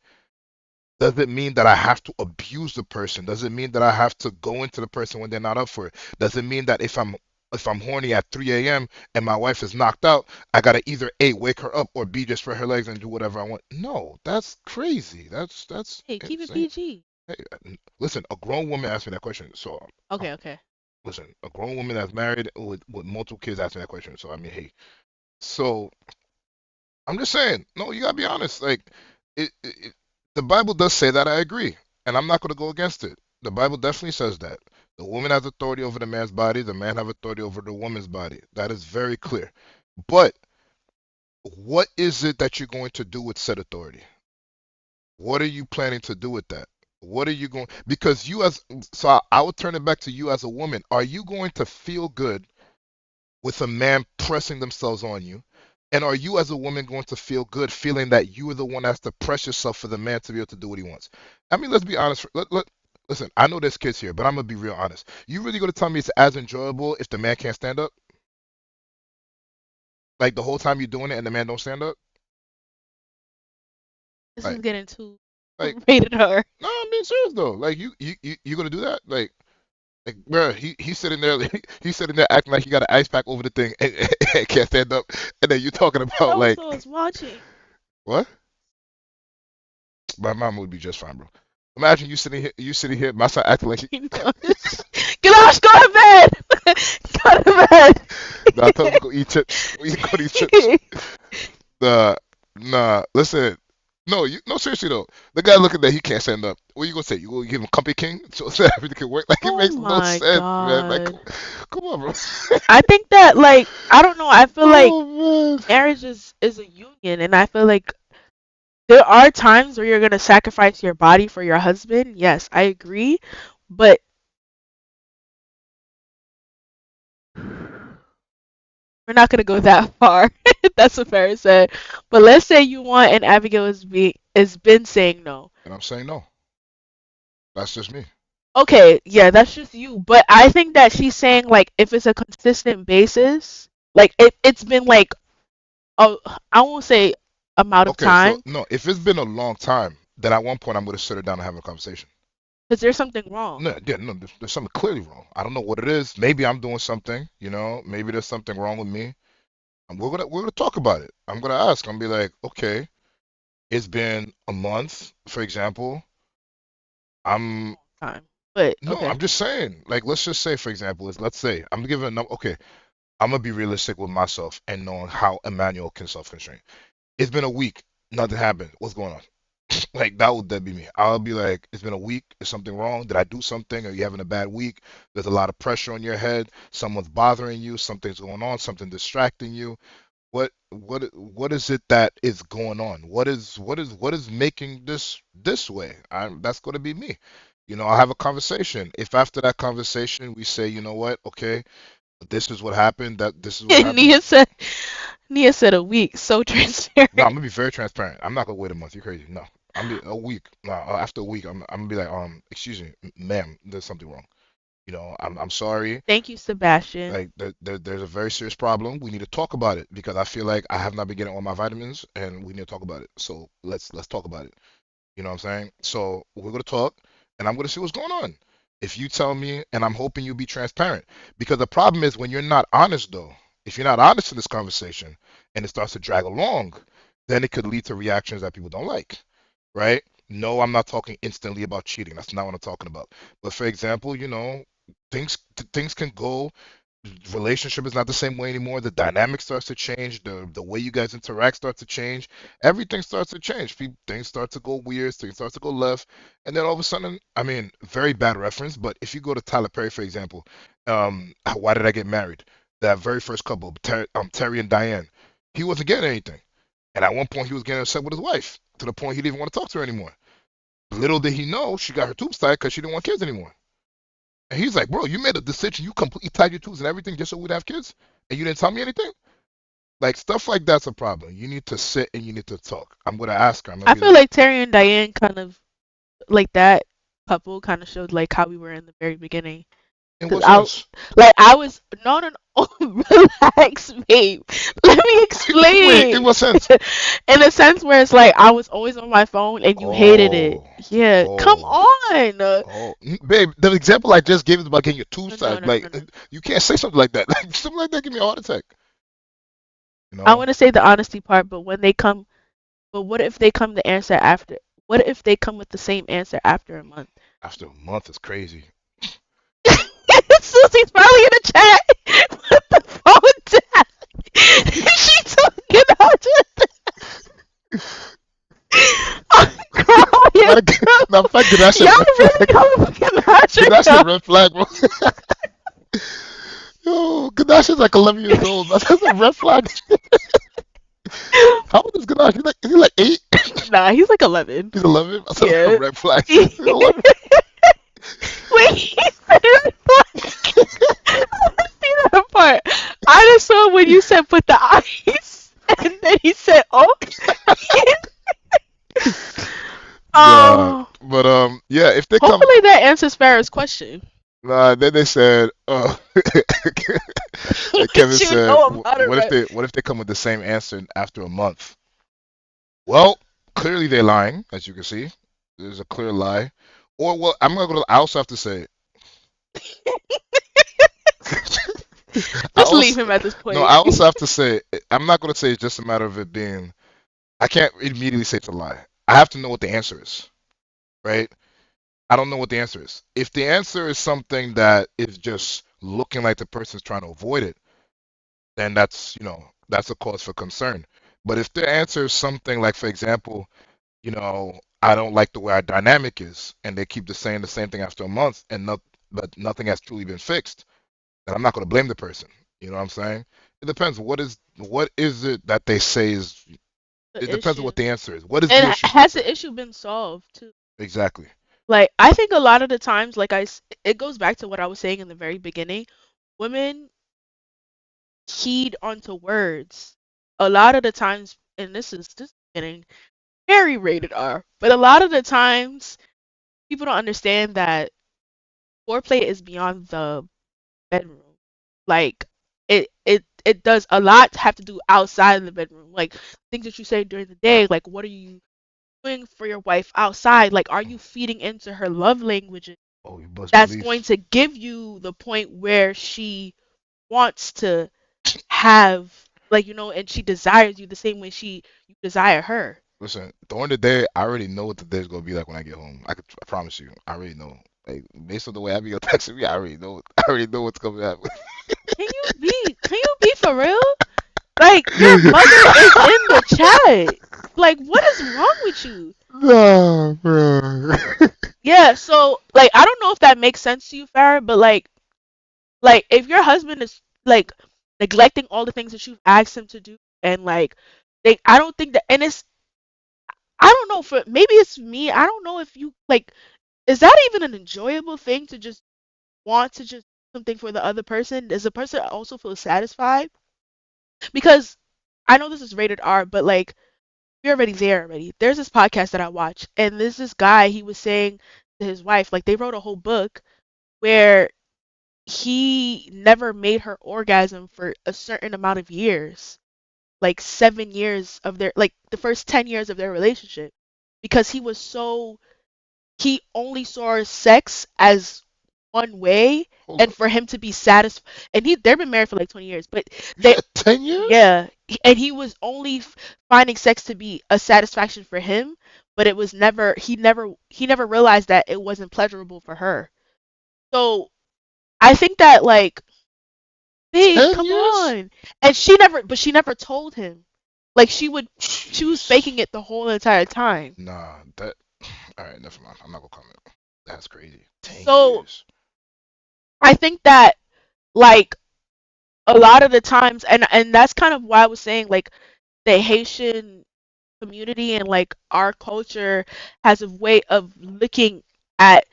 Does it mean that I have to abuse the person? Does it mean that I have to go into the person when they're not up for it? Does it mean that if I'm horny at 3 a.m. and my wife is knocked out, I gotta either A, wake her up, or B, just spread her legs and do whatever I want? No, that's crazy. That's Hey, keep it insane. PG. Hey, listen, a grown woman asked me that question. So, uh, Okay, okay. listen, a grown woman that's married with multiple kids asked me that question. So, I mean, hey. So, I'm just saying, no, you gotta be honest. Like, the Bible does say that. I agree, and I'm not gonna go against it. The Bible definitely says that the woman has authority over the man's body. The man have authority over the woman's body. That is very clear. But what is it that you're going to do with said authority? What are you planning to do with that? What are you going? Because you as so I would turn it back to you as a woman. Are you going to feel good with a man pressing themselves on you? And are you as a woman going to feel good feeling that you are the one that has to press yourself for the man to be able to do what he wants? I mean, let's be honest. Listen, I know there's kids here, but I'm gonna be real honest. You really gonna tell me it's as enjoyable if the man can't stand up? Like the whole time you're doing it and the man don't stand up? This is Like, getting too like, rated R. no, I'm being serious though. Like you gonna do that? Like, bro, he's sitting there, he's sitting there acting like he got an ice pack over the thing and can't stand up, and then you talking about That was like what I was watching. what? My mom would be just fine, bro. Imagine you sitting here, my son acting like he. You know, Gosh, go to bed. Go to Nah, I told him bed. to go eat chips. Go eat chips. Nah, nah. Listen, no, no, seriously though. The guy looking that he can't stand up. What you gonna say? You gonna give him Company King so that everything can work? Like it Oh makes no my sense, man. Like, god. come on, bro. I think that like I don't know. I feel like Oh man. marriage is a union, and I feel like there are times where you're gonna sacrifice your body for your husband. Yes, I agree, but we're not gonna go that far. That's what Farrah said. But let's say you want, and Abigail is been saying no. And I'm saying no. That's just me. Okay, yeah, that's just you. But I think that she's saying like if it's a consistent basis, like it's been like a I won't say amount of Okay, so time, no, if it's been a long time, then at one point I'm gonna sit her down and have a conversation. because there's something wrong. No, yeah, no, there's something clearly wrong. I don't know what it is. Maybe I'm doing something, maybe there's something wrong with me. And we're gonna talk about it. I'm gonna ask. I'm gonna be like, okay, it's been a month, for example. I'm Time. But no, okay. I'm just saying. Like, let's just say, for example, let's say I'm giving a number. Okay, I'm gonna be realistic with myself and knowing how Emmanuel can self-constrain. It's been a week, nothing happened. What's going on? Like that be me. I'll be like, it's been a week. Is something wrong? Did I do something? Are you having a bad week? There's a lot of pressure on your head. Someone's bothering you. Something's going on. Something distracting you. What is it that is going on? What is making this way? That's going to be me. I'll have a conversation. If after that conversation we say, you know what, okay, this is what happened, that this is what happened. Nia said Nia said a week. So No, I'm transparent. gonna be very transparent. I'm not gonna wait a month. You're crazy. No, I'm be a week. No, after a week, I'm gonna be like, excuse me, ma'am, there's something wrong. I'm sorry. Thank you, Sebastian. Like there's a very serious problem. We need to talk about it because I feel like I have not been getting all my vitamins, and we need to talk about it. So let's talk about it. You know what I'm saying? So we're gonna talk, and I'm gonna see what's going on. If you tell me, and I'm hoping you'll be transparent, because the problem is when you're not honest, though. If you're not honest in this conversation, and it starts to drag along, then it could lead to reactions that people don't like, right? No, I'm not talking instantly about cheating. That's not what I'm talking about. But for example, things can go, relationship is not the same way anymore. The dynamic starts to change. The way you guys interact starts to change. Everything starts to change. Things start to go weird. Things start to go left, and then all of a sudden, I mean, very bad reference, but if you go to Tyler Perry, for example, why did I get married? That very first couple, Terry and Diane, he wasn't getting anything, and at one point he was getting upset with his wife to the point he didn't even want to talk to her anymore. Little did he know she got her tubes tied because she didn't want kids anymore. And he's like, bro, you made a decision. You completely tied your tubes and everything just so we'd have kids, and you didn't tell me anything. Like stuff like that's a problem. You need to sit and you need to talk. I'm gonna ask her. I'm gonna I be feel like, like Terry and Diane kind of like that couple kind of showed like how we were in the very beginning. in Cause what sense? I was no no no relax, babe. Let me Wait, in explain. what sense? In a sense where it's like I was always on my phone and you hated it. Oh, Yeah, come oh, on. babe. The example I just gave is about getting your tubes No tied. no no Like, no. you can't say something like that. Like something like that give me a heart attack. You I know, want to say the honesty part, but when they come, but what if they come the answer after? What if they come with the same answer after a month? after a month is crazy. Susie's probably in the chat with the phone down. She talking about it. I'm crying, Like, bro. now, in fact, get that shit Y'all red really flag. coming for Get Ganache, that shit girl. red flag, bro. Yo, Ganache is like 11 years old. That's a red flag. How old is Ganache? Is he like 8? Nah, he's like 11. He's 11. That's like a Yeah. red flag. Wait, He's 11. he said it like, I see that part. I just saw when you said put the ice, and then he said, oh. Nah, Oh, but yeah. If they come, hopefully that answers Farrah's question. nah. Then they said, Kevin You said, know about it, right? what if they come with the same answer after a month? Well, clearly they're lying, as you can see. There's a clear lie. Or well, I'm gonna go. I also have to say, I Just leave also him at this no. point. I also have to say, I'm not gonna say it's just a matter of it being. I can't immediately say it's a lie. I have to know what the answer is, right? I don't know what the answer is. If the answer is something that is just looking like the person's trying to avoid it, then that's a cause for concern. But if the answer is something like, for example, I don't like the way our dynamic is, and they keep saying the same thing after a month, but nothing has truly been fixed, then I'm not going to blame the person. You know what I'm saying? It depends. What is it that they say is? It The depends on issue. what the answer is. What is the And issue? has the issue been solved too? Exactly. Like I think a lot of the times, it goes back to what I was saying in the very beginning. Women keyed onto words. A lot of the times, and this is getting very rated R, but a lot of the times people don't understand that foreplay is beyond the bedroom. Like it does a lot have to do outside of the bedroom. Like things that you say during the day, like what are you doing for your wife outside? Like are you feeding into her love languages? Oh, you bust That's going believe. to give you the point where she wants to have. like and she desires you the same way you desire her. Listen, during the day, I already know what the day's gonna be like when I get home. I promise you, I already know. Like based on the way Abigail texting me, I already know. I already know what's coming up. Can you be for real? Like your mother is in the chat. Like what is wrong with you? No, bro. Yeah, so like I don't know if that makes sense to you, Farrah, but like if your husband is like neglecting all the things that you've asked him to do and like I don't think that and it's I don't know for maybe it's me. I don't know if you like is that even an enjoyable thing to just want to just do something for the other person? Does the person also feel satisfied? Because I know this is rated R, but like you're already there already. There's this podcast that I watch, and there's this guy. He was saying to his wife, like they wrote a whole book where he never made her orgasm for a certain amount of years, like 7 years of their, like the first 10 years of their relationship, because he only saw sex as one way, Hold and up. for him to be satisfied, and they've been married for like 20 years, but You they said 10 years? yeah, and he was only finding sex to be a satisfaction for him, but it was never he never realized that it wasn't pleasurable for her. So I think that like, babe, Ten come years? on, and she never told him. Like she was Jeez. faking it the whole entire time. Nah, that. All right, never mind. I'm not gonna comment. That's crazy. Ten So years. I think that like a lot of the times, and that's kind of why I was saying like the Haitian community and like our culture has a way of looking at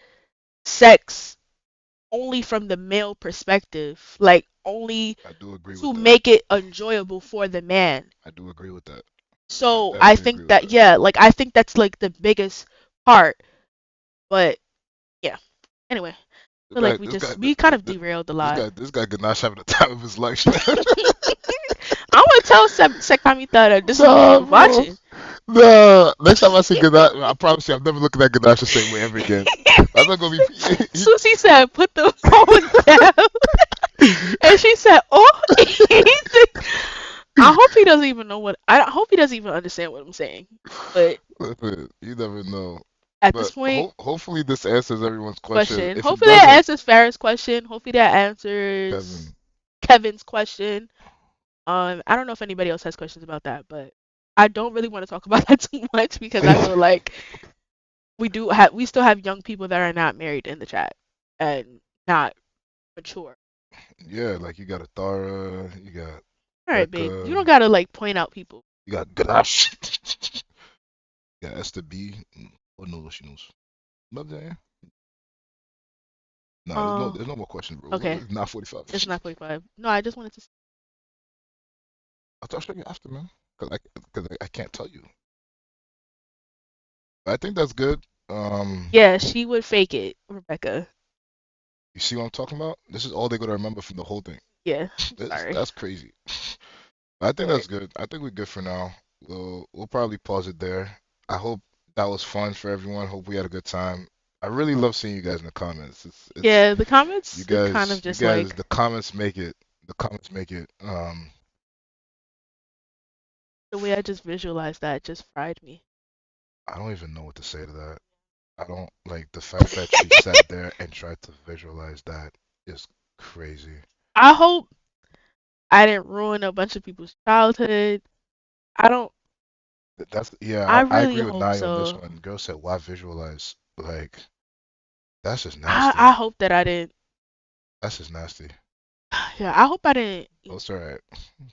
sex only from the male perspective, like only I do agree with to that. make it enjoyable for the man. I do agree with that. I So I definitely think agree with that that. yeah, like I think that's like the biggest part. But yeah. Anyway, I This feel guy, like this guy, we kind of derailed a lot. this guy Ganache having the time of his life, man. I'm gonna tell Sekamita that this is what Nah, she was bro. watching. Nah. Next time I see Ganache, I promise you, I'm never looking at Ganache the same way ever again. I'm not gonna be. Susie said, "Put the phone down," and she said, "Oh." I hope he doesn't even know what. I hope he doesn't even understand what I'm saying. But Listen, you never know. at this But point, hopefully this answers everyone's question. question. If it Hopefully that doesn't, answers Farrah's question. Hopefully that answers Kevin, Kevin's question. I don't know if anybody else has questions about that, but I don't really want to talk about that too much because I feel like we still have young people that are not married in the chat and not mature. yeah, like you got Athara, you got All right, babe. You Becca, don't gotta like point out people. you got Ganache, you got Esther B. Oh no, she knows. Love that. Yeah? Nah, Uh, there's no more questions, bro. okay. It's not 45. It's not 45. No, I just wanted to. I'll show you after, man. Cause I can't tell you. But I think that's good. Yeah, she would fake it, Rebecca. You see what I'm talking about? This is all they're gonna remember from the whole thing. Yeah, sorry. That's crazy. I think Alright. that's good. I think we're good for now. We'll probably pause it there. I hope that was fun for everyone. Hope we had a good time. I really love seeing you guys in the comments. It's Yeah, the you comments, it kind of guys you just guys like the comments make it. The comments make it. the way I just visualized that just fried me. I don't even know what to say to that. I don't like the fact that she sat there and tried to visualize that is crazy. I hope I didn't ruin a bunch of people's childhood. I don't. That's yeah, I I really agree with hope Naya on this so. one. Girl said, "Why visualize?" Like that's just I nasty. hope that I didn't. That's just nasty. Yeah, I hope I didn't. Oh, it's alright.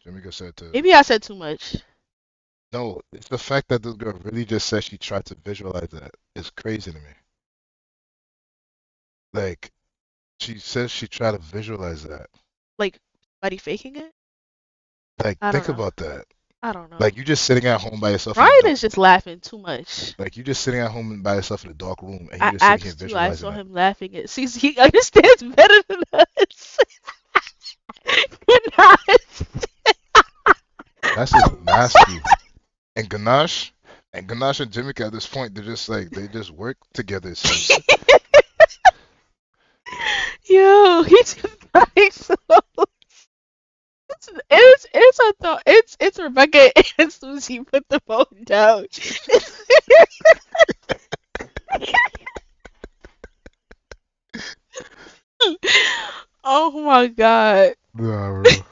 Jamaica said to Maybe I said too much. no. It's the fact that this girl really just said she tried to visualize that. It's crazy to me. Like she says she tried to visualize that. Like, somebody faking it? Like I don't think know. about that. I don't know. Like you just sitting at home by yourself in the Ryan dark. is just laughing too much. Like you just sitting at home by yourself in a dark room and you I just sitting here asked you. I visualizing saw that. him laughing at. See, he understands better than us. Good night. That's just nasty. And Ganache and Jimmick at this point, they're just like they just work together. It seems. Yo, he's just like so. It's it's Rebecca and Susie put the phone down. Oh my god. Nah, bro.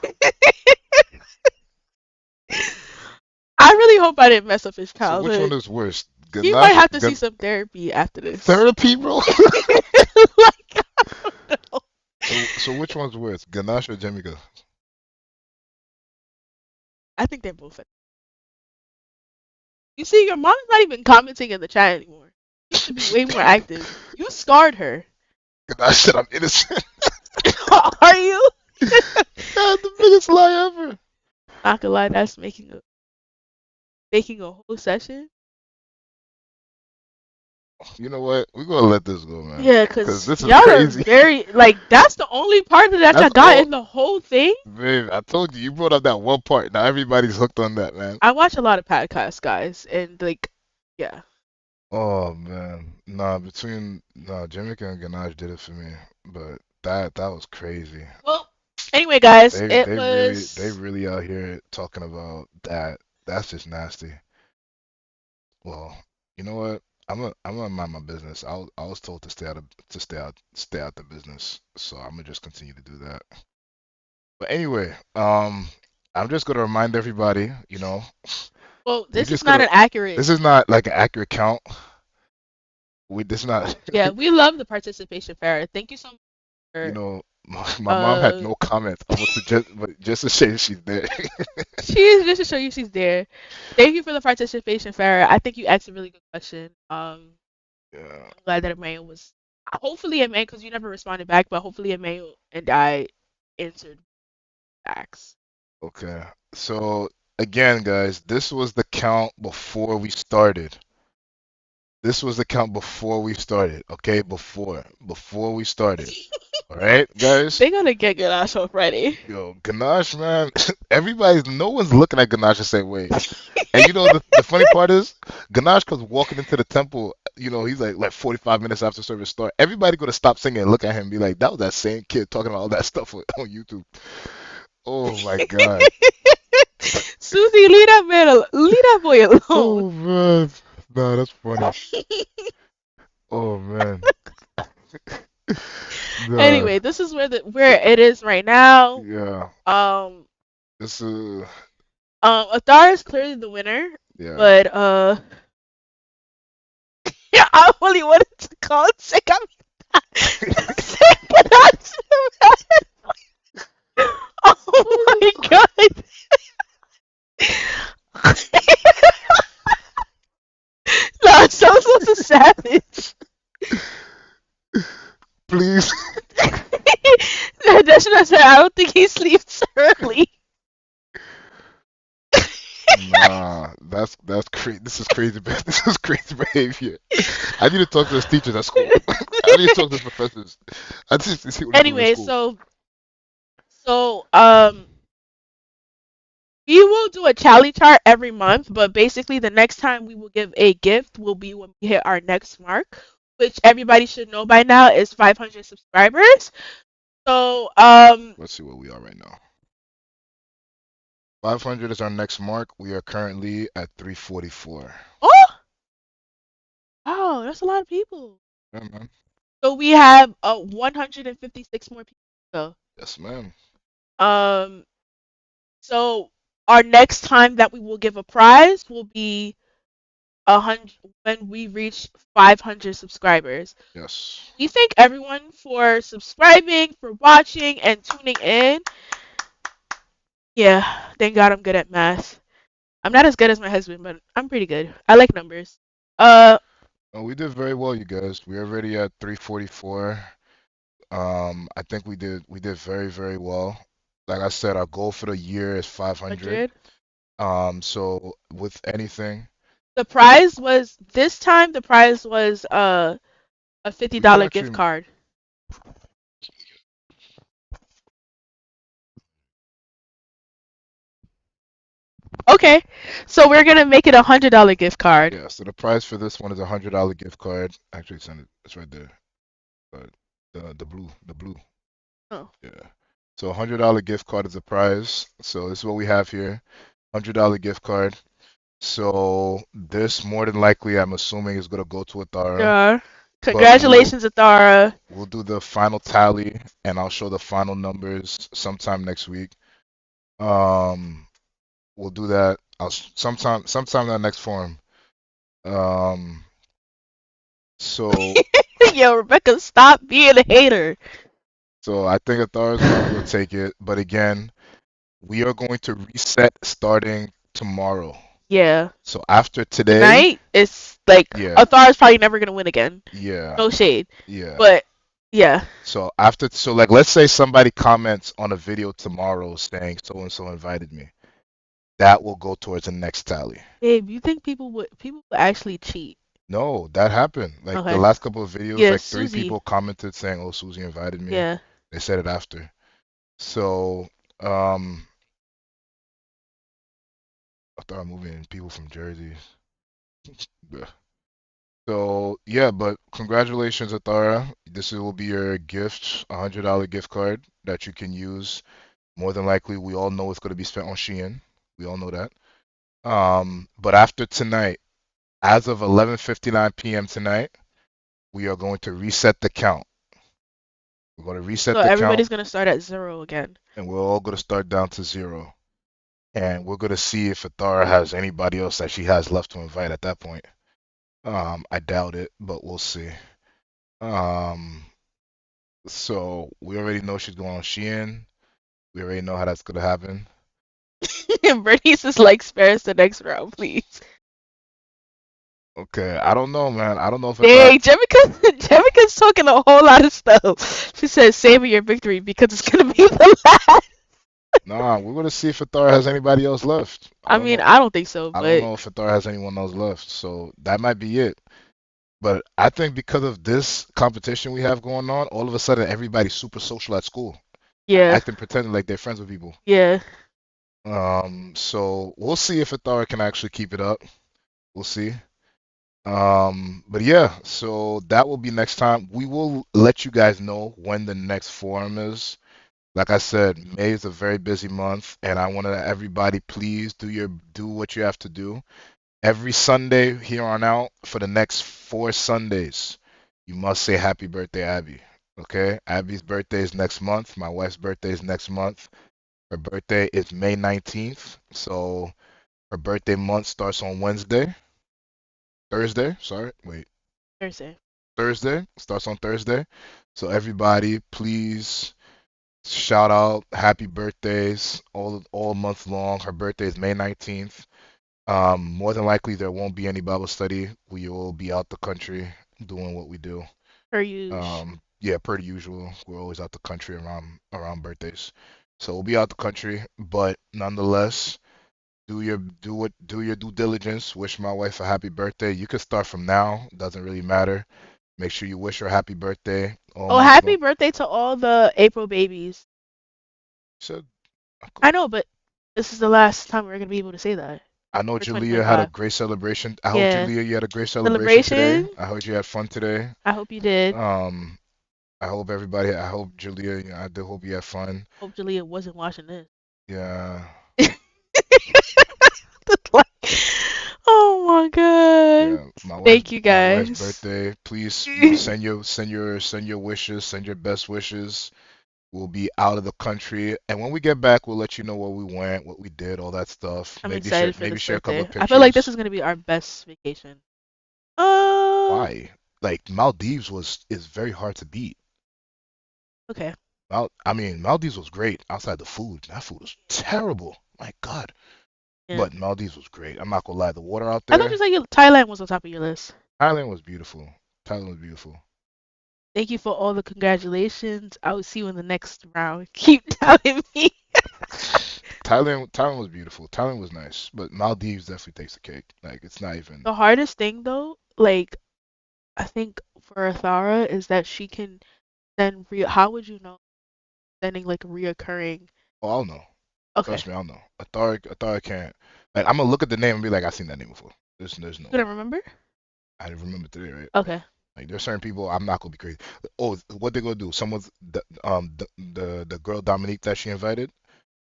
I really hope I didn't mess up his So which one childhood. is worse? He might Ganache, have to see some therapy after this. therapy, bro? Like, I don't know. So which one's worse, Ganache or Jamaica? I think they're both. You see, your mom's not even commenting in the chat anymore. She used to be way more active. You scarred her. Ganache said I'm innocent. Are you? That's the biggest lie ever. Not gonna lie, that's making a whole session. You know what? We're gonna let this go, man. Yeah, Cause cause this is y'all are crazy. very like that's the only part of that I That's got all, in the whole thing. babe. I told you, you brought up that one part. Now everybody's hooked on that, man. I watch a lot of podcasts, guys, and like, yeah. Oh man, nah. Jamaica and Ganache did it for me, but that was crazy. Well, anyway, guys, They it they really they was. really out here talking about that. That's just nasty. Well, you know what? I'm gonna mind my business. I was told to stay out the business, so I'm gonna just continue to do that. But anyway, I'm just gonna remind everybody, Well, we this is just not gonna. an accurate. This is not like an accurate count. We this is not. Yeah, we love the participation, Farrah. Thank you so much You for. know, my mom had Uh, no comment. I was but just to say she's there. she's just to show you she's there. Thank you for the participation, Farrah. I think you asked a really good question. Yeah. I'm glad that Emmanuel was. Hopefully, Emmanuel, because you never responded back, but hopefully, Emmanuel and I answered backs. Okay. So again, guys, this was the count before we started. This was the count before we started. Okay, before we started. All right, guys. They're gonna get good ass on Friday. Yo, Ganache, man. No one's looking at Ganache the same way. And you know the funny part is, Ganache comes walking into the temple. He's like 45 minutes after service start. Everybody gonna stop singing and look at him and be like, that was that same kid talking about all that stuff on YouTube. Oh my God. Susie, leave that boy alone. Oh man. Nah, that's funny. Oh man. Nah. Anyway, this is where it is right now. Yeah. Um, This Athar is clearly the winner, yeah. but yeah, I really wanted to call it sick. Oh my god. No, so savage. Please. That's what I said. I don't think he sleeps early. Nah, that's crazy. This is crazy. This is crazy behavior. I need to talk to his teachers at school. I need to talk to his professors. I need to see what he's doing in Anyway, school. so we will do a tally chart every month, but basically the next time we will give a gift will be when we hit our next mark, which everybody should know by now is 500 subscribers. So Let's see where we are right now. 500 is our next mark. We are currently at 344. oh wow, that's a lot of people. Yeah, man. So we have 156 more people to go. Yes, ma'am. Um, so our next time that we will give a prize will be 100 when we reach 500 subscribers. Yes. We thank everyone for subscribing, for watching, and tuning in. Yeah, thank God I'm good at math. I'm not as good as my husband, but I'm pretty good. I like numbers. Uh, Oh, we did very well, you guys. We're already at 344. I think we did very, very well. Like I said, our goal for the year is 500. 100. So with anything, The prize was this time. The prize was a we could $50 gift actually. card. Okay, so we're gonna make it $100 gift card. Yeah, so the price for this one is $100 gift card. Actually, send it. It's right there. Uh, the blue. Oh, Yeah. So $100 gift card is the prize. So this is what we have here. $100 gift card. So this more than likely, I'm assuming, is gonna go to Atara. Yeah. But Congratulations, Athara. we'll do the final tally, and I'll show the final numbers sometime next week. Um, we'll do that. Sometime in the next forum. Um, so Yo, Rebecca, stop being a hater. so I think Athara's gonna go take it. But again, we are going to reset starting tomorrow. Yeah. So after today, Tonight, it's like yeah, Athara's probably never gonna win again. yeah, No shade. yeah. But yeah. So like let's say somebody comments on a video tomorrow saying so and so invited me. That will go towards the next tally. Babe, you think people would actually cheat? No, that happened. Like the Okay. last couple of videos, Yeah, like three Susie. people commented saying, "Oh, Susie invited me." Yeah. They said it after. So, I thought I'm moving people from Jersey. Yeah. So yeah, but congratulations, Athara. This will be your gift, $100 gift card that you can use. More than likely, we all know it's going to be spent on Shein. We all know that. But after tonight, as of 11:59 p.m. tonight, we are going to reset the count. We're going to reset So the count, everybody's gonna start at 0 again. and we're all going to start down to zero. And we're going to see if Athara has anybody else that she has left to invite at that point. I doubt it, but we'll see. Um, so we already know she's going on Shein. We already know how that's going to happen. And Bernice is like, spare us the next round, please. Okay, I don't know, man. I don't know if Athara. Dang, Jemica's talking a whole lot of stuff. She says, savor your victory because it's gonna be the last. Nah, we're going to see if Athara has anybody else left. I I don't mean, know. I don't think so, I don't but know if Athar has anyone else left, so that might be it. But I think because of this competition we have going on, all of a sudden everybody's super social at school, yeah, acting pretending like they're friends with people. yeah. So we'll see if Athar can actually keep it up. We'll see. But yeah, so that will be next time. We will let you guys know when the next forum is. Like I said, May is a very busy month, and I want to everybody please do what you have to do. Every Sunday here on out for the next 4 Sundays, you must say happy birthday, Abby. Okay? Abby's birthday is next month. My wife's birthday is next month. Her birthday is May 19th. So her birthday month starts on Wednesday. Thursday. Sorry. Wait. Thursday. Thursday. Starts on Thursday. So everybody, please shout out happy birthdays all month long. Her birthday is May 19th. More than likely there won't be any Bible study. We will be out the country doing what we do. Per use. Yeah, per usual. We're always out the country around birthdays. So we'll be out the country, but nonetheless, do your due diligence. Wish my wife a happy birthday. You can start from now. Doesn't really matter. Make sure you wish her a happy birthday all Oh, month happy long. birthday to all the April babies. So I know, but this is the last time we're gonna be able to say that I know for Jalea had a 2025. great celebration. I hope Yeah. Jalea you had a great celebration today. Celebration. I heard you had fun today. I hope you did. Um, I hope everybody. I hope Julia. I do hope you had fun. Hope Jalea wasn't watching this. Yeah, Like, oh my god. yeah. Thank you My wife's guys. birthday. Please, you send your wishes. Send your best wishes. We'll be out of the country, and when we get back, we'll let you know where we went, what we did, all that stuff. I'm excited for Maybe this share a couple birthday. of I feel like this pictures. is gonna be our best vacation. Uh, Why? Like Maldives is very hard to beat. okay. I mean, Maldives was great outside the food. That food was terrible. My God. Yeah. But Maldives was great. I'm not gonna lie. The water out I thought you there, said Thailand was on top of your list. Thailand was beautiful. Thailand was beautiful. Thank you for all the congratulations. I will see you in the next round. Keep telling me. Thailand was beautiful. Thailand was nice, but Maldives definitely takes the cake. Like it's not even. The hardest thing though, like I think for Athara is that she can send how would you know sending like reoccurring. Oh, I'll know. Okay. Trust me, I'll know. Athar can't. Like I'm gonna look at the name and be like, I've seen that name before. There's no You way. gonna remember? I remember today, right? Okay. Like there's certain people I'm not gonna be crazy. Oh, what they gonna do? Someone's the girl Dominique that she invited,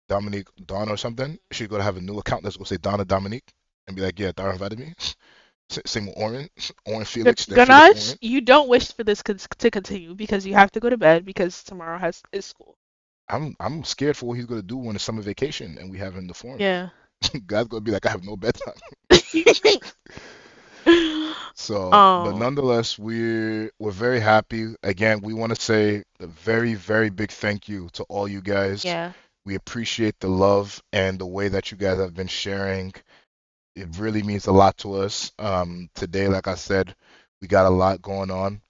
Dominique Dawn or something. She's gonna have a new account that's gonna say Donna Dominique and be like, yeah, Dara invited me. Same with Oren, Oren Felix, then Felix Ganache, Oren. you don't wish for this to continue because you have to go to bed because tomorrow has is school. I'm scared for what he's gonna do when it's summer vacation and we have him in the forum. Yeah. God's gonna be like, I have no bedtime. So, but um. nonetheless, we're very happy. Again, we want to say a very, very big thank you to all you guys. Yeah. We appreciate the love and the way that you guys have been sharing. It really means a lot to us. Today, like I said, we got a lot going on.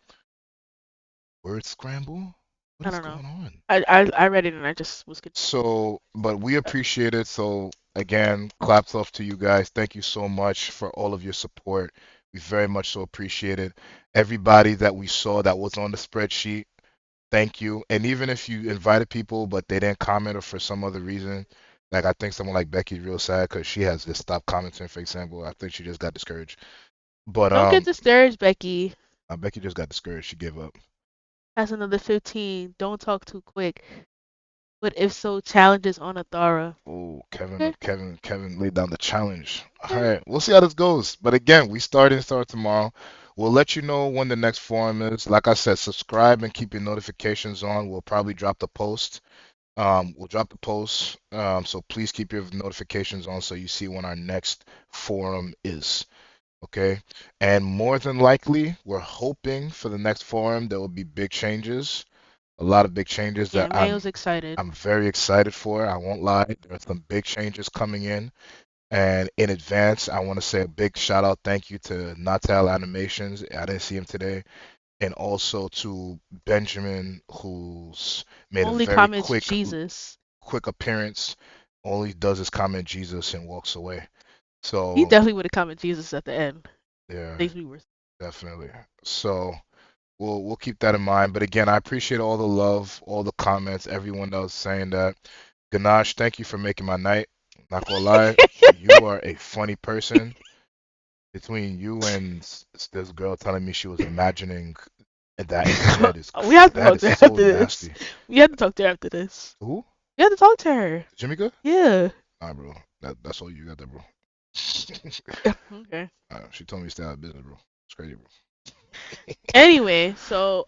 Word scramble? What I is don't know. going on? I read it and I just was confused. So, but we appreciate it. So, again, claps off to you guys. Thank you so much for all of your support. We very much so appreciate it. Everybody that we saw that was on the spreadsheet, thank you. And even if you invited people but they didn't comment or for some other reason, like I think someone like Becky's real sad because she has just stopped commenting, for example. I think she just got discouraged. But Don't get discouraged, Becky. Becky just got discouraged. She gave up. That's another 15. Don't talk too quick. But if so, challenges on Athara. Oh, Okay. Kevin laid down the challenge. All Okay. right, we'll see how this goes. But again, we start tomorrow. We'll let you know when the next forum is. Like I said, subscribe and keep your notifications on. We'll probably drop the post. We'll drop the post. So please keep your notifications on so you see when our next forum is. Okay. And more than likely, we're hoping for the next forum there will be big changes. A lot of big changes Yeah, that Mayo's excited. I'm very excited for. I won't lie. There are some big changes coming in. And in advance, I want to say a big shout out, thank you to Natal Animations. I didn't see him today. And also to Benjamin, who's made a Only very comments Jesus. quick appearance. All he does is comment Jesus and walks away. He So definitely would have commented Jesus at the end. yeah, Things we were. definitely. So we'll keep that in mind. But again, I appreciate all the love, all the comments, everyone that was saying that. Ganache, thank you for making my night. Not gonna lie, you are a funny person. Between you and this girl telling me she was imagining that in her head is We have to that talk is to her so after this. nasty. We have to talk to her after this. Who? We have to talk to her. Jamaica? Yeah. Nah, bro. That's all you got there, bro. Okay. She told me to stay out of business, bro. It's crazy, bro. Anyway, so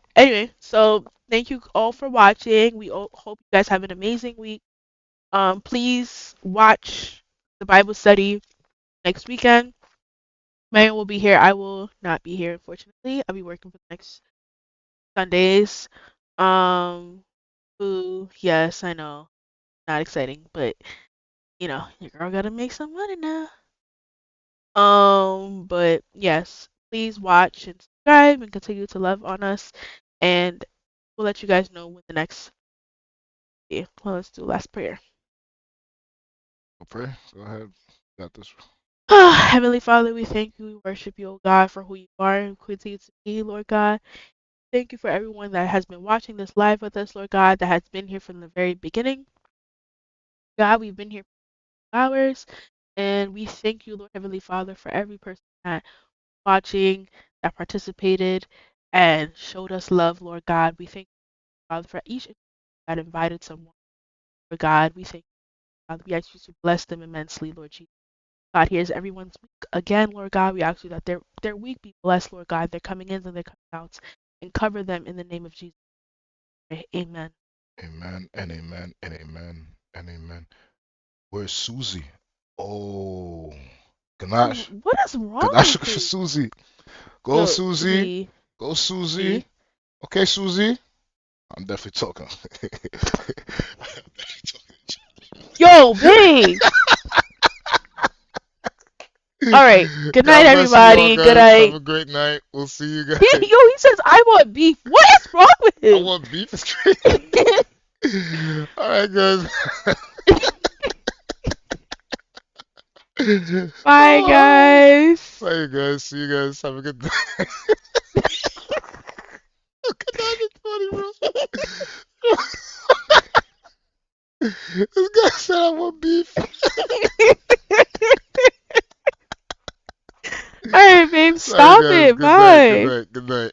thank you all for watching. We all hope you guys have an amazing week. Please watch the Bible study next weekend. Maya will be here. I will not be here, unfortunately. I'll be working for the next Sundays. Um, ooh, yes, I know, not exciting, but your girl gotta make some money now. But yes, please watch and subscribe and continue to love on us, and we'll let you guys know when the next. Yeah, well, let's do last prayer. Go pray. Go ahead. Got this. Heavenly Father, we thank you, we worship you, O God, for who you are and continue to be, Lord God. Thank you for everyone that has been watching this live with us, Lord God, that has been here from the very beginning. God, we've been here for hours, and we thank you, Lord Heavenly Father, for every person that watching, that participated, and showed us love, Lord God. We thank you, Father, for each that invited someone, Lord God. We thank you, Father. We ask you to bless them immensely, Lord Jesus. God, here's everyone's week. Again, Lord God, we ask you that their week be blessed, Lord God. They're coming in and they're coming out, and cover them in the name of Jesus. Amen. Amen and amen and amen and amen. Where's Susie? Oh, Ganache. What is wrong Ganache with for you? Susie. Go Yo, Susie. Z, Go Susie. Z. Okay, Susie. I'm definitely talking. I'm definitely Yo, babe. All right. talking. Good night, God bless you all, everybody. Good guys. Have night. a great night. We'll see you Yo, guys. he says I want beef. What is wrong with I him? want beef. Is crazy. All right, guys. Bye, guys. Bye, you guys. See you guys. Have a good day. Good night. It's funny, bro. This guy said I want beef. All right, babe. Sorry, Stop guys. it. Good night. Good Bye. night. Good night.